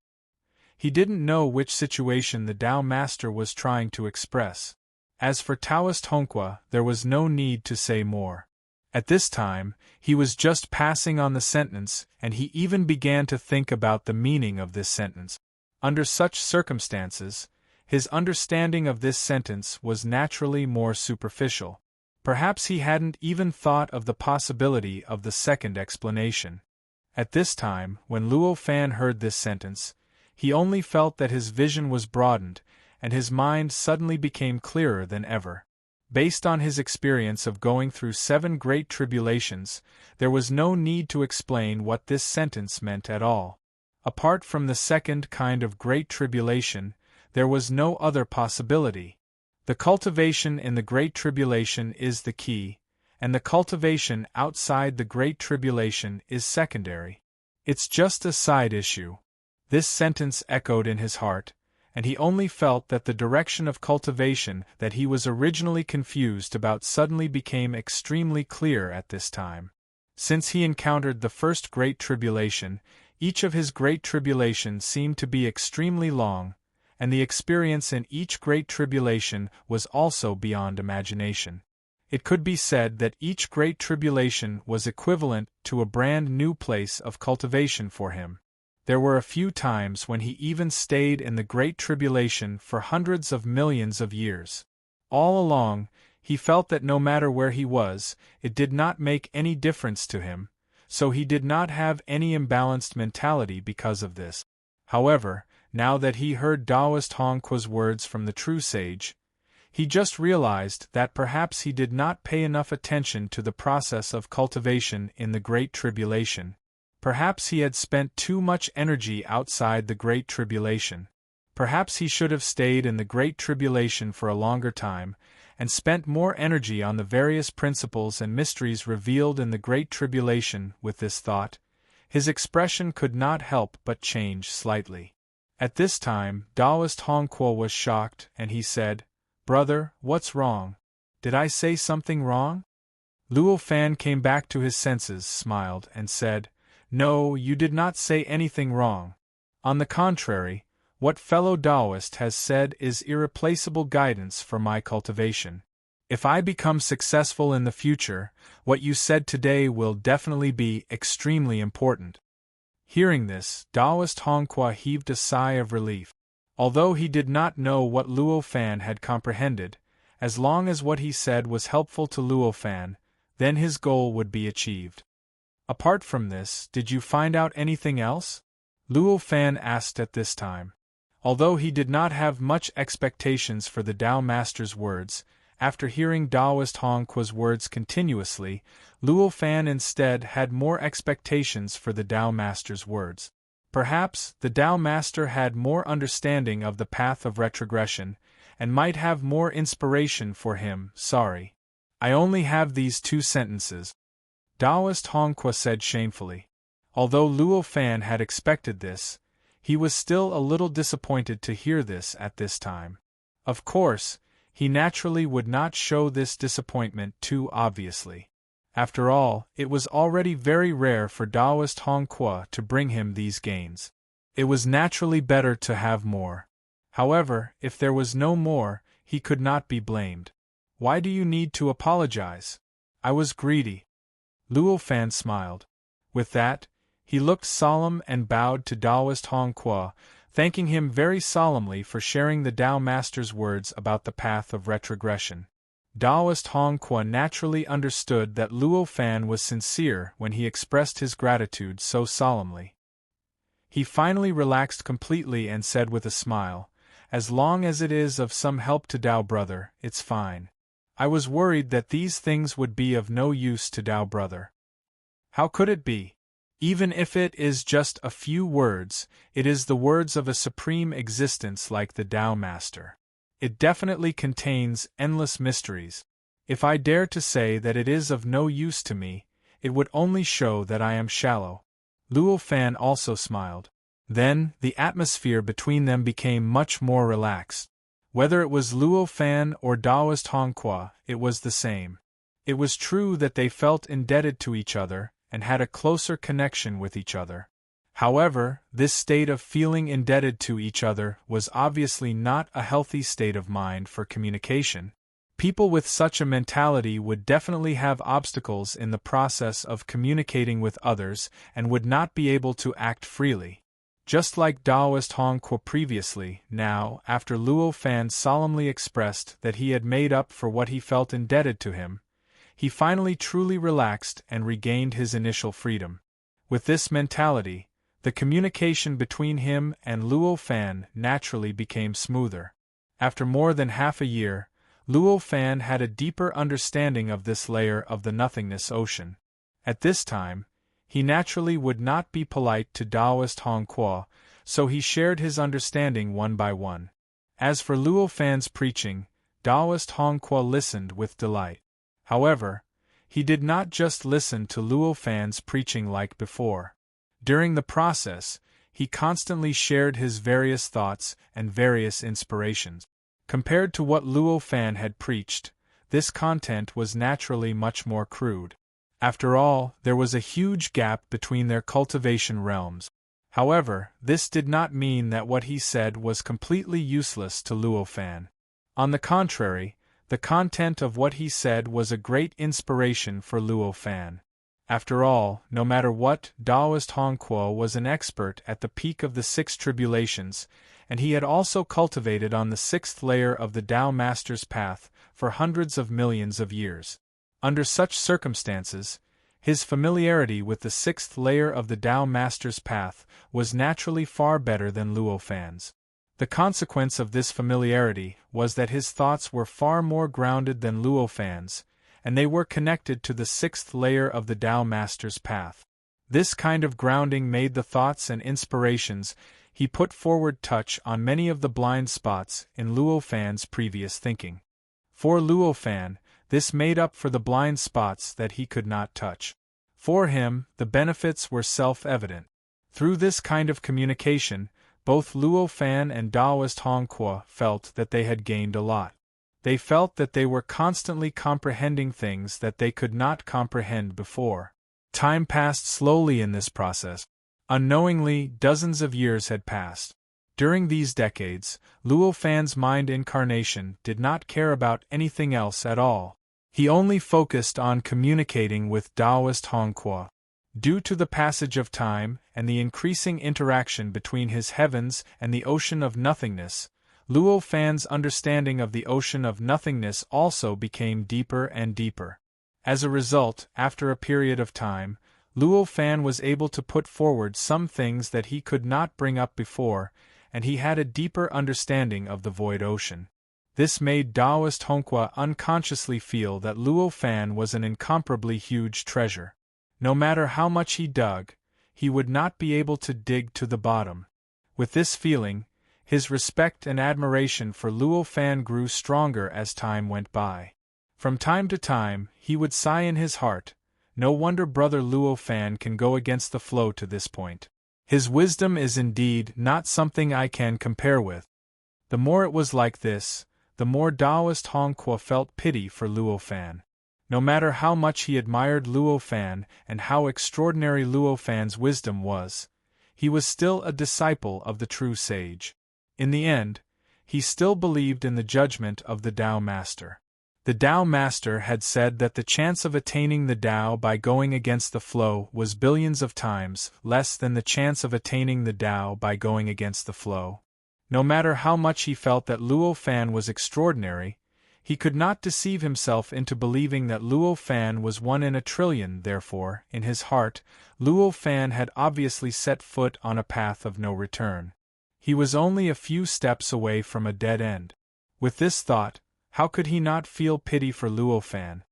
He didn't know which situation the Tao Master was trying to express. As for Taoist Hongqua, there was no need to say more. At this time, he was just passing on the sentence, and he even began to think about the meaning of this sentence. Under such circumstances, his understanding of this sentence was naturally more superficial. Perhaps he hadn't even thought of the possibility of the second explanation. At this time, when Luo Fan heard this sentence, he only felt that his vision was broadened, and his mind suddenly became clearer than ever. Based on his experience of going through 7 great tribulations, there was no need to explain what this sentence meant at all. Apart from the second kind of great tribulation, there was no other possibility. The cultivation in the Great Tribulation is the key, and the cultivation outside the Great Tribulation is secondary. It's just a side issue. This sentence echoed in his heart, and he only felt that the direction of cultivation that he was originally confused about suddenly became extremely clear at this time. Since he encountered the first Great Tribulation, each of his Great Tribulations seemed to be extremely long, and the experience in each Great Tribulation was also beyond imagination. It could be said that each Great Tribulation was equivalent to a brand new place of cultivation for him. There were a few times when he even stayed in the Great Tribulation for hundreds of millions of years. All along, he felt that no matter where he was, it did not make any difference to him, so he did not have any imbalanced mentality because of this. However, now that he heard Taoist Hongqua's words from the true sage, he just realized that perhaps he did not pay enough attention to the process of cultivation in the Great Tribulation. Perhaps he had spent too much energy outside the Great Tribulation. Perhaps he should have stayed in the Great Tribulation for a longer time, and spent more energy on the various principles and mysteries revealed in the Great Tribulation. With this thought, his expression could not help but change slightly. At this time, Taoist Hongqua was shocked, and he said, "Brother, what's wrong? Did I say something wrong?" Luo Fan came back to his senses, smiled, and said, "No, you did not say anything wrong. On the contrary, what fellow Taoist has said is irreplaceable guidance for my cultivation. If I become successful in the future, what you said today will definitely be extremely important." Hearing this, Taoist Hongqua heaved a sigh of relief. Although he did not know what Luo Fan had comprehended, as long as what he said was helpful to Luo Fan, then his goal would be achieved. "Apart from this, did you find out anything else?" Luo Fan asked at this time. Although he did not have much expectations for the Tao Master's words, after hearing Taoist Hongqua's words continuously, Luo Fan instead had more expectations for the Tao Master's words. Perhaps the Tao Master had more understanding of the path of retrogression, and might have more inspiration for him. "Sorry. I only have these 2 sentences. Taoist Hongqua said shamefully. Although Luo Fan had expected this, he was still a little disappointed to hear this at this time. Of course, he naturally would not show this disappointment too obviously. After all, it was already very rare for Taoist Hongqua to bring him these gains. It was naturally better to have more. However, if there was no more, he could not be blamed. "Why do you need to apologize? I was greedy." Luo Fan smiled. With that, he looked solemn and bowed to Taoist Hongqua, thanking him very solemnly for sharing the Tao Master's words about the path of retrogression. Taoist Hongqua naturally understood that Luo Fan was sincere when he expressed his gratitude so solemnly. He finally relaxed completely and said with a smile, "As long as it is of some help to Tao brother, it's fine. I was worried that these things would be of no use to Tao brother." How could it be? Even if it is just a few words, it is the words of a supreme existence like the Tao Master. It definitely contains endless mysteries. If I dare to say that it is of no use to me, it would only show that I am shallow. Luo Fan also smiled. Then, the atmosphere between them became much more relaxed. Whether it was Luo Fan or Taoist Hongqua, it was the same. It was true that they felt indebted to each other, and had a closer connection with each other. However, this state of feeling indebted to each other was obviously not a healthy state of mind for communication. People with such a mentality would definitely have obstacles in the process of communicating with others and would not be able to act freely. Just like Taoist Hongqua previously, now, after Luo Fan solemnly expressed that he had made up for what he felt indebted to him, he finally truly relaxed and regained his initial freedom. With this mentality, the communication between him and Luo Fan naturally became smoother. After more than half a year, Luo Fan had a deeper understanding of this layer of the nothingness ocean. At this time, he naturally would not be polite to Taoist Hongqua, so he shared his understanding one by one. As for Luo Fan's preaching, Taoist Hongqua listened with delight. However, he did not just listen to Luo Fan's preaching like before. During the process, he constantly shared his various thoughts and various inspirations. Compared to what Luo Fan had preached, this content was naturally much more crude. After all, there was a huge gap between their cultivation realms. However, this did not mean that what he said was completely useless to Luo Fan. On the contrary, the content of what he said was a great inspiration for Luo Fan. After all, no matter what, Taoist Hongqua was an expert at the peak of the six tribulations, and he had also cultivated on the sixth layer of the Tao Master's path for hundreds of millions of years. Under such circumstances, his familiarity with the sixth layer of the Tao Master's path was naturally far better than Luo Fan's. The consequence of this familiarity was that his thoughts were far more grounded than Luo Fan's, and they were connected to the sixth layer of the Tao Master's path. This kind of grounding made the thoughts and inspirations he put forward touch on many of the blind spots in Luo Fan's previous thinking. For Luo Fan, this made up for the blind spots that he could not touch. For him, the benefits were self-evident. Through this kind of communication, both Luo Fan and Taoist Hongqua felt that they had gained a lot. They felt that they were constantly comprehending things that they could not comprehend before. Time passed slowly in this process. Unknowingly, dozens of years had passed. During these decades, Luo Fan's mind incarnation did not care about anything else at all. He only focused on communicating with Taoist Hongqua. Due to the passage of time and the increasing interaction between his heavens and the ocean of nothingness, Luo Fan's understanding of the ocean of nothingness also became deeper and deeper. As a result, after a period of time, Luo Fan was able to put forward some things that he could not bring up before, and he had a deeper understanding of the void ocean. This made Taoist Hongqua unconsciously feel that Luo Fan was an incomparably huge treasure. No matter how much he dug, he would not be able to dig to the bottom. With this feeling, his respect and admiration for Luo Fan grew stronger as time went by. From time to time, he would sigh in his heart, "No wonder brother Luo Fan can go against the flow to this point. His wisdom is indeed not something I can compare with." The more it was like this, the more Taoist Hongqua felt pity for Luo Fan. No matter how much he admired Luo Fan and how extraordinary Luo Fan's wisdom was, he was still a disciple of the true sage. In the end, he still believed in the judgment of the Tao Master. The Tao Master had said that the chance of attaining the Tao by going against the flow was billions of times less than the chance of attaining the Tao by going against the flow. No matter how much he felt that Luo Fan was extraordinary, He could not deceive himself into believing that Luo Fan was 1 in a trillion. Therefore, in his heart, Luo Fan had obviously set foot on a path of no return. He was only a few steps away from a dead end. With this thought, how could he not feel pity for Luo Fan?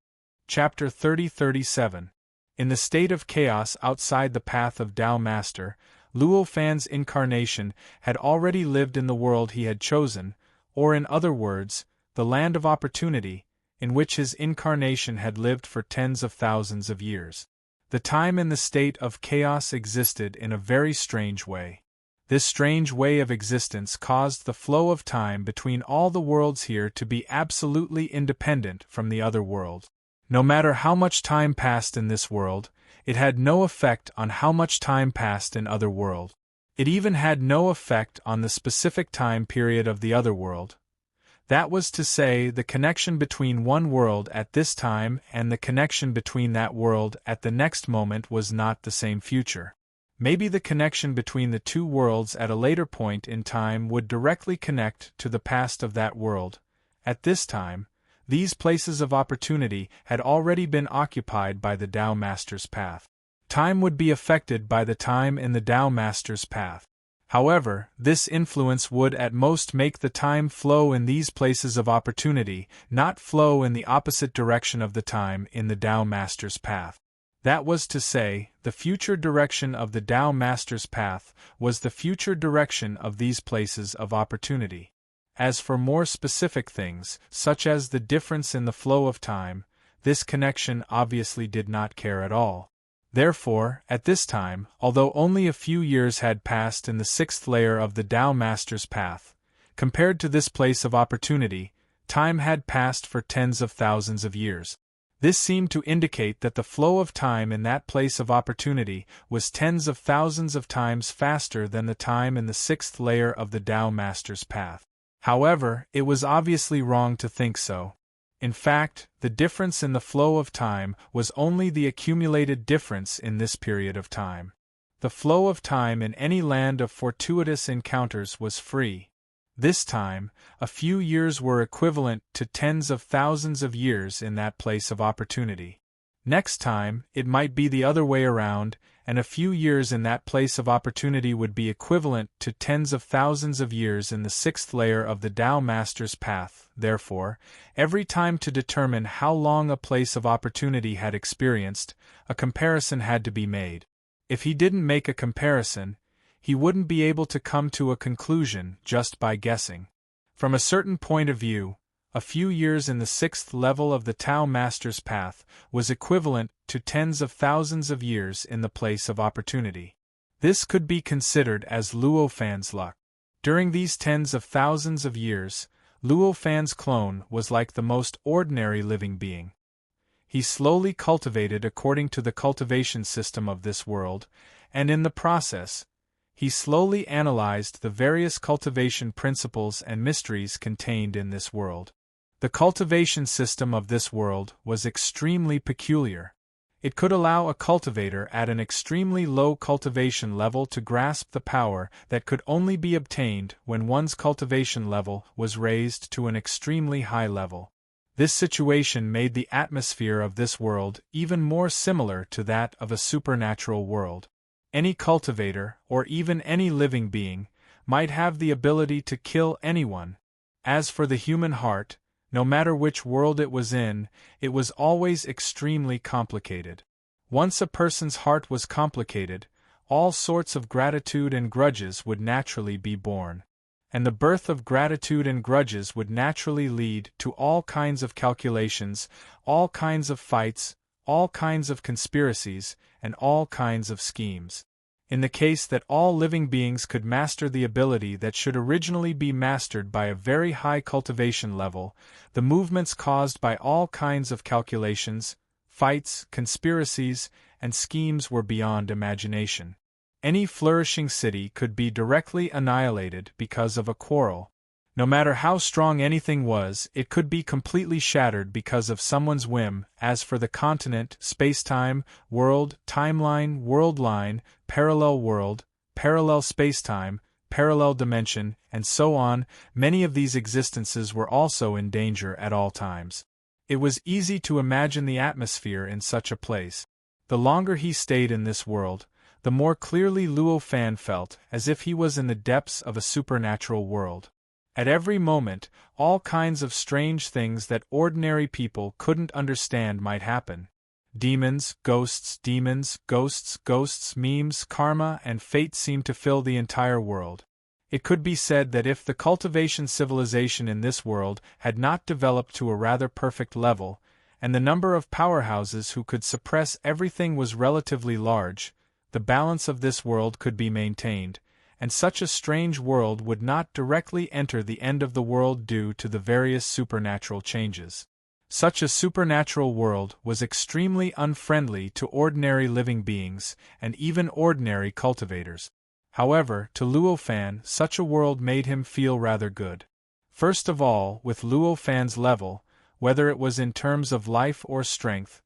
Chapter 30-37. In the state of chaos outside the path of Tao Master, Luo Fan's incarnation had already lived in the world he had chosen, or in other words, the land of opportunity, in which his incarnation had lived for tens of thousands of years. The time in the state of chaos existed in a very strange way. This strange way of existence caused the flow of time between all the worlds here to be absolutely independent from the other world. No matter how much time passed in this world, it had no effect on how much time passed in other world. It even had no effect on the specific time period of the other world. That was to say, the connection between one world at this time and the connection between that world at the next moment was not the same future. Maybe the connection between the two worlds at a later point in time would directly connect to the past of that world. At this time, these places of opportunity had already been occupied by the Tao Master's path. Time would be affected by the time in the Tao Master's path. However, this influence would at most make the time flow in these places of opportunity, not flow in the opposite direction of the time in the Tao Master's path. That was to say, the future direction of the Tao Master's path was the future direction of these places of opportunity. As for more specific things, such as the difference in the flow of time, this connection obviously did not care at all. Therefore, at this time, although only a few years had passed in the 6th layer of the Tao Master's path, compared to this place of opportunity, time had passed for tens of thousands of years. This seemed to indicate that the flow of time in that place of opportunity was tens of thousands of times faster than the time in the 6th layer of the Tao Master's path. However, it was obviously wrong to think so. In fact, the difference in the flow of time was only the accumulated difference in this period of time. The flow of time in any land of fortuitous encounters was free. This time, a few years were equivalent to tens of thousands of years in that place of opportunity. Next time, it might be the other way around, and a few years in that place of opportunity would be equivalent to tens of thousands of years in the 6th layer of the Tao Master's path. Therefore, every time to determine how long a place of opportunity had experienced, a comparison had to be made. If he didn't make a comparison, he wouldn't be able to come to a conclusion just by guessing. From a certain point of view, a few years in the 6th level of the Tao Master's path was equivalent to tens of thousands of years in the place of opportunity. This could be considered as Luo Fan's luck. During these tens of thousands of years, Luo Fan's clone was like the most ordinary living being. He slowly cultivated according to the cultivation system of this world, and in the process, he slowly analyzed the various cultivation principles and mysteries contained in this world. The cultivation system of this world was extremely peculiar. It could allow a cultivator at an extremely low cultivation level to grasp the power that could only be obtained when one's cultivation level was raised to an extremely high level. This situation made the atmosphere of this world even more similar to that of a supernatural world. Any cultivator, or even any living being, might have the ability to kill anyone. As for the human heart, no matter which world it was in, it was always extremely complicated. Once a person's heart was complicated, all sorts of gratitude and grudges would naturally be born. And the birth of gratitude and grudges would naturally lead to all kinds of calculations, all kinds of fights, all kinds of conspiracies, and all kinds of schemes. In the case that all living beings could master the ability that should originally be mastered by a very high cultivation level, the movements caused by all kinds of calculations, fights, conspiracies, and schemes were beyond imagination. Any flourishing city could be directly annihilated because of a quarrel. No matter how strong anything was, it could be completely shattered because of someone's whim. As for the continent, spacetime, world, timeline, world line, parallel world, parallel spacetime, parallel dimension, and so on. Many of these existences were also in danger at all times. It was easy to imagine the atmosphere in such a place. The longer he stayed in this world, the more clearly Luo Fan felt as if he was in the depths of a supernatural world. At every moment, all kinds of strange things that ordinary people couldn't understand might happen. Demons, ghosts, memes, karma, and fate seemed to fill the entire world. It could be said that if the cultivation civilization in this world had not developed to a rather perfect level, and the number of powerhouses who could suppress everything was relatively large, the balance of this world could be maintained, and such a strange world would not directly enter the end of the world due to the various supernatural changes. Such a supernatural world was extremely unfriendly to ordinary living beings and even ordinary cultivators. However, to Luo Fan, such a world made him feel rather good. First of all, with Luo Fan's level, whether it was in terms of life or strength,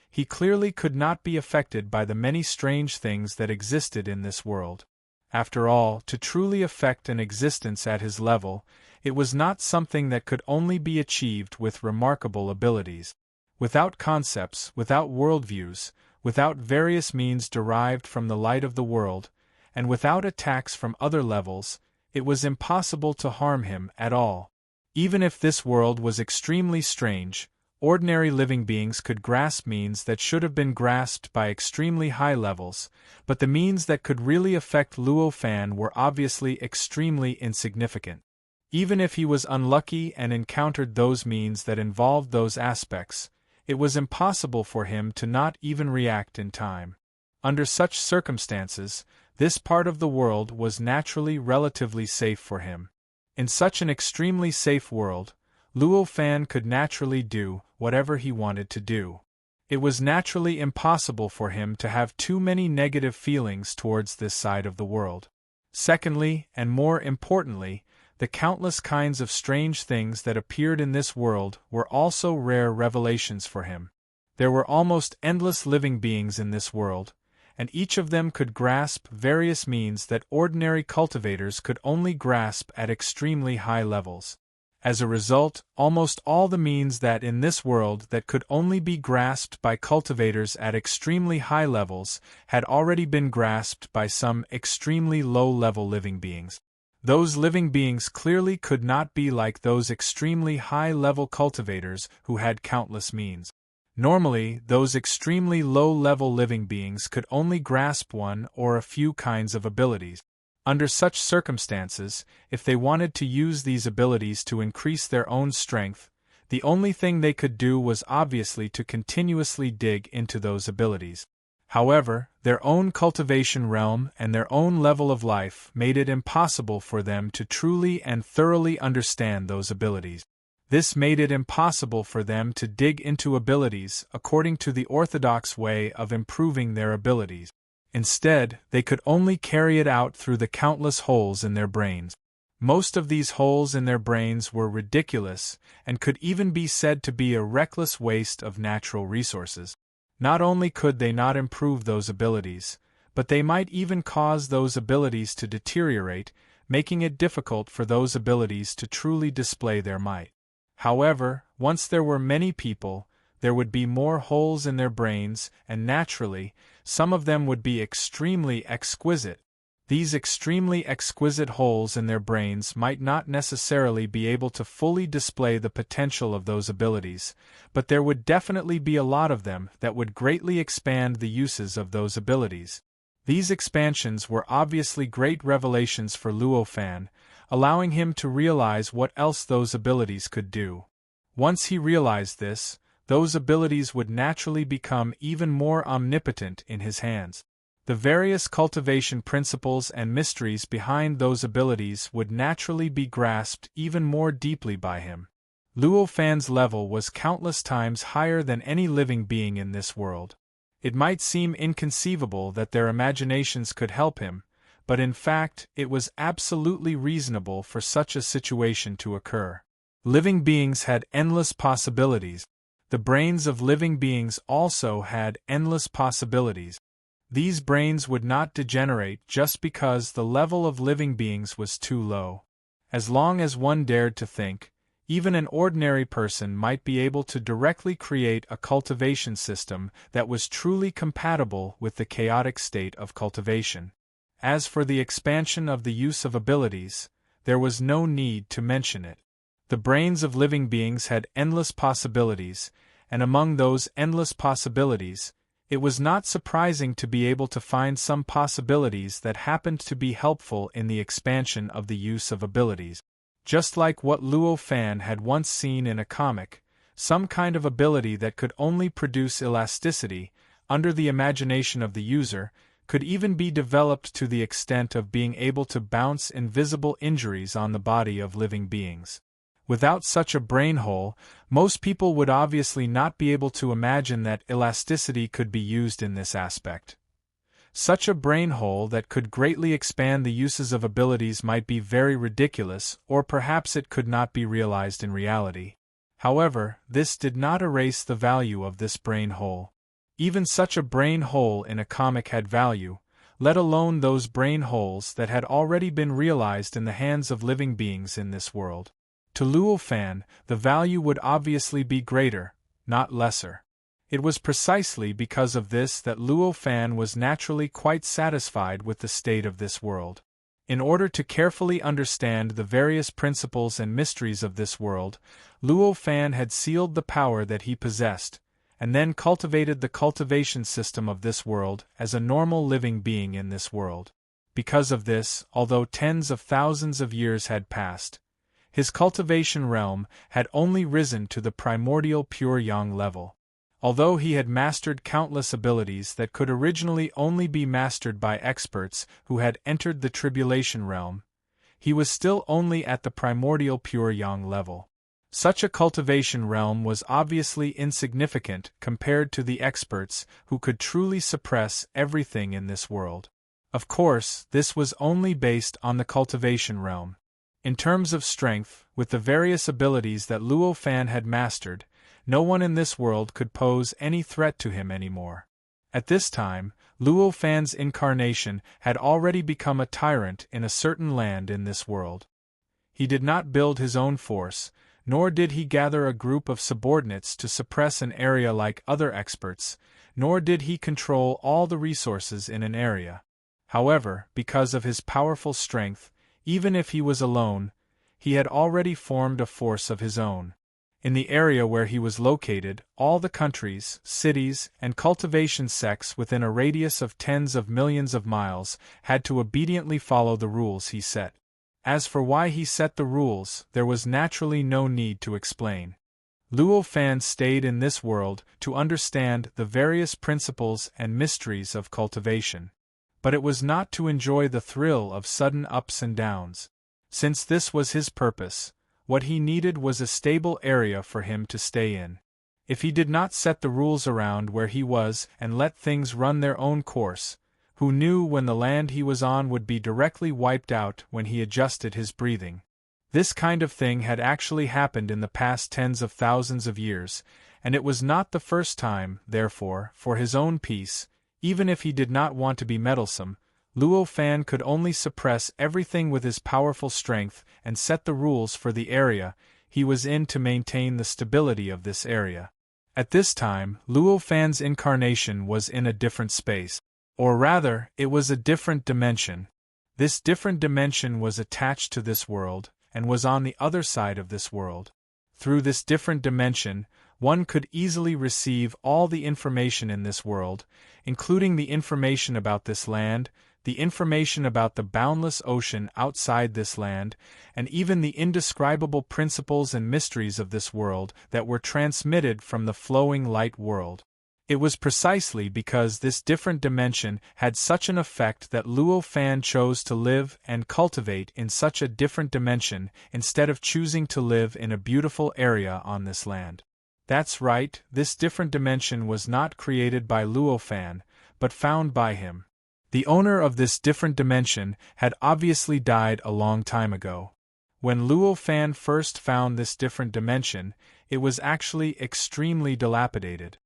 he clearly could not be affected by the many strange things that existed in this world. After all, to truly affect an existence at his level, it was not something that could only be achieved with remarkable abilities. Without concepts, without worldviews, without various means derived from the light of the world, and without attacks from other levels, it was impossible to harm him at all. Even if this world was extremely strange, ordinary living beings could grasp means that should have been grasped by extremely high levels, but the means that could really affect Luo Fan were obviously extremely insignificant. Even if he was unlucky and encountered those means that involved those aspects, it was impossible for him to not even react in time. Under such circumstances, this part of the world was naturally relatively safe for him. In such an extremely safe world, Luo Fan could naturally do whatever he wanted to do. It was naturally impossible for him to have too many negative feelings towards this side of the world. Secondly, and more importantly, the countless kinds of strange things that appeared in this world were also rare revelations for him. There were almost endless living beings in this world, and each of them could grasp various means that ordinary cultivators could only grasp at extremely high levels. As a result, almost all the means that in this world that could only be grasped by cultivators at extremely high levels had already been grasped by some extremely low-level living beings. Those living beings clearly could not be like those extremely high-level cultivators who had countless means. Normally, those extremely low-level living beings could only grasp one or a few kinds of abilities. Under such circumstances, if they wanted to use these abilities to increase their own strength, the only thing they could do was obviously to continuously dig into those abilities. However, their own cultivation realm and their own level of life made it impossible for them to truly and thoroughly understand those abilities. This made it impossible for them to dig into abilities according to the orthodox way of improving their abilities. Instead, they could only carry it out through the countless holes in their brains. Most of these holes in their brains were ridiculous and could even be said to be a reckless waste of natural resources. Not only could they not improve those abilities, but they might even cause those abilities to deteriorate, making it difficult for those abilities to truly display their might. However, once there were many people, there would be more holes in their brains, and naturally, some of them would be extremely exquisite. These extremely exquisite holes in their brains might not necessarily be able to fully display the potential of those abilities, but there would definitely be a lot of them that would greatly expand the uses of those abilities. These expansions were obviously great revelations for Luo Fan, allowing him to realize what else those abilities could do. Once he realized this, those abilities would naturally become even more omnipotent in his hands. The various cultivation principles and mysteries behind those abilities would naturally be grasped even more deeply by him. Luo Fan's level was countless times higher than any living being in this world. It might seem inconceivable that their imaginations could help him, but in fact, it was absolutely reasonable for such a situation to occur. Living beings had endless possibilities. The brains of living beings also had endless possibilities. These brains would not degenerate just because the level of living beings was too low. As long as one dared to think, even an ordinary person might be able to directly create a cultivation system that was truly compatible with the chaotic state of cultivation. As for the expansion of the use of abilities, there was no need to mention it. The brains of living beings had endless possibilities, and among those endless possibilities, it was not surprising to be able to find some possibilities that happened to be helpful in the expansion of the use of abilities. Just like what Luo Fan had once seen in a comic, some kind of ability that could only produce elasticity, under the imagination of the user, could even be developed to the extent of being able to bounce invisible injuries on the body of living beings. Without such a brain hole, most people would obviously not be able to imagine that elasticity could be used in this aspect. Such a brain hole that could greatly expand the uses of abilities might be very ridiculous, or perhaps it could not be realized in reality. However, this did not erase the value of this brain hole. Even such a brain hole in a comic had value, let alone those brain holes that had already been realized in the hands of living beings in this world. To Luo Fan, the value would obviously be greater, not lesser. It was precisely because of this that Luo Fan was naturally quite satisfied with the state of this world. In order to carefully understand the various principles and mysteries of this world, Luo Fan had sealed the power that he possessed, and then cultivated the cultivation system of this world as a normal living being in this world. Because of this, although tens of thousands of years had passed, his cultivation realm had only risen to the primordial pure yang level. Although he had mastered countless abilities that could originally only be mastered by experts who had entered the tribulation realm, he was still only at the primordial pure yang level. Such a cultivation realm was obviously insignificant compared to the experts who could truly suppress everything in this world. Of course, this was only based on the cultivation realm. In terms of strength, with the various abilities that Luo Fan had mastered, no one in this world could pose any threat to him anymore. At this time, Luo Fan's incarnation had already become a tyrant in a certain land in this world. He did not build his own force, nor did he gather a group of subordinates to suppress an area like other experts, nor did he control all the resources in an area. However, because of his powerful strength, even if he was alone, he had already formed a force of his own. In the area where he was located, all the countries, cities, and cultivation sects within a radius of tens of millions of miles had to obediently follow the rules he set. As for why he set the rules, there was naturally no need to explain. Luo Fan stayed in this world to understand the various principles and mysteries of cultivation. But it was not to enjoy the thrill of sudden ups and downs. Since this was his purpose, what he needed was a stable area for him to stay in. If he did not set the rules around where he was and let things run their own course, who knew when the land he was on would be directly wiped out when he adjusted his breathing? This kind of thing had actually happened in the past tens of thousands of years, and it was not the first time. Therefore, for his own peace, even if he did not want to be meddlesome, Luo Fan could only suppress everything with his powerful strength and set the rules for the area he was in to maintain the stability of this area. At this time, Luo Fan's incarnation was in a different space. Or rather, it was a different dimension. This different dimension was attached to this world, and was on the other side of this world. Through this different dimension, one could easily receive all the information in this world, including the information about this land, the information about the boundless ocean outside this land, and even the indescribable principles and mysteries of this world that were transmitted from the flowing light world. It was precisely because this different dimension had such an effect that Luo Fan chose to live and cultivate in such a different dimension instead of choosing to live in a beautiful area on this land. That's right, this different dimension was not created by Luo Fan, but found by him. The owner of this different dimension had obviously died a long time ago. When Luo Fan first found this different dimension, it was actually extremely dilapidated.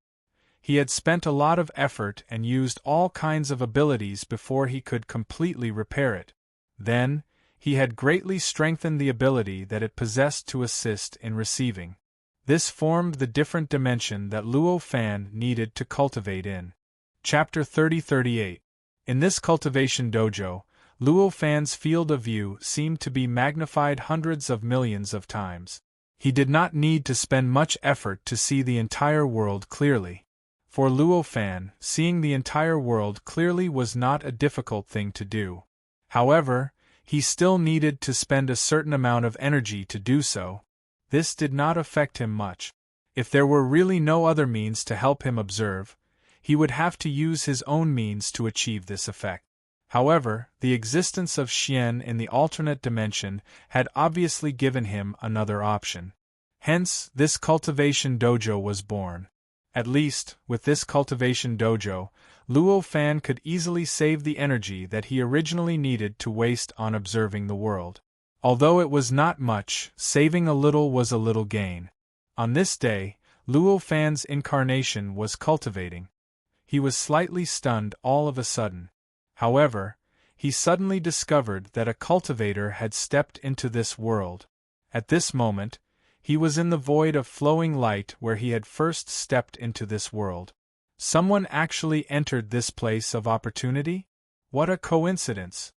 He had spent a lot of effort and used all kinds of abilities before he could completely repair it. Then, he had greatly strengthened the ability that it possessed to assist in receiving. This formed the different dimension that Luo Fan needed to cultivate in. Chapter 30-38. In this cultivation dojo, Luo Fan's field of view seemed to be magnified hundreds of millions of times. He did not need to spend much effort to see the entire world clearly. For Luo Fan, seeing the entire world clearly was not a difficult thing to do. However, he still needed to spend a certain amount of energy to do so. This did not affect him much. If there were really no other means to help him observe, he would have to use his own means to achieve this effect. However, the existence of Xian in the alternate dimension had obviously given him another option. Hence, this cultivation dojo was born. At least, with this cultivation dojo, Luo Fan could easily save the energy that he originally needed to waste on observing the world. Although it was not much, saving a little was a little gain. On this day, Luo Fan's incarnation was cultivating. He was slightly stunned all of a sudden. However, he suddenly discovered that a cultivator had stepped into this world. At this moment, he was in the void of flowing light where he had first stepped into this world. Someone actually entered this place of opportunity? What a coincidence!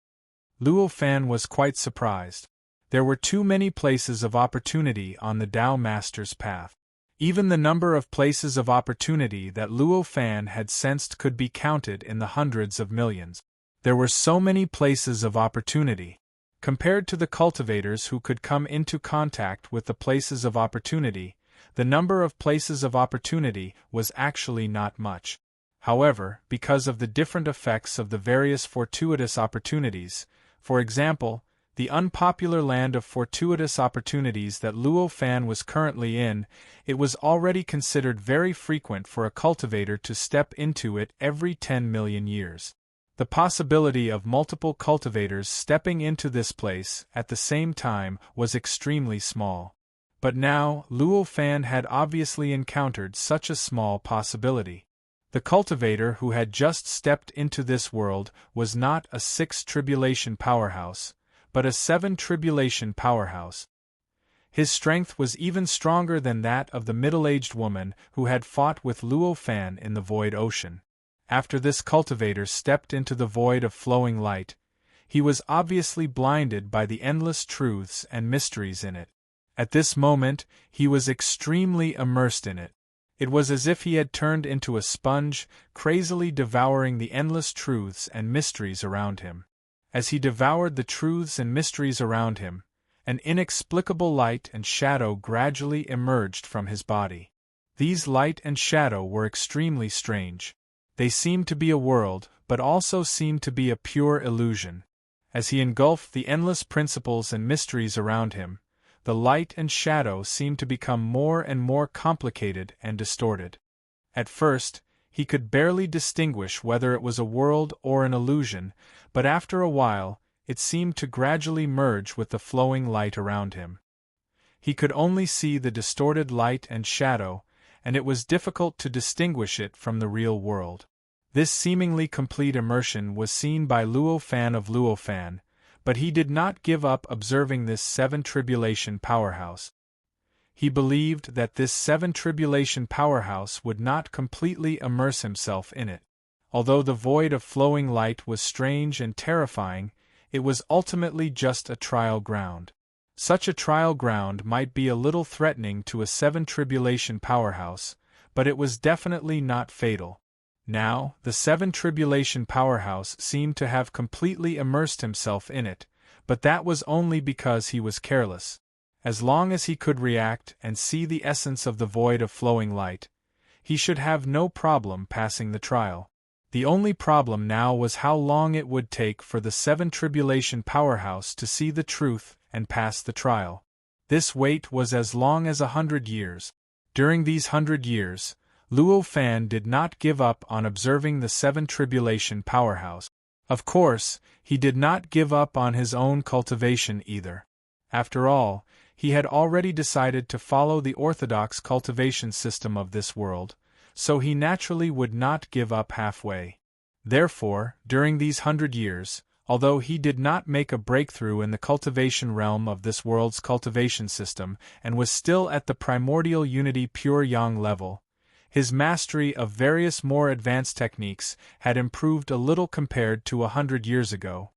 Luo Fan was quite surprised. There were too many places of opportunity on the Tao Master's path. Even the number of places of opportunity that Luo Fan had sensed could be counted in the hundreds of millions. There were so many places of opportunity. Compared to the cultivators who could come into contact with the places of opportunity, the number of places of opportunity was actually not much. However, because of the different effects of the various fortuitous opportunities, for example, the unpopular land of fortuitous opportunities that Luo Fan was currently in, it was already considered very frequent for a cultivator to step into it every 10 million years. The possibility of multiple cultivators stepping into this place at the same time was extremely small. But now, Luo Fan had obviously encountered such a small possibility. The cultivator who had just stepped into this world was not a 6 tribulation powerhouse, but a 7 tribulation powerhouse. His strength was even stronger than that of the middle-aged woman who had fought with Luo Fan in the void ocean. After this cultivator stepped into the void of flowing light, he was obviously blinded by the endless truths and mysteries in it. At this moment, he was extremely immersed in it. It was as if he had turned into a sponge, crazily devouring the endless truths and mysteries around him. As he devoured the truths and mysteries around him, an inexplicable light and shadow gradually emerged from his body. These light and shadow were extremely strange. They seemed to be a world, but also seemed to be a pure illusion. As he engulfed the endless principles and mysteries around him, the light and shadow seemed to become more and more complicated and distorted. At first, he could barely distinguish whether it was a world or an illusion, but after a while, it seemed to gradually merge with the flowing light around him. He could only see the distorted light and shadow, and it was difficult to distinguish it from the real world. This seemingly complete immersion was seen by Luo Fan of Luo Fan, but he did not give up observing this 7 tribulation powerhouse. He believed that this 7 tribulation powerhouse would not completely immerse himself in it. Although the void of flowing light was strange and terrifying, it was ultimately just a trial ground. Such a trial ground might be a little threatening to a 7 tribulation powerhouse, but it was definitely not fatal. Now, the 7 tribulation powerhouse seemed to have completely immersed himself in it, but that was only because he was careless. As long as he could react and see the essence of the void of flowing light, he should have no problem passing the trial. The only problem now was how long it would take for the 7 tribulation powerhouse to see the truth and pass the trial. This wait was as long as 100 years. During these 100 years, Luo Fan did not give up on observing the 7 tribulation powerhouse. Of course, he did not give up on his own cultivation either. After all, he had already decided to follow the orthodox cultivation system of this world, so he naturally would not give up halfway. Therefore, during these 100 years, although he did not make a breakthrough in the cultivation realm of this world's cultivation system and was still at the primordial unity pure yang level, his mastery of various more advanced techniques had improved a little compared to 100 years ago.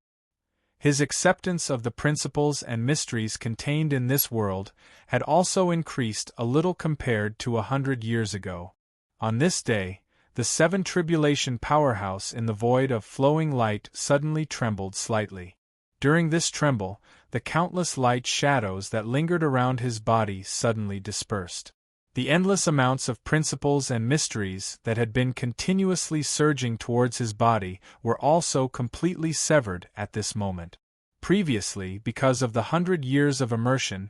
His acceptance of the principles and mysteries contained in this world had also increased a little compared to 100 years ago. On this day, the seven tribulation powerhouse in the void of flowing light suddenly trembled slightly. During this tremble, the countless light shadows that lingered around his body suddenly dispersed. The endless amounts of principles and mysteries that had been continuously surging towards his body were also completely severed at this moment. Previously, because of the 100 years of immersion,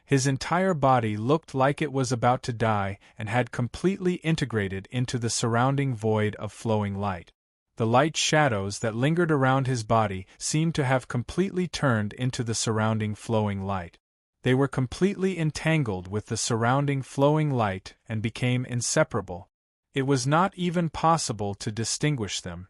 his entire body looked like it was about to die and had completely integrated into the surrounding void of flowing light. The light shadows that lingered around his body seemed to have completely turned into the surrounding flowing light. They were completely entangled with the surrounding flowing light and became inseparable. It was not even possible to distinguish them.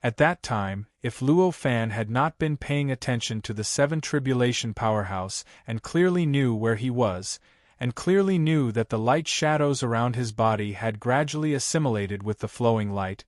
At that time, if Luo Fan had not been paying attention to the seven tribulation powerhouse and clearly knew where he was, and clearly knew that the light shadows around his body had gradually assimilated with the flowing light,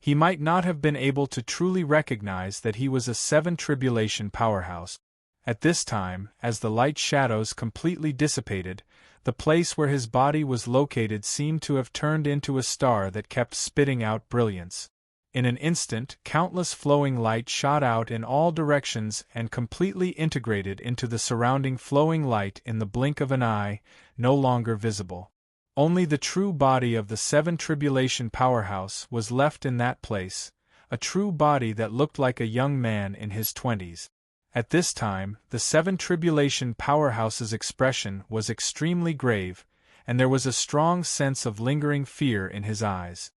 he might not have been able to truly recognize that he was a seven tribulation powerhouse. At this time, as the light shadows completely dissipated, the place where his body was located seemed to have turned into a star that kept spitting out brilliance. In an instant, countless flowing light shot out in all directions and completely integrated into the surrounding flowing light in the blink of an eye, no longer visible. Only the true body of the seven tribulation powerhouse was left in that place, a true body that looked like a young man in his 20s. At this time, the seven tribulation powerhouse's expression was extremely grave, and there was a strong sense of lingering fear in his eyes.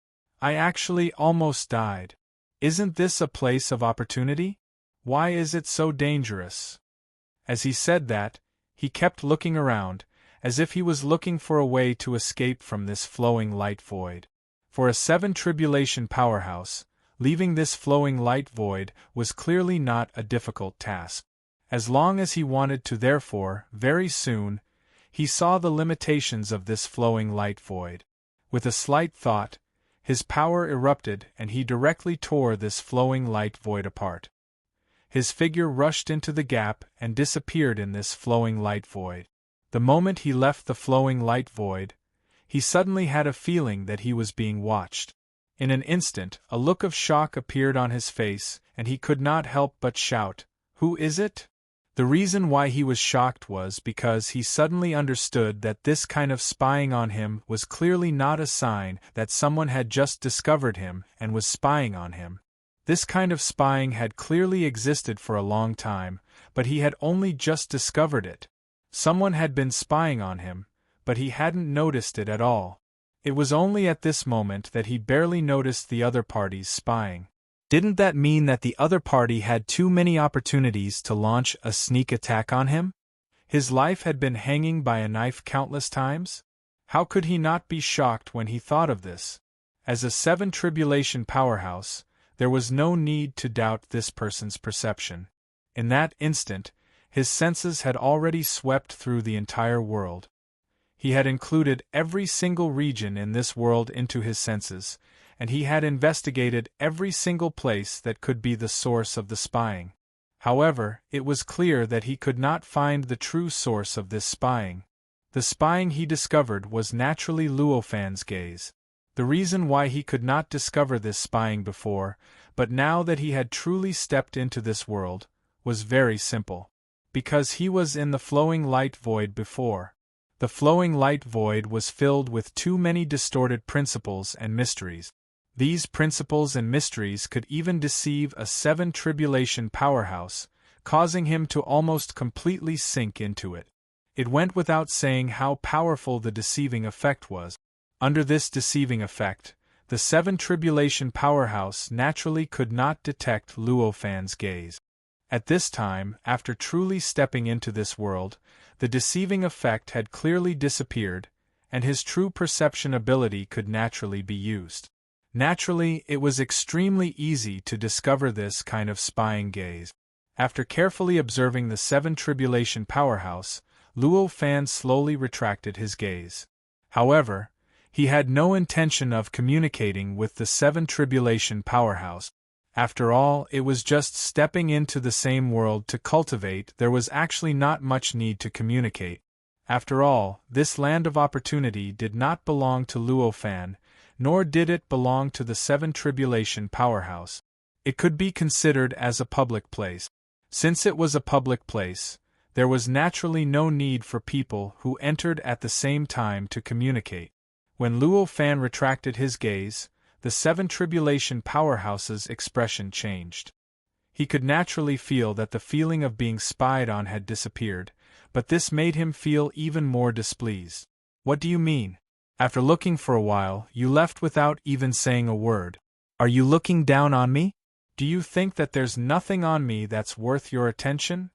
I actually almost died. Isn't this a place of opportunity? Why is it so dangerous? As he said that, he kept looking around, as if he was looking for a way to escape from this flowing light void. For a seven tribulation powerhouse, leaving this flowing light void was clearly not a difficult task. As long as he wanted to, therefore, very soon, he saw the limitations of this flowing light void. With a slight thought, his power erupted and he directly tore this flowing light void apart. His figure rushed into the gap and disappeared in this flowing light void. The moment he left the flowing light void, he suddenly had a feeling that he was being watched. In an instant, a look of shock appeared on his face, and he could not help but shout, "Who is it?" The reason why he was shocked was because he suddenly understood that this kind of spying on him was clearly not a sign that someone had just discovered him and was spying on him. This kind of spying had clearly existed for a long time, but he had only just discovered it. Someone had been spying on him, but he hadn't noticed it at all. It was only at this moment that he barely noticed the other party's spying. Didn't that mean that the other party had too many opportunities to launch a sneak attack on him? His life had been hanging by a knife countless times? How could he not be shocked when he thought of this? As a seven tribulation powerhouse, there was no need to doubt this person's perception. In that instant, his senses had already swept through the entire world. He had included every single region in this world into his senses, and he had investigated every single place that could be the source of the spying. However, it was clear that he could not find the true source of this spying. The spying he discovered was naturally Luofan's gaze. The reason why he could not discover this spying before, but now that he had truly stepped into this world, was very simple. Because he was in the flowing light void before. The flowing light void was filled with too many distorted principles and mysteries. These principles and mysteries could even deceive a seven tribulation powerhouse, causing him to almost completely sink into it. It went without saying how powerful the deceiving effect was. Under this deceiving effect, the seven tribulation powerhouse naturally could not detect Luofan's gaze. At this time, after truly stepping into this world, the deceiving effect had clearly disappeared, and his true perception ability could naturally be used. Naturally, it was extremely easy to discover this kind of spying gaze. After carefully observing the Seven Tribulation Powerhouse, Luo Fan slowly retracted his gaze. However, he had no intention of communicating with the Seven Tribulation Powerhouse. After all, it was just stepping into the same world to cultivate. There was actually not much need to communicate. After all, this land of opportunity did not belong to Luo Fan, nor did it belong to the Seven Tribulation Powerhouse. It could be considered as a public place. Since it was a public place, there was naturally no need for people who entered at the same time to communicate. When Luo Fan retracted his gaze, the Seven Tribulation Powerhouse's expression changed. He could naturally feel that the feeling of being spied on had disappeared, but this made him feel even more displeased. What do you mean? After looking for a while, you left without even saying a word. Are you looking down on me? Do you think that there's nothing on me that's worth your attention?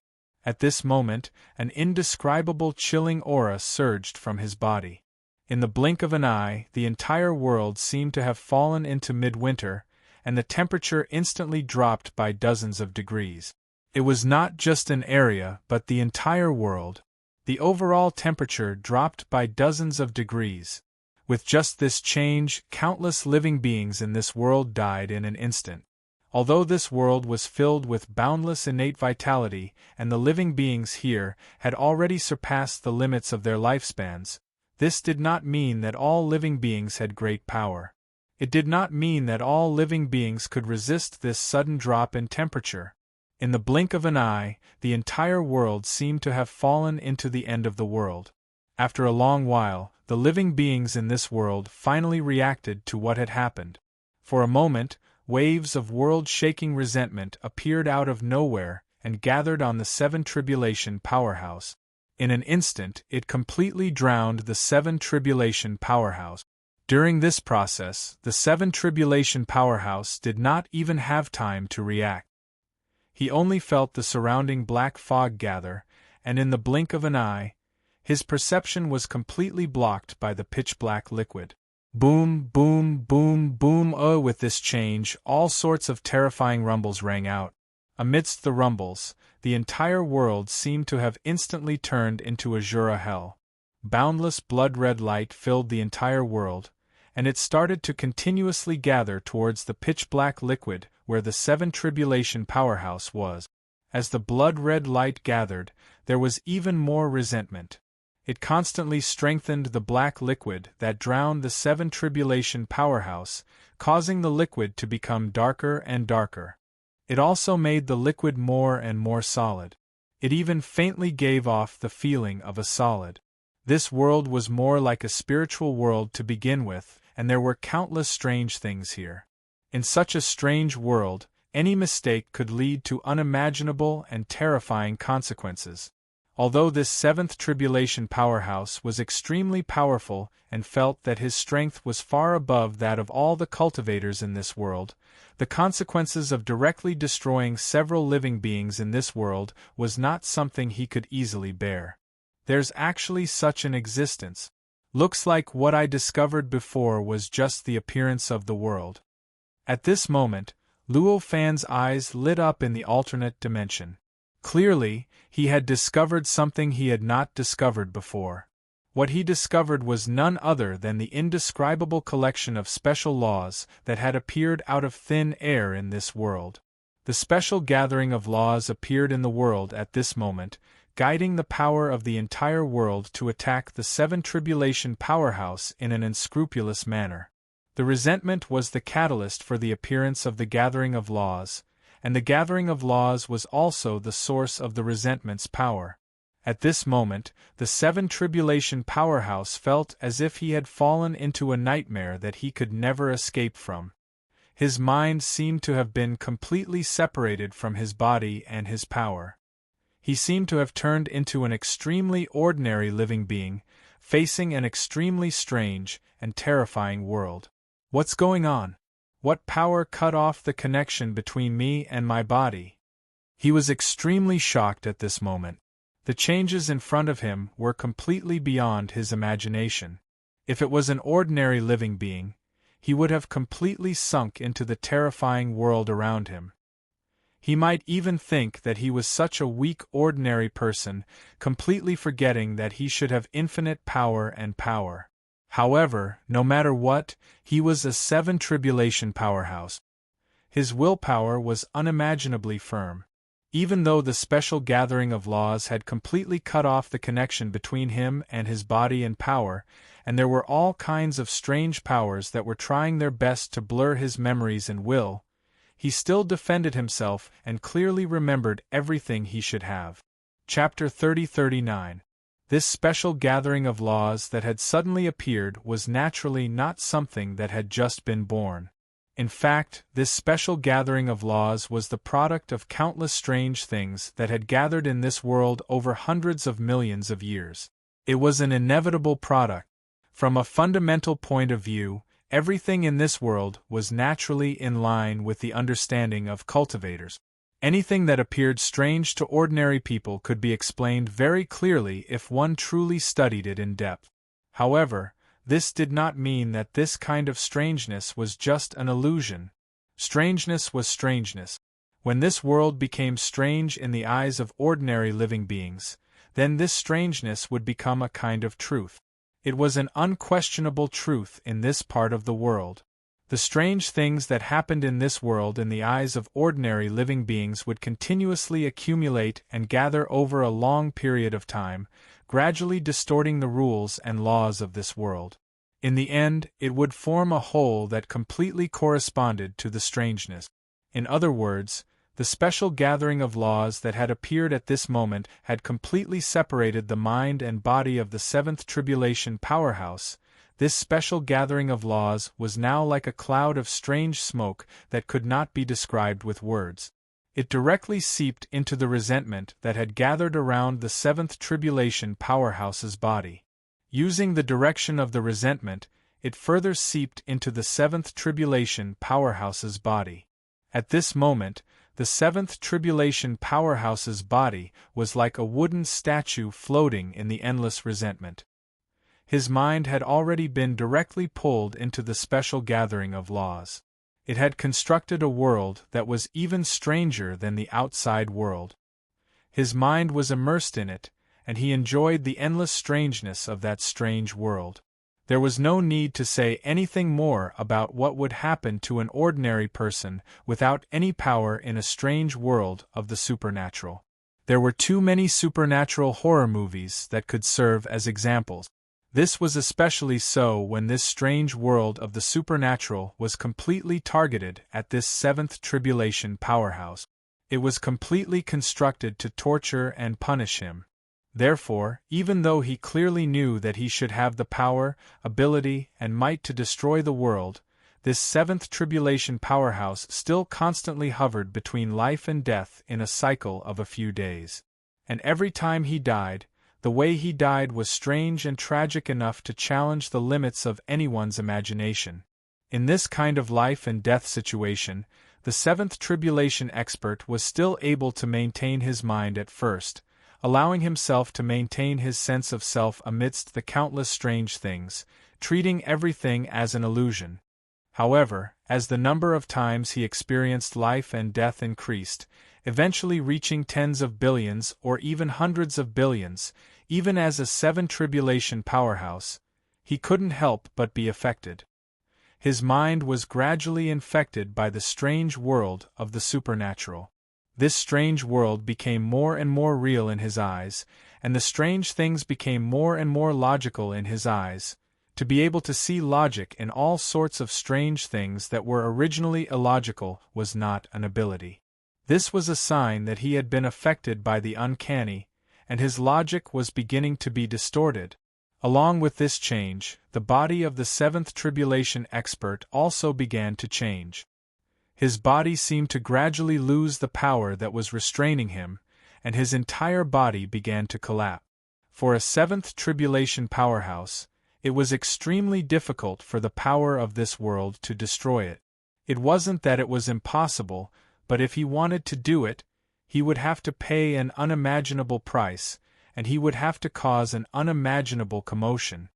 At this moment, an indescribable chilling aura surged from his body. In the blink of an eye, the entire world seemed to have fallen into midwinter, and the temperature instantly dropped by dozens of degrees. It was not just an area, but the entire world. The overall temperature dropped by dozens of degrees. With just this change, countless living beings in this world died in an instant. Although this world was filled with boundless innate vitality, and the living beings here had already surpassed the limits of their lifespans, this did not mean that all living beings had great power. It did not mean that all living beings could resist this sudden drop in temperature. In the blink of an eye, the entire world seemed to have fallen into the end of the world. After a long while, the living beings in this world finally reacted to what had happened. For a moment, waves of world-shaking resentment appeared out of nowhere and gathered on the Seven Tribulation Powerhouse. In an instant, it completely drowned the Seven Tribulation Powerhouse. During this process, the Seven Tribulation Powerhouse did not even have time to react. He only felt the surrounding black fog gather, and in the blink of an eye, his perception was completely blocked by the pitch-black liquid. Boom, boom, boom, boom. With this change, all sorts of terrifying rumbles rang out. Amidst the rumbles, the entire world seemed to have instantly turned into azure hell. Boundless blood-red light filled the entire world, and it started to continuously gather towards the pitch-black liquid where the Seven Tribulation Powerhouse was. As the blood-red light gathered, there was even more resentment. It constantly strengthened the black liquid that drowned the Seven Tribulation Powerhouse, causing the liquid to become darker and darker. It also made the liquid more and more solid. It even faintly gave off the feeling of a solid. This world was more like a spiritual world to begin with, and there were countless strange things here. In such a strange world, any mistake could lead to unimaginable and terrifying consequences. Although this Seventh Tribulation Powerhouse was extremely powerful and felt that his strength was far above that of all the cultivators in this world, the consequences of directly destroying several living beings in this world was not something he could easily bear. There's actually such an existence. Looks like what I discovered before was just the appearance of the world. At this moment, Luo Fan's eyes lit up in the alternate dimension. Clearly, he had discovered something he had not discovered before. What he discovered was none other than the indescribable collection of special laws that had appeared out of thin air in this world. The special gathering of laws appeared in the world at this moment, guiding the power of the entire world to attack the Seven Tribulation Powerhouse in an unscrupulous manner. The resentment was the catalyst for the appearance of the gathering of laws, and the gathering of laws was also the source of the resentment's power. At this moment, the Seven Tribulation Powerhouse felt as if he had fallen into a nightmare that he could never escape from. His mind seemed to have been completely separated from his body and his power. He seemed to have turned into an extremely ordinary living being, facing an extremely strange and terrifying world. What's going on? What power cut off the connection between me and my body? He was extremely shocked at this moment. The changes in front of him were completely beyond his imagination. If it was an ordinary living being, he would have completely sunk into the terrifying world around him. He might even think that he was such a weak ordinary person, completely forgetting that he should have infinite power and power. However, no matter what, he was a seven tribulation powerhouse. His willpower was unimaginably firm. Even though the special gathering of laws had completely cut off the connection between him and his body and power, and there were all kinds of strange powers that were trying their best to blur his memories and will, he still defended himself and clearly remembered everything he should have. Chapter 30-39. This special gathering of laws that had suddenly appeared was naturally not something that had just been born. In fact, this special gathering of laws was the product of countless strange things that had gathered in this world over hundreds of millions of years. It was an inevitable product. From a fundamental point of view, everything in this world was naturally in line with the understanding of cultivators. Anything that appeared strange to ordinary people could be explained very clearly if one truly studied it in depth. However, this did not mean that this kind of strangeness was just an illusion. Strangeness was strangeness. When this world became strange in the eyes of ordinary living beings, then this strangeness would become a kind of truth. It was an unquestionable truth in this part of the world. The strange things that happened in this world in the eyes of ordinary living beings would continuously accumulate and gather over a long period of time, gradually distorting the rules and laws of this world. In the end, it would form a whole that completely corresponded to the strangeness. In other words, the special gathering of laws that had appeared at this moment had completely separated the mind and body of the seventh tribulation powerhouse. This special gathering of laws was now like a cloud of strange smoke that could not be described with words. It directly seeped into the resentment that had gathered around the seventh tribulation powerhouse's body. Using the direction of the resentment, it further seeped into the seventh tribulation powerhouse's body. At this moment, the seventh tribulation powerhouse's body was like a wooden statue floating in the endless resentment. His mind had already been directly pulled into the special gathering of laws. It had constructed a world that was even stranger than the outside world. His mind was immersed in it, and he enjoyed the endless strangeness of that strange world. There was no need to say anything more about what would happen to an ordinary person without any power in a strange world of the supernatural. There were too many supernatural horror movies that could serve as examples. This was especially so when this strange world of the supernatural was completely targeted at this seventh tribulation powerhouse. It was completely constructed to torture and punish him. Therefore, even though he clearly knew that he should have the power, ability, and might to destroy the world, this seventh tribulation powerhouse still constantly hovered between life and death in a cycle of a few days. And every time he died, the way he died was strange and tragic enough to challenge the limits of anyone's imagination. In this kind of life and death situation, the seventh tribulation expert was still able to maintain his mind at first, allowing himself to maintain his sense of self amidst the countless strange things, treating everything as an illusion. However, as the number of times he experienced life and death increased, eventually reaching tens of billions or even hundreds of billions, even as a seven tribulation powerhouse, he couldn't help but be affected. His mind was gradually infected by the strange world of the supernatural. This strange world became more and more real in his eyes, and the strange things became more and more logical in his eyes. To be able to see logic in all sorts of strange things that were originally illogical was not an ability. This was a sign that he had been affected by the uncanny, and his logic was beginning to be distorted. Along with this change, the body of the seventh tribulation expert also began to change. His body seemed to gradually lose the power that was restraining him, and his entire body began to collapse. For a seventh tribulation powerhouse, it was extremely difficult for the power of this world to destroy it. It wasn't that it was impossible, but if he wanted to do it, he would have to pay an unimaginable price, and he would have to cause an unimaginable commotion.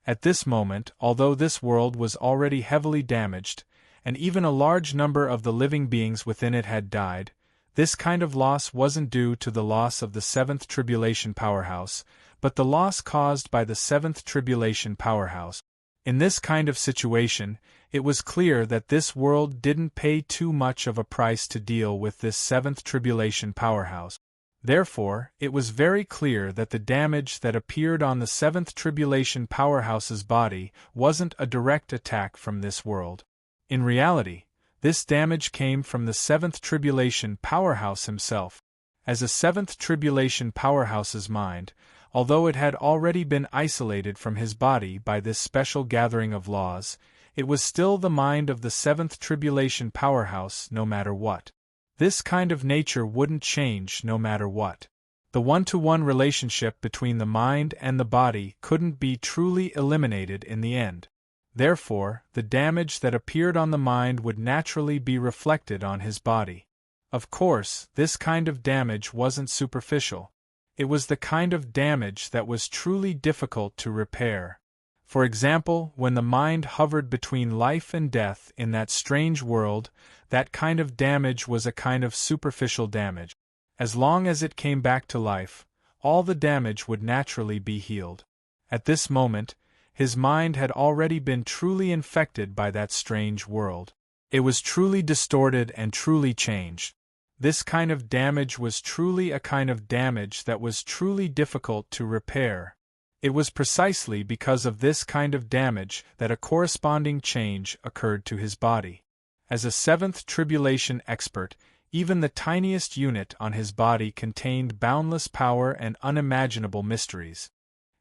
At this moment, although this world was already heavily damaged, and even a large number of the living beings within it had died, this kind of loss wasn't due to the loss of the seventh tribulation powerhouse, but the loss caused by the seventh tribulation powerhouse. In this kind of situation, it was clear that this world didn't pay too much of a price to deal with this seventh tribulation powerhouse. Therefore, it was very clear that the damage that appeared on the seventh tribulation powerhouse's body wasn't a direct attack from this world. In reality, this damage came from the seventh tribulation powerhouse himself. As a seventh tribulation powerhouse's mind, although it had already been isolated from his body by this special gathering of laws, it was still the mind of the seventh tribulation powerhouse no matter what. This kind of nature wouldn't change no matter what. The one-to-one relationship between the mind and the body couldn't be truly eliminated in the end. Therefore, the damage that appeared on the mind would naturally be reflected on his body. Of course, this kind of damage wasn't superficial. It was the kind of damage that was truly difficult to repair. For example, when the mind hovered between life and death in that strange world, that kind of damage was a kind of superficial damage. As long as it came back to life, all the damage would naturally be healed. At this moment, his mind had already been truly infected by that strange world. It was truly distorted and truly changed. This kind of damage was truly a kind of damage that was truly difficult to repair. It was precisely because of this kind of damage that a corresponding change occurred to his body. As a seventh tribulation expert, even the tiniest unit on his body contained boundless power and unimaginable mysteries.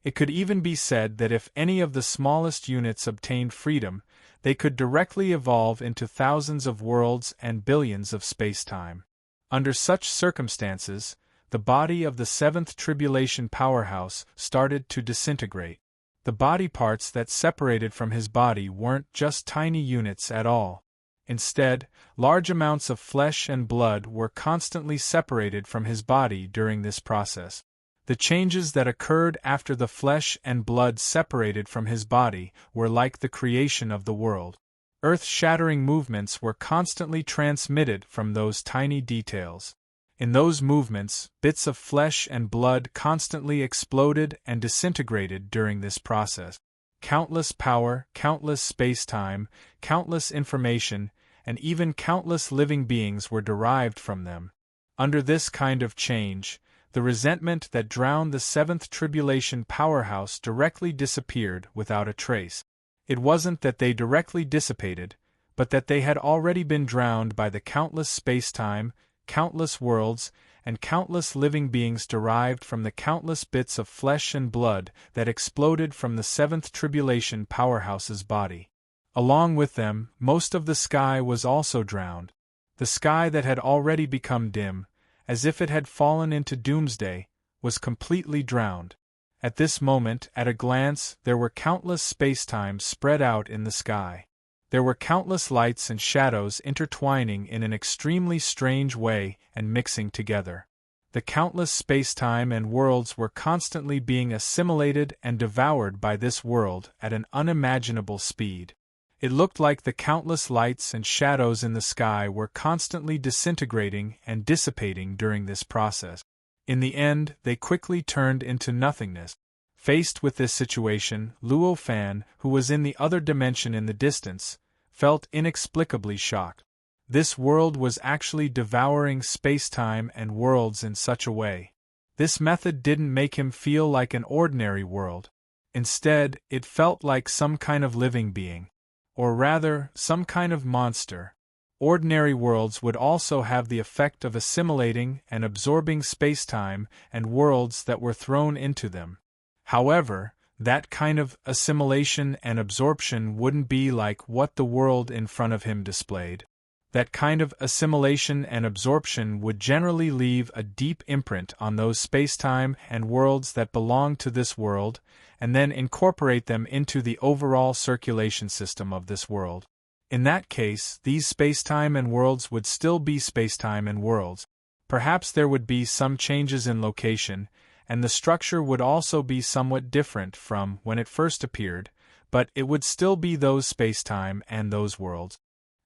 It could even be said that if any of the smallest units obtained freedom, they could directly evolve into thousands of worlds and billions of space-time. Under such circumstances, the body of the seventh tribulation powerhouse started to disintegrate. The body parts that separated from his body weren't just tiny units at all. Instead, large amounts of flesh and blood were constantly separated from his body during this process. The changes that occurred after the flesh and blood separated from his body were like the creation of the world. Earth-shattering movements were constantly transmitted from those tiny details. In those movements, bits of flesh and blood constantly exploded and disintegrated during this process. Countless power, countless space-time, countless information, and even countless living beings were derived from them. Under this kind of change, the resentment that drowned the seventh tribulation powerhouse directly disappeared without a trace. It wasn't that they directly dissipated, but that they had already been drowned by the countless space-time, countless worlds, and countless living beings derived from the countless bits of flesh and blood that exploded from the seventh tribulation powerhouse's body. Along with them, most of the sky was also drowned. The sky that had already become dim, as if it had fallen into doomsday, was completely drowned. At this moment, at a glance, there were countless space-times spread out in the sky. There were countless lights and shadows intertwining in an extremely strange way and mixing together. The countless space-time and worlds were constantly being assimilated and devoured by this world at an unimaginable speed. It looked like the countless lights and shadows in the sky were constantly disintegrating and dissipating during this process. In the end, they quickly turned into nothingness. Faced with this situation, Luo Fan, who was in the other dimension in the distance, felt inexplicably shocked. This world was actually devouring space-time and worlds in such a way. This method didn't make him feel like an ordinary world. Instead, it felt like some kind of living being. Or rather, some kind of monster. Ordinary worlds would also have the effect of assimilating and absorbing space-time and worlds that were thrown into them. However, that kind of assimilation and absorption wouldn't be like what the world in front of him displayed. That kind of assimilation and absorption would generally leave a deep imprint on those space-time and worlds that belong to this world, and then incorporate them into the overall circulation system of this world. In that case, these space-time and worlds would still be space-time and worlds. Perhaps there would be some changes in location, and the structure would also be somewhat different from when it first appeared, but it would still be those spacetime and those worlds.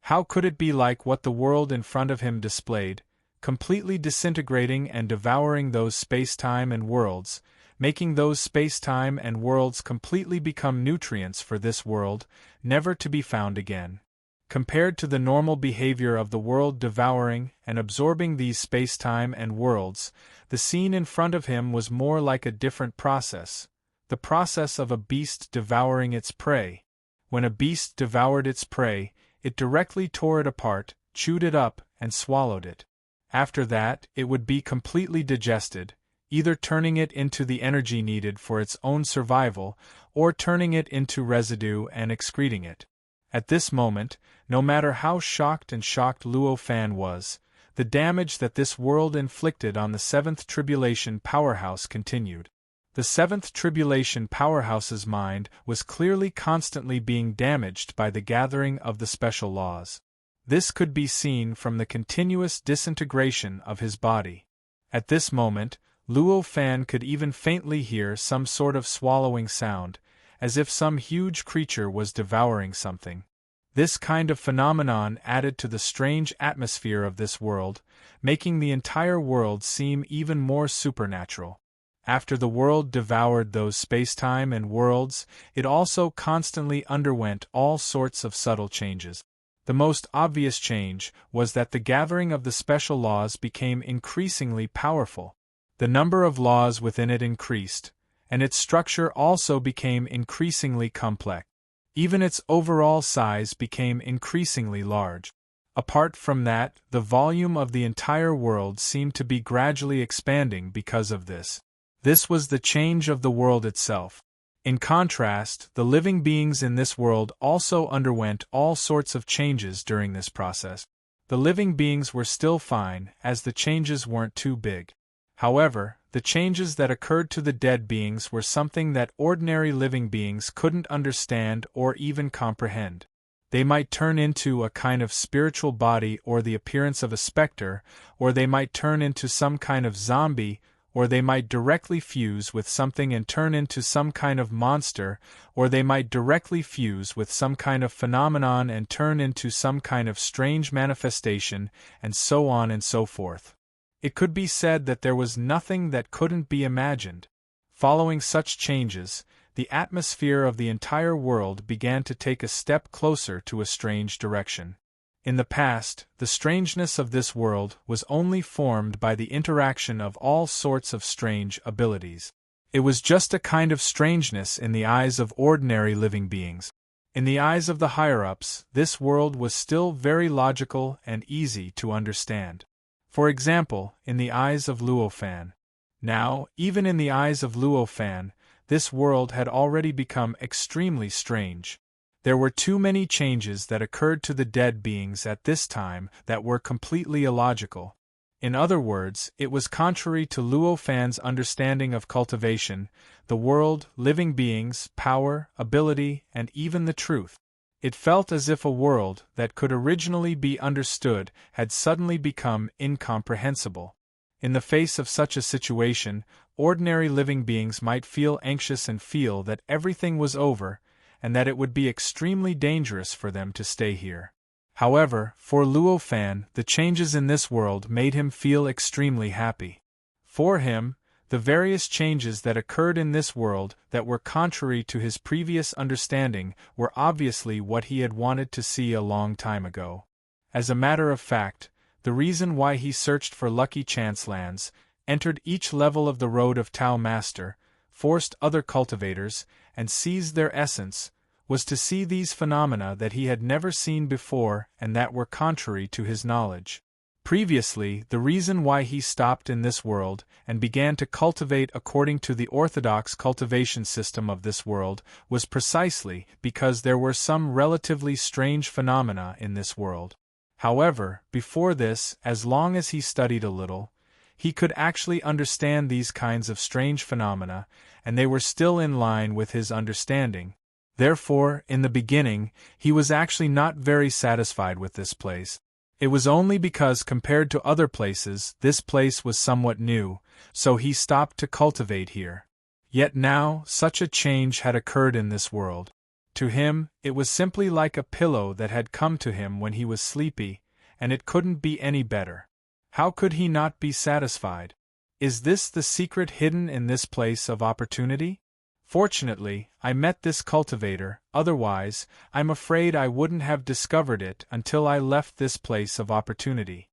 How could it be like what the world in front of him displayed, completely disintegrating and devouring those spacetime and worlds, making those spacetime and worlds completely become nutrients for this world, never to be found again? Compared to the normal behavior of the world devouring and absorbing these spacetime and worlds, the scene in front of him was more like a different process, the process of a beast devouring its prey. When a beast devoured its prey, it directly tore it apart, chewed it up, and swallowed it. After that, it would be completely digested, either turning it into the energy needed for its own survival, or turning it into residue and excreting it. At this moment, no matter how shocked Luo Fan was, the damage that this world inflicted on the Seventh Tribulation Powerhouse continued. The Seventh Tribulation Powerhouse's mind was clearly constantly being damaged by the gathering of the special laws. This could be seen from the continuous disintegration of his body. At this moment, Luo Fan could even faintly hear some sort of swallowing sound, as if some huge creature was devouring something. This kind of phenomenon added to the strange atmosphere of this world, making the entire world seem even more supernatural. After the world devoured those spacetime and worlds, it also constantly underwent all sorts of subtle changes. The most obvious change was that the gathering of the special laws became increasingly powerful. The number of laws within it increased, and its structure also became increasingly complex. Even its overall size became increasingly large. Apart from that, the volume of the entire world seemed to be gradually expanding because of this. This was the change of the world itself. In contrast, the living beings in this world also underwent all sorts of changes during this process. The living beings were still fine, as the changes weren't too big. However, the changes that occurred to the dead beings were something that ordinary living beings couldn't understand or even comprehend. They might turn into a kind of spiritual body or the appearance of a specter, or they might turn into some kind of zombie, or they might directly fuse with something and turn into some kind of monster, or they might directly fuse with some kind of phenomenon and turn into some kind of strange manifestation, and so on and so forth. It could be said that there was nothing that couldn't be imagined. Following such changes, the atmosphere of the entire world began to take a step closer to a strange direction. In the past, the strangeness of this world was only formed by the interaction of all sorts of strange abilities. It was just a kind of strangeness in the eyes of ordinary living beings. In the eyes of the higher-ups, this world was still very logical and easy to understand. For example, in the eyes of Luo Fan. Now, even in the eyes of Luo Fan, this world had already become extremely strange. There were too many changes that occurred to the dead beings at this time that were completely illogical. In other words, it was contrary to Luo Fan's understanding of cultivation, the world, living beings, power, ability, and even the truth. It felt as if a world that could originally be understood had suddenly become incomprehensible. In the face of such a situation, ordinary living beings might feel anxious and feel that everything was over, and that it would be extremely dangerous for them to stay here. However, for Luo Fan, the changes in this world made him feel extremely happy. For him, the various changes that occurred in this world that were contrary to his previous understanding were obviously what he had wanted to see a long time ago. As a matter of fact, the reason why he searched for lucky chance lands, entered each level of the road of Tao Master, forced other cultivators, and seized their essence, was to see these phenomena that he had never seen before and that were contrary to his knowledge. Previously, the reason why he stopped in this world and began to cultivate according to the orthodox cultivation system of this world was precisely because there were some relatively strange phenomena in this world. However, before this, as long as he studied a little, he could actually understand these kinds of strange phenomena, and they were still in line with his understanding. Therefore, in the beginning, he was actually not very satisfied with this place. It was only because compared to other places, this place was somewhat new, so he stopped to cultivate here. Yet now, such a change had occurred in this world. To him, it was simply like a pillow that had come to him when he was sleepy, and it couldn't be any better. How could he not be satisfied? Is this the secret hidden in this place of opportunity? Fortunately, I met this cultivator, otherwise, I'm afraid I wouldn't have discovered it until I left this place of opportunity.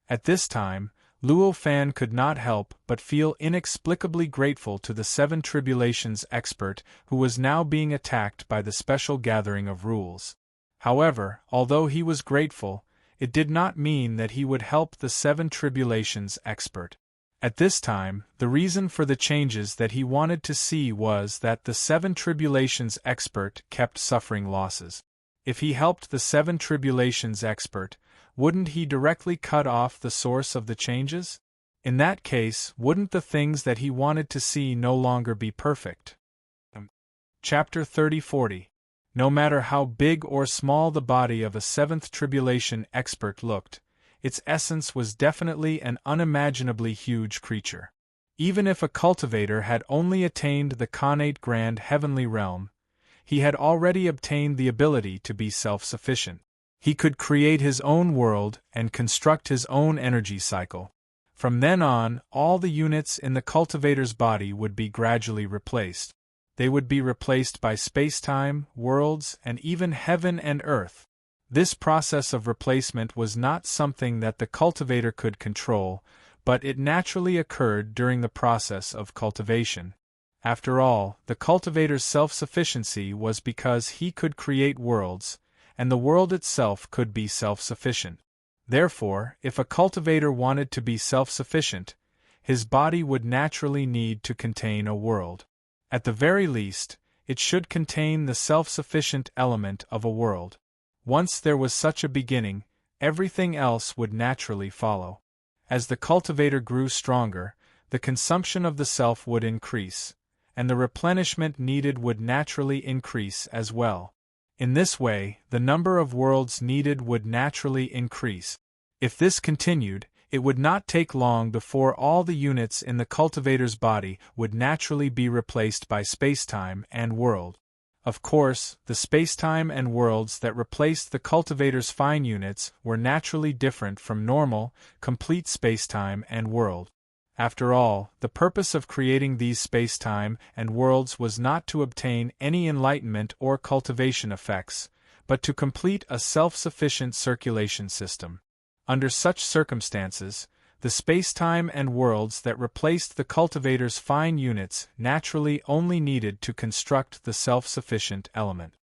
At this time, Luo Fan could not help but feel inexplicably grateful to the Seven Tribulations expert who was now being attacked by the special gathering of rules. However, although he was grateful, it did not mean that he would help the Seven Tribulations expert. At this time, the reason for the changes that he wanted to see was that the Seven Tribulations expert kept suffering losses. If he helped the Seven Tribulations expert, wouldn't he directly cut off the source of the changes? In that case, wouldn't the things that he wanted to see no longer be perfect? Chapter 30-40. No matter how big or small the body of a Seventh Tribulation expert looked, its essence was definitely an unimaginably huge creature. Even if a cultivator had only attained the connate grand heavenly realm, he had already obtained the ability to be self-sufficient. He could create his own world and construct his own energy cycle. From then on, all the units in the cultivator's body would be gradually replaced. They would be replaced by space-time, worlds, and even heaven and earth. This process of replacement was not something that the cultivator could control, but it naturally occurred during the process of cultivation. After all, the cultivator's self-sufficiency was because he could create worlds, and the world itself could be self-sufficient. Therefore, if a cultivator wanted to be self-sufficient, his body would naturally need to contain a world. At the very least, it should contain the self-sufficient element of a world. Once there was such a beginning, everything else would naturally follow. As the cultivator grew stronger, the consumption of the self would increase, and the replenishment needed would naturally increase as well. In this way, the number of worlds needed would naturally increase. If this continued, it would not take long before all the units in the cultivator's body would naturally be replaced by spacetime and world. Of course, the spacetime and worlds that replaced the cultivator's fine units were naturally different from normal, complete spacetime and world. After all, the purpose of creating these space-time and worlds was not to obtain any enlightenment or cultivation effects, but to complete a self-sufficient circulation system. Under such circumstances, the space-time and worlds that replaced the cultivator's fine units naturally only needed to construct the self-sufficient element.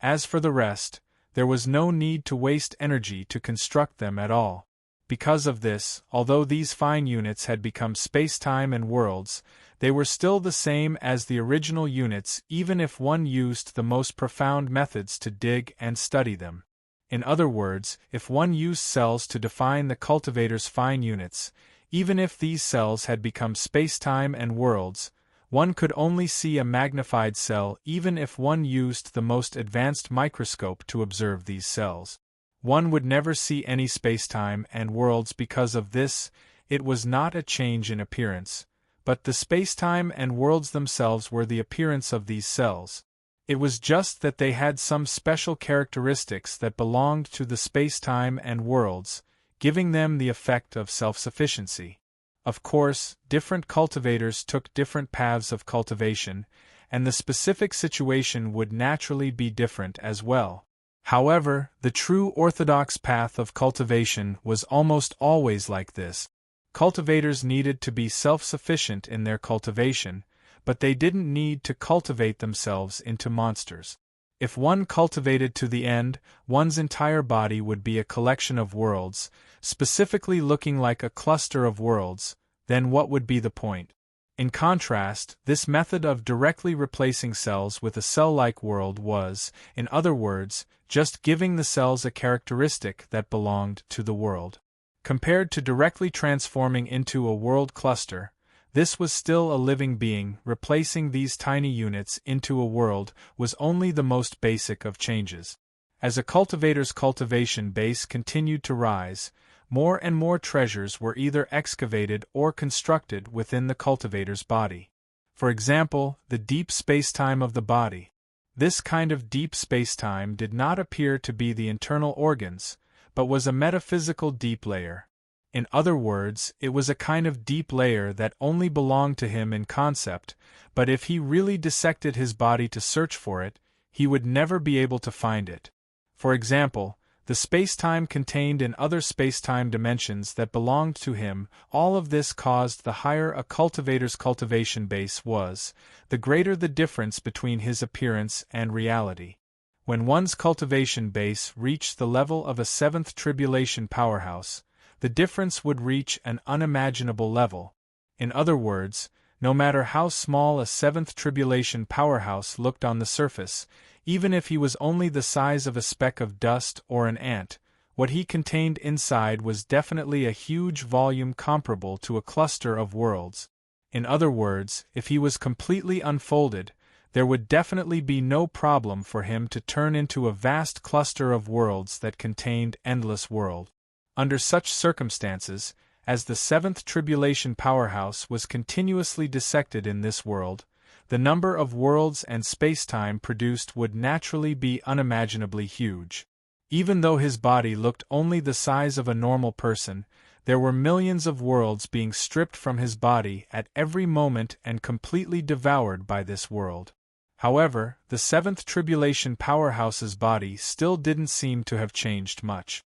As for the rest, there was no need to waste energy to construct them at all. Because of this, although these fine units had become space-time and worlds, they were still the same as the original units even if one used the most profound methods to dig and study them. In other words, if one used cells to define the cultivator's fine units, even if these cells had become space-time and worlds, one could only see a magnified cell even if one used the most advanced microscope to observe these cells. One would never see any spacetime and worlds because of this. It was not a change in appearance, but the spacetime and worlds themselves were the appearance of these cells. It was just that they had some special characteristics that belonged to the spacetime and worlds, giving them the effect of self-sufficiency. Of course, different cultivators took different paths of cultivation, and the specific situation would naturally be different as well. However, the true orthodox path of cultivation was almost always like this. Cultivators needed to be self-sufficient in their cultivation, but they didn't need to cultivate themselves into monsters. If one cultivated to the end, one's entire body would be a collection of worlds, specifically looking like a cluster of worlds, then what would be the point? In contrast, this method of directly replacing cells with a cell-like world was, in other words, just giving the cells a characteristic that belonged to the world. Compared to directly transforming into a world cluster, this was still a living being. Replacing these tiny units into a world was only the most basic of changes. As a cultivator's cultivation base continued to rise, more and more treasures were either excavated or constructed within the cultivator's body. For example, the deep spacetime of the body. This kind of deep spacetime did not appear to be the internal organs, but was a metaphysical deep layer. In other words, it was a kind of deep layer that only belonged to him in concept, but if he really dissected his body to search for it, he would never be able to find it. For example, the spacetime contained in other spacetime dimensions that belonged to him. All of this caused the higher a cultivator's cultivation base was, the greater the difference between his appearance and reality. When one's cultivation base reached the level of a seventh tribulation powerhouse, the difference would reach an unimaginable level. In other words, no matter how small a seventh tribulation powerhouse looked on the surface, even if he was only the size of a speck of dust or an ant, what he contained inside was definitely a huge volume comparable to a cluster of worlds. In other words, if he was completely unfolded, there would definitely be no problem for him to turn into a vast cluster of worlds that contained endless world. Under such circumstances, as the seventh tribulation powerhouse was continuously dissected in this world, the number of worlds and spacetime produced would naturally be unimaginably huge. Even though his body looked only the size of a normal person, there were millions of worlds being stripped from his body at every moment and completely devoured by this world. However, the seventh tribulation powerhouse's body still didn't seem to have changed much.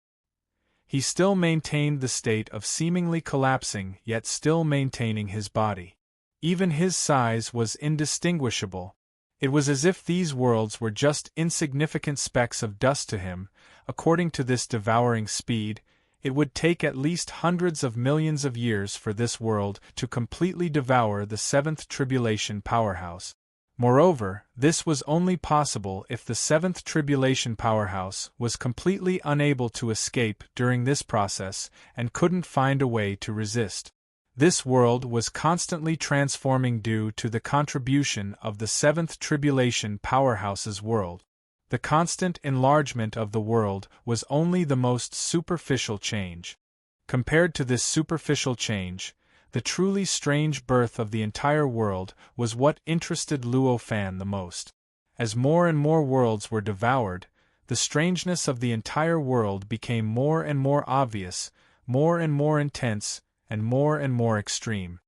He still maintained the state of seemingly collapsing yet still maintaining his body. Even his size was indistinguishable. It was as if these worlds were just insignificant specks of dust to him. According to this devouring speed, it would take at least hundreds of millions of years for this world to completely devour the seventh tribulation powerhouse. Moreover, this was only possible if the seventh tribulation powerhouse was completely unable to escape during this process and couldn't find a way to resist. This world was constantly transforming due to the contribution of the seventh tribulation powerhouse's world. The constant enlargement of the world was only the most superficial change. Compared to this superficial change, the truly strange birth of the entire world was what interested Luo Fan the most. As more and more worlds were devoured, the strangeness of the entire world became more and more obvious, more and more intense, and more extreme.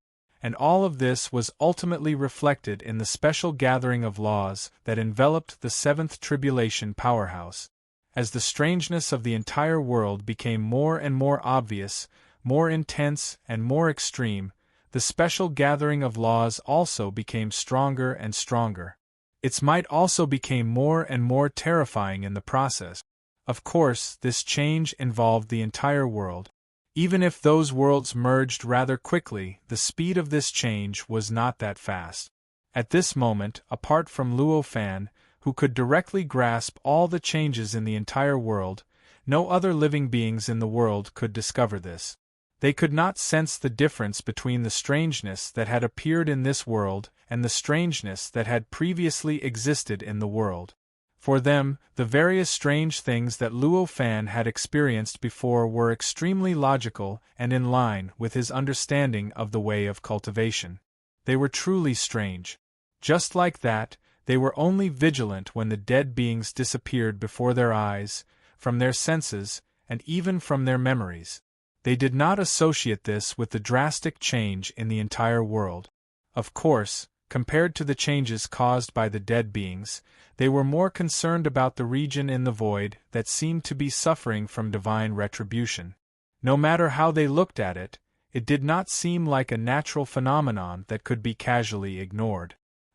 And all of this was ultimately reflected in the special gathering of laws that enveloped the seventh tribulation powerhouse. As the strangeness of the entire world became more and more obvious, more intense and more extreme, the special gathering of laws also became stronger and stronger. Its might also became more and more terrifying in the process. Of course, this change involved the entire world. Even if those worlds merged rather quickly, the speed of this change was not that fast. At this moment, apart from Luo Fan, who could directly grasp all the changes in the entire world, no other living beings in the world could discover this. They could not sense the difference between the strangeness that had appeared in this world and the strangeness that had previously existed in the world. For them, the various strange things that Luo Fan had experienced before were extremely logical and in line with his understanding of the way of cultivation. They were truly strange. Just like that, they were only vigilant when the dead beings disappeared before their eyes, from their senses, and even from their memories. They did not associate this with the drastic change in the entire world. Of course, compared to the changes caused by the dead beings, they were more concerned about the region in the void that seemed to be suffering from divine retribution. No matter how they looked at it, it did not seem like a natural phenomenon that could be casually ignored.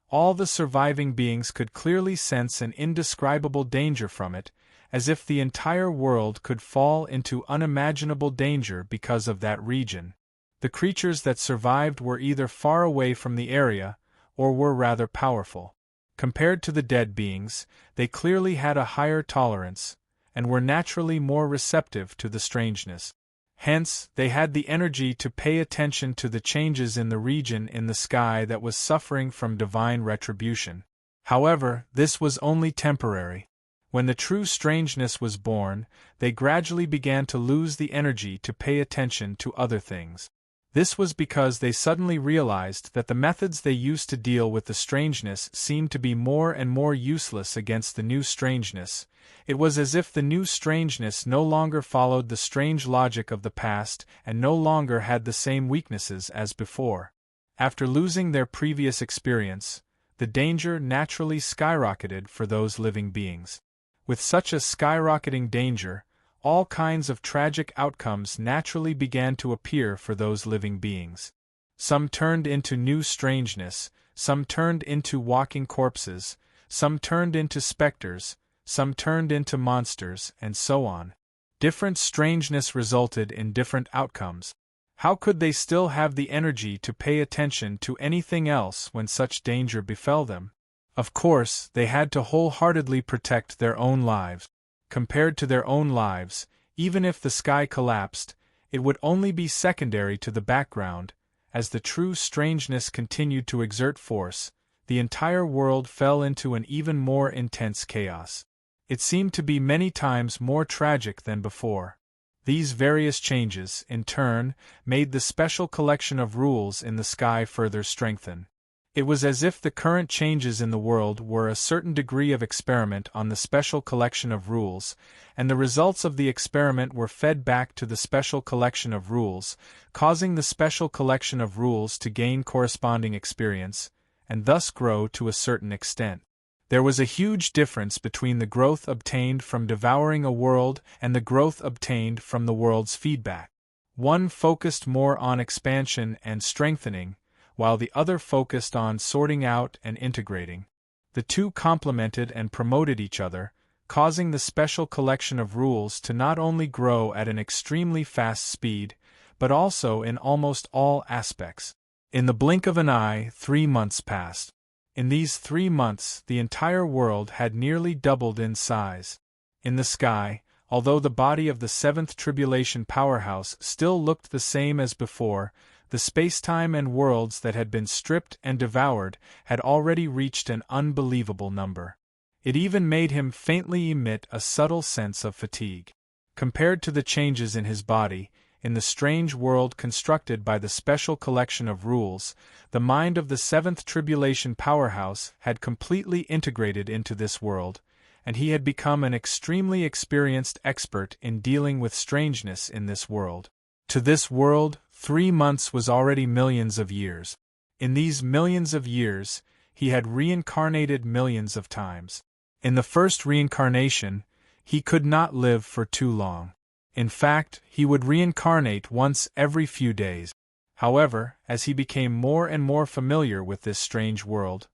All the surviving beings could clearly sense an indescribable danger from it, as if the entire world could fall into unimaginable danger because of that region. The creatures that survived were either far away from the area, or were rather powerful. Compared to the dead beings, they clearly had a higher tolerance, and were naturally more receptive to the strangeness. Hence, they had the energy to pay attention to the changes in the region in the sky that was suffering from divine retribution. However, this was only temporary. When the true strangeness was born, they gradually began to lose the energy to pay attention to other things. This was because they suddenly realized that the methods they used to deal with the strangeness seemed to be more and more useless against the new strangeness. It was as if the new strangeness no longer followed the strange logic of the past and no longer had the same weaknesses as before. After losing their previous experience, the danger naturally skyrocketed for those living beings. With such a skyrocketing danger, all kinds of tragic outcomes naturally began to appear for those living beings. Some turned into new strangeness, some turned into walking corpses, some turned into specters, some turned into monsters, and so on. Different strangeness resulted in different outcomes. How could they still have the energy to pay attention to anything else when such danger befell them? Of course, they had to wholeheartedly protect their own lives. Compared to their own lives, even if the sky collapsed, it would only be secondary to the background. As the true strangeness continued to exert force, the entire world fell into an even more intense chaos. It seemed to be many times more tragic than before. These various changes, in turn, made the special collection of rules in the sky further strengthen. It was as if the current changes in the world were a certain degree of experiment on the special collection of rules, and the results of the experiment were fed back to the special collection of rules, causing the special collection of rules to gain corresponding experience, and thus grow to a certain extent. There was a huge difference between the growth obtained from devouring a world and the growth obtained from the world's feedback. One focused more on expansion and strengthening, while the other focused on sorting out and integrating. The two complemented and promoted each other, causing the special collection of rules to not only grow at an extremely fast speed, but also in almost all aspects. In the blink of an eye, 3 months passed. In these 3 months, the entire world had nearly doubled in size. In the sky, although the body of the seventh tribulation powerhouse still looked the same as before, the spacetime and worlds that had been stripped and devoured had already reached an unbelievable number. It even made him faintly emit a subtle sense of fatigue. Compared to the changes in his body, in the strange world constructed by the special collection of rules, the mind of the seventh tribulation powerhouse had completely integrated into this world, and he had become an extremely experienced expert in dealing with strangeness in this world. To this world, 3 months was already millions of years. In these millions of years, he had reincarnated millions of times. In the first reincarnation, he could not live for too long. In fact, he would reincarnate once every few days. However, as he became more and more familiar with this strange world,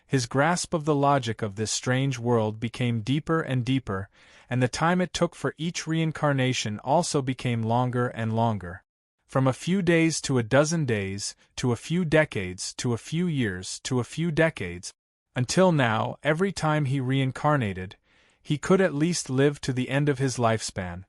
his grasp of the logic of this strange world became deeper and deeper, and the time it took for each reincarnation also became longer and longer. From a few days to a dozen days, to a few decades, to a few years, to a few decades, until now, every time he reincarnated, he could at least live to the end of his lifespan.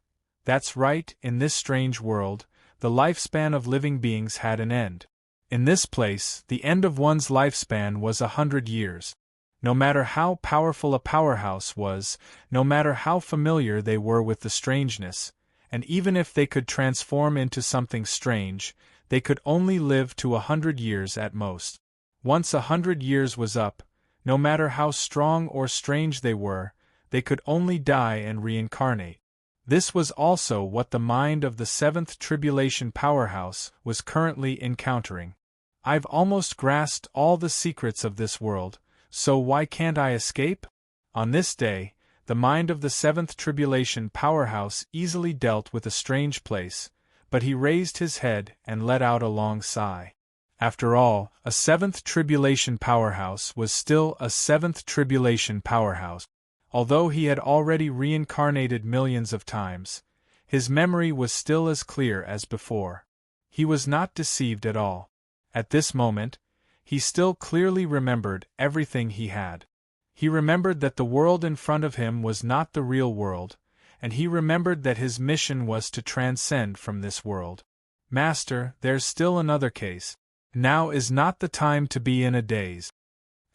That's right, in this strange world, the lifespan of living beings had an end. In this place, the end of one's lifespan was 100 years. No matter how powerful a powerhouse was, no matter how familiar they were with the strangeness, and even if they could transform into something strange, they could only live to 100 years at most. Once 100 years was up, no matter how strong or strange they were, they could only die and reincarnate. This was also what the mind of the seventh tribulation powerhouse was currently encountering. I've almost grasped all the secrets of this world, so why can't I escape? On this day, the mind of the seventh tribulation powerhouse easily dealt with a strange place, but he raised his head and let out a long sigh. After all, a seventh tribulation powerhouse was still a seventh tribulation powerhouse. Although he had already reincarnated millions of times, his memory was still as clear as before. He was not deceived at all. At this moment, he still clearly remembered everything he had. He remembered that the world in front of him was not the real world, and he remembered that his mission was to transcend from this world. Master, there's still another case. Now is not the time to be in a daze.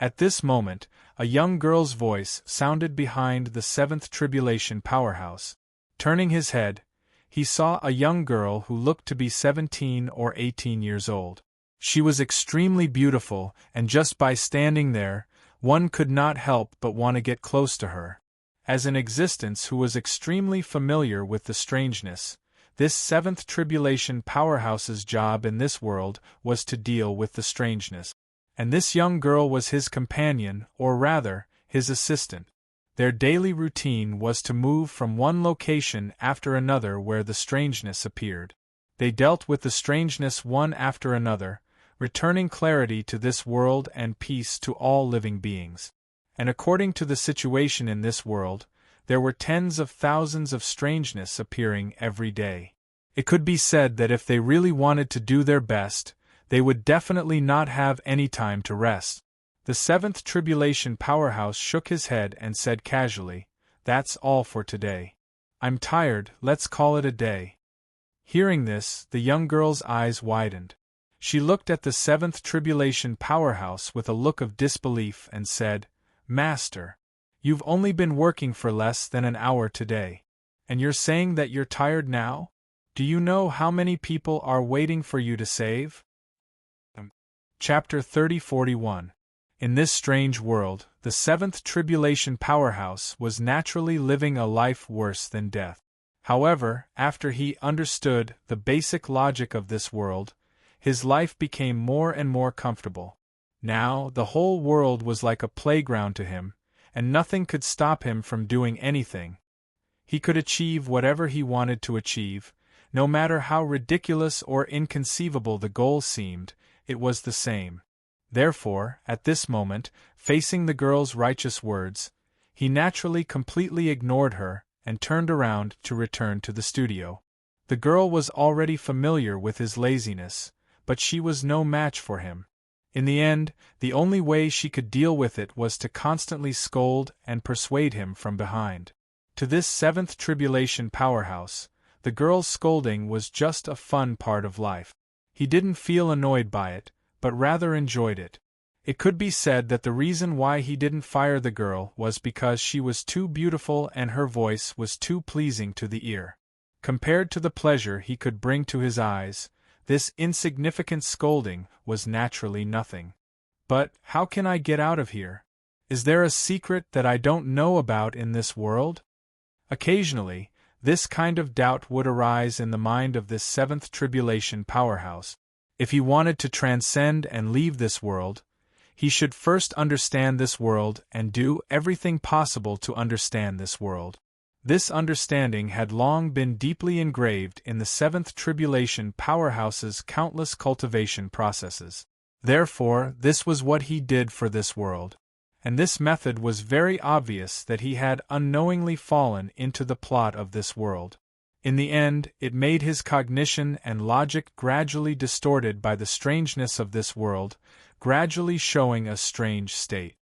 At this moment, a young girl's voice sounded behind the seventh tribulation powerhouse. Turning his head, he saw a young girl who looked to be 17 or 18 years old. She was extremely beautiful, and just by standing there, one could not help but want to get close to her. As an existence who was extremely familiar with the strangeness, this seventh tribulation powerhouse's job in this world was to deal with the strangeness. And this young girl was his companion, or rather, his assistant. Their daily routine was to move from one location after another where the strangeness appeared. They dealt with the strangeness one after another, returning clarity to this world and peace to all living beings. And according to the situation in this world, there were tens of thousands of strangeness appearing every day. It could be said that if they really wanted to do their best, they would definitely not have any time to rest. The seventh tribulation powerhouse shook his head and said casually, "That's all for today. I'm tired, let's call it a day." Hearing this, the young girl's eyes widened. She looked at the seventh tribulation powerhouse with a look of disbelief and said, "Master, you've only been working for less than an hour today. And you're saying that you're tired now? Do you know how many people are waiting for you to save?" Chapter 30:41. In this strange world, the seventh tribulation powerhouse was naturally living a life worse than death. However, after he understood the basic logic of this world, his life became more and more comfortable. Now, the whole world was like a playground to him, and nothing could stop him from doing anything. He could achieve whatever he wanted to achieve, no matter how ridiculous or inconceivable the goal seemed, it was the same. Therefore, at this moment, facing the girl's righteous words, he naturally completely ignored her and turned around to return to the studio. The girl was already familiar with his laziness, but she was no match for him. In the end, the only way she could deal with it was to constantly scold and persuade him from behind. To this seventh tribulation powerhouse, the girl's scolding was just a fun part of life. He didn't feel annoyed by it, but rather enjoyed it. It could be said that the reason why he didn't fire the girl was because she was too beautiful and her voice was too pleasing to the ear. Compared to the pleasure he could bring to his eyes, this insignificant scolding was naturally nothing. But how can I get out of here? Is there a secret that I don't know about in this world? Occasionally, this kind of doubt would arise in the mind of this seventh tribulation powerhouse. If he wanted to transcend and leave this world, he should first understand this world and do everything possible to understand this world. This understanding had long been deeply engraved in the seventh tribulation powerhouse's countless cultivation processes. Therefore, this was what he did for this world. And this method was very obvious that he had unknowingly fallen into the plot of this world. In the end, it made his cognition and logic gradually distorted by the strangeness of this world, gradually showing a strange state.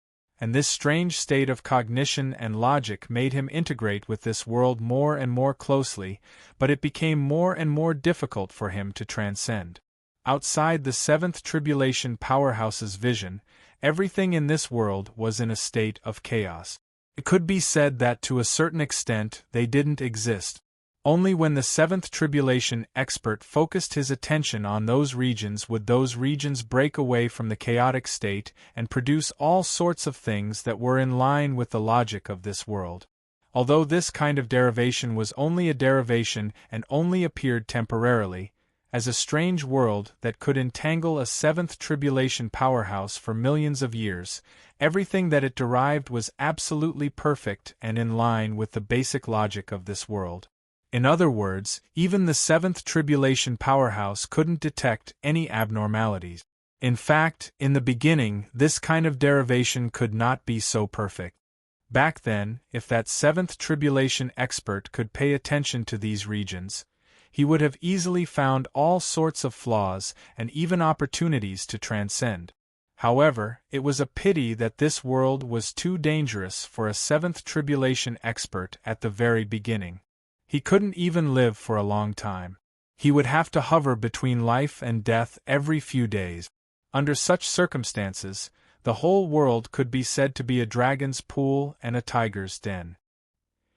And this strange state of cognition and logic made him integrate with this world more and more closely, but it became more and more difficult for him to transcend. Outside the seventh tribulation powerhouse's vision, everything in this world was in a state of chaos. It could be said that to a certain extent they didn't exist. Only when the seventh tribulation expert focused his attention on those regions would those regions break away from the chaotic state and produce all sorts of things that were in line with the logic of this world. Although this kind of derivation was only a derivation and only appeared temporarily, as a strange world that could entangle a seventh tribulation powerhouse for millions of years, everything that it derived was absolutely perfect and in line with the basic logic of this world. In other words, even the seventh tribulation powerhouse couldn't detect any abnormalities. In fact, in the beginning, this kind of derivation could not be so perfect. Back then, if that seventh tribulation expert could pay attention to these regions, he would have easily found all sorts of flaws and even opportunities to transcend. However, it was a pity that this world was too dangerous for a seventh tribulation expert at the very beginning. He couldn't even live for a long time. He would have to hover between life and death every few days. Under such circumstances, the whole world could be said to be a dragon's pool and a tiger's den.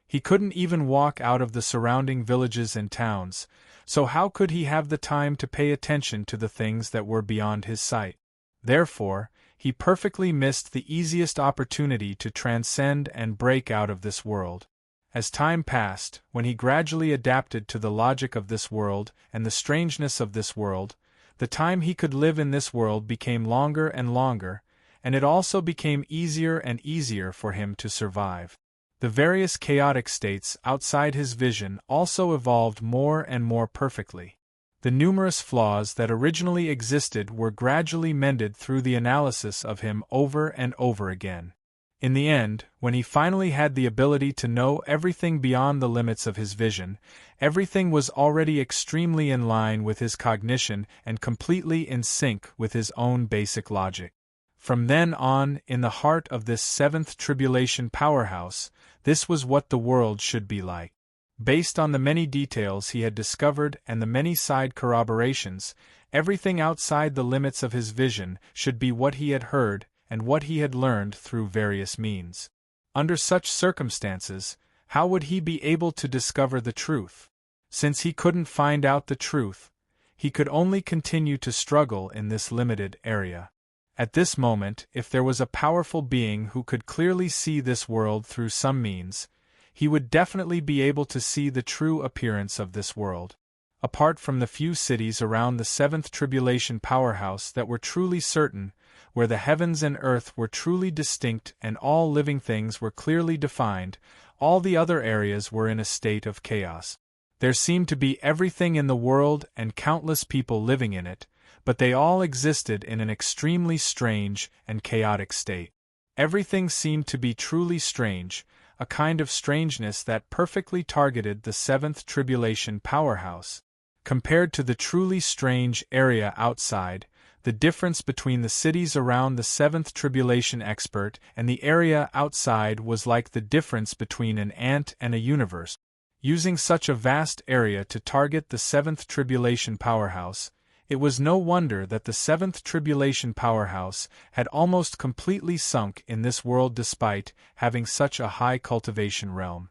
He couldn't even walk out of the surrounding villages and towns, so how could he have the time to pay attention to the things that were beyond his sight? Therefore, he perfectly missed the easiest opportunity to transcend and break out of this world. As time passed, when he gradually adapted to the logic of this world and the strangeness of this world, the time he could live in this world became longer and longer, and it also became easier and easier for him to survive. The various chaotic states outside his vision also evolved more and more perfectly. The numerous flaws that originally existed were gradually mended through the analysis of him over and over again. In the end, when he finally had the ability to know everything beyond the limits of his vision, everything was already extremely in line with his cognition and completely in sync with his own basic logic. From then on, in the heart of this seventh tribulation powerhouse, this was what the world should be like. Based on the many details he had discovered and the many side corroborations, everything outside the limits of his vision should be what he had heard and what he had learned through various means. Under such circumstances, how would he be able to discover the truth? Since he couldn't find out the truth, he could only continue to struggle in this limited area. At this moment, if there was a powerful being who could clearly see this world through some means, he would definitely be able to see the true appearance of this world. Apart from the few cities around the seventh tribulation powerhouse that were truly certain, where the heavens and earth were truly distinct and all living things were clearly defined, all the other areas were in a state of chaos. There seemed to be everything in the world and countless people living in it, but they all existed in an extremely strange and chaotic state. Everything seemed to be truly strange, a kind of strangeness that perfectly targeted the seventh tribulation powerhouse. Compared to the truly strange area outside, the difference between the cities around the seventh tribulation expert and the area outside was like the difference between an ant and a universe. Using such a vast area to target the seventh tribulation powerhouse, it was no wonder that the seventh tribulation powerhouse had almost completely sunk in this world despite having such a high cultivation realm.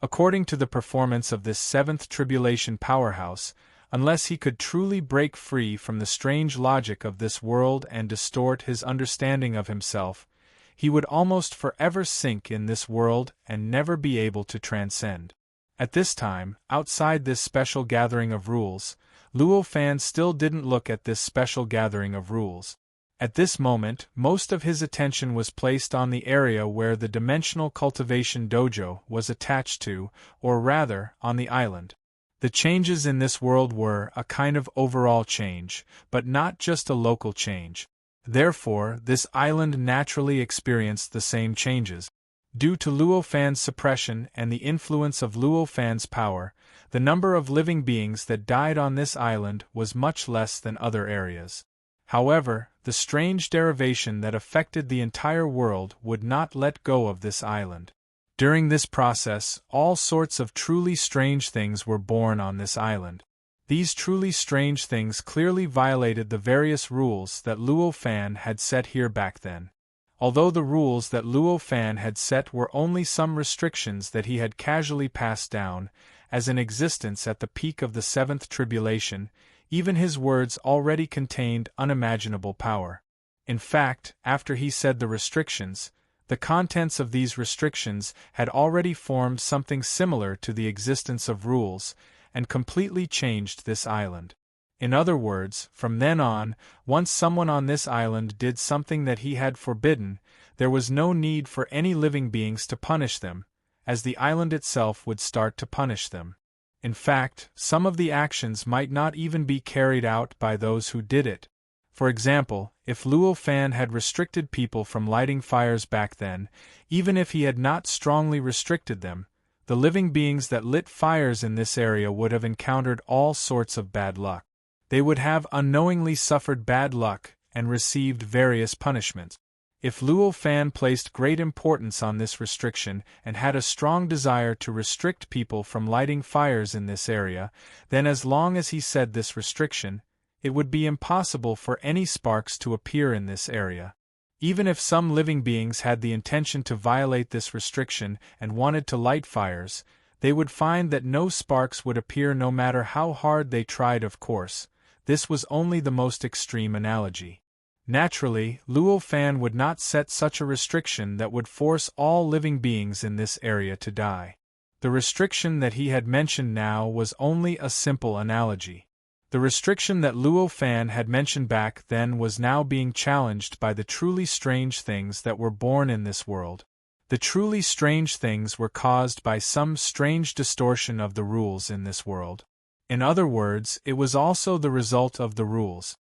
According to the performance of this seventh tribulation powerhouse, unless he could truly break free from the strange logic of this world and distort his understanding of himself, he would almost forever sink in this world and never be able to transcend. At this time, outside this special gathering of rules, Luo Fan still didn't look at this special gathering of rules. At this moment, most of his attention was placed on the area where the dimensional cultivation dojo was attached to, or rather, on the island. The changes in this world were a kind of overall change, but not just a local change. Therefore, this island naturally experienced the same changes. Due to Luo Fan's suppression and the influence of Luo Fan's power, the number of living beings that died on this island was much less than other areas. However, the strange derivation that affected the entire world would not let go of this island. During this process, all sorts of truly strange things were born on this island. These truly strange things clearly violated the various rules that Luo Fan had set here back then. Although the rules that Luo Fan had set were only some restrictions that he had casually passed down, as in existence at the peak of the seventh tribulation, even his words already contained unimaginable power. In fact, after he said the restrictions, the contents of these restrictions had already formed something similar to the existence of rules, and completely changed this island. In other words, from then on, once someone on this island did something that he had forbidden, there was no need for any living beings to punish them, as the island itself would start to punish them. In fact, some of the actions might not even be carried out by those who did it. For example, if Luo Fan had restricted people from lighting fires back then, even if he had not strongly restricted them, the living beings that lit fires in this area would have encountered all sorts of bad luck. They would have unknowingly suffered bad luck and received various punishments. If Luo Fan placed great importance on this restriction and had a strong desire to restrict people from lighting fires in this area, then as long as he said this restriction, it would be impossible for any sparks to appear in this area. Even if some living beings had the intention to violate this restriction and wanted to light fires, they would find that no sparks would appear no matter how hard they tried. Of course, this was only the most extreme analogy. Naturally, Luo Fan would not set such a restriction that would force all living beings in this area to die. The restriction that he had mentioned now was only a simple analogy. The restriction that Luo Fan had mentioned back then was now being challenged by the truly strange things that were born in this world. The truly strange things were caused by some strange distortion of the rules in this world. In other words, it was also the result of the rules.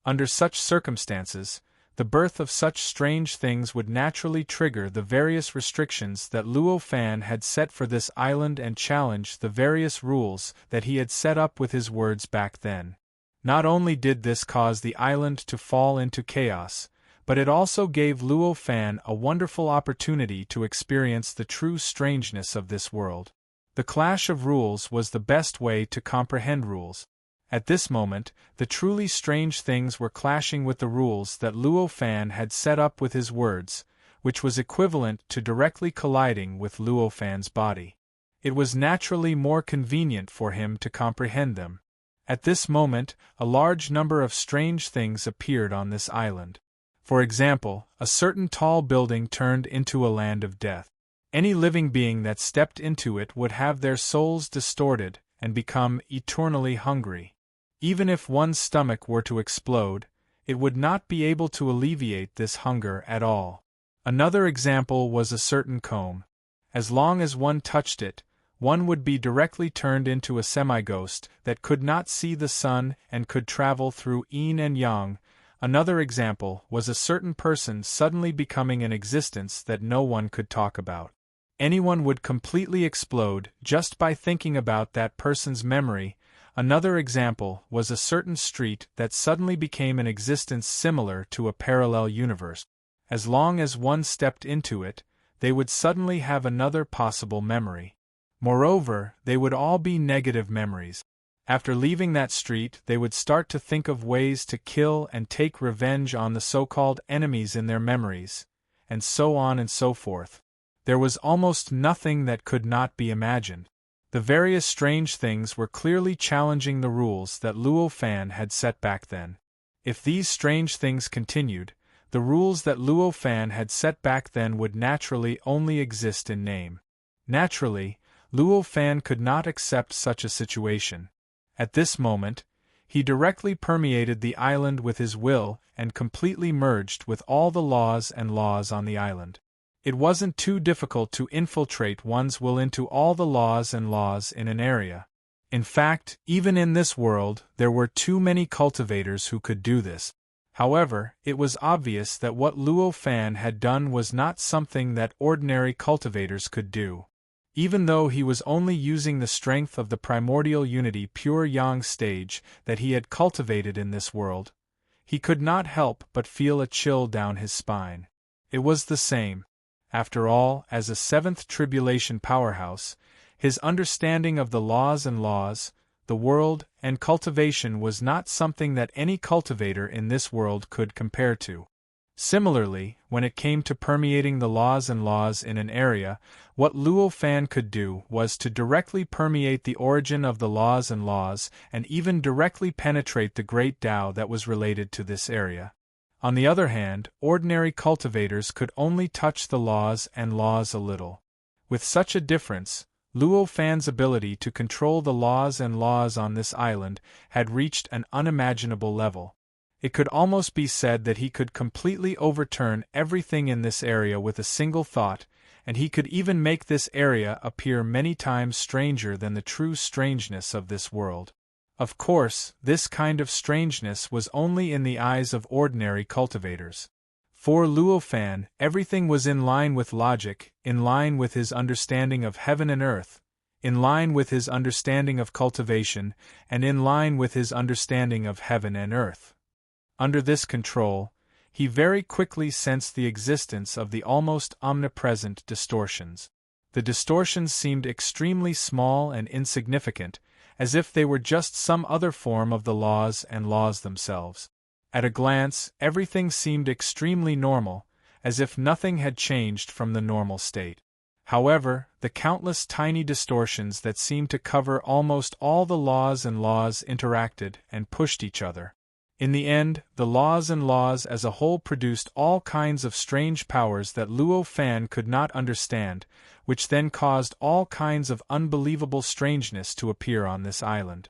Under such circumstances, the birth of such strange things would naturally trigger the various restrictions that Luo Fan had set for this island and challenge the various rules that he had set up with his words back then. Not only did this cause the island to fall into chaos, but it also gave Luo Fan a wonderful opportunity to experience the true strangeness of this world. The clash of rules was the best way to comprehend rules. At this moment, the truly strange things were clashing with the rules that Luo Fan had set up with his words, which was equivalent to directly colliding with Luo Fan's body. It was naturally more convenient for him to comprehend them. At this moment, a large number of strange things appeared on this island. For example, a certain tall building turned into a land of death. Any living being that stepped into it would have their souls distorted and become eternally hungry. Even if one's stomach were to explode, it would not be able to alleviate this hunger at all. Another example was a certain comb. As long as one touched it, one would be directly turned into a semi-ghost that could not see the sun and could travel through yin and yang. Another example was a certain person suddenly becoming an existence that no one could talk about. Anyone would completely explode just by thinking about that person's memory. Another example was a certain street that suddenly became an existence similar to a parallel universe. As long as one stepped into it, they would suddenly have another possible memory. Moreover, they would all be negative memories. After leaving that street, they would start to think of ways to kill and take revenge on the so-called enemies in their memories, and so on and so forth. There was almost nothing that could not be imagined. The various strange things were clearly challenging the rules that Luo Fan had set back then. If these strange things continued, the rules that Luo Fan had set back then would naturally only exist in name. Naturally, Luo Fan could not accept such a situation. At this moment, he directly permeated the island with his will and completely merged with all the laws and laws on the island. It wasn't too difficult to infiltrate one's will into all the laws and laws in an area. In fact, even in this world, there were too many cultivators who could do this. However, it was obvious that what Luo Fan had done was not something that ordinary cultivators could do. Even though he was only using the strength of the primordial unity pure yang stage that he had cultivated in this world, he could not help but feel a chill down his spine. It was the same. After all, as a seventh tribulation powerhouse, his understanding of the laws and laws, the world, and cultivation was not something that any cultivator in this world could compare to. Similarly, when it came to permeating the laws and laws in an area, what Luo Fan could do was to directly permeate the origin of the laws and laws and even directly penetrate the great Tao that was related to this area. On the other hand, ordinary cultivators could only touch the laws and laws a little. With such a difference, Luo Fan's ability to control the laws and laws on this island had reached an unimaginable level. It could almost be said that he could completely overturn everything in this area with a single thought, and he could even make this area appear many times stranger than the true strangeness of this world. Of course, this kind of strangeness was only in the eyes of ordinary cultivators. For Luo Fan, everything was in line with logic, in line with his understanding of heaven and earth, in line with his understanding of cultivation, and in line with his understanding of heaven and earth. Under this control, he very quickly sensed the existence of the almost omnipresent distortions. The distortions seemed extremely small and insignificant, as if they were just some other form of the laws and laws themselves. At a glance, everything seemed extremely normal, as if nothing had changed from the normal state. However, the countless tiny distortions that seemed to cover almost all the laws interacted and pushed each other. In the end, the laws as a whole produced all kinds of strange powers that Luo Fan could not understand, which then caused all kinds of unbelievable strangeness to appear on this island.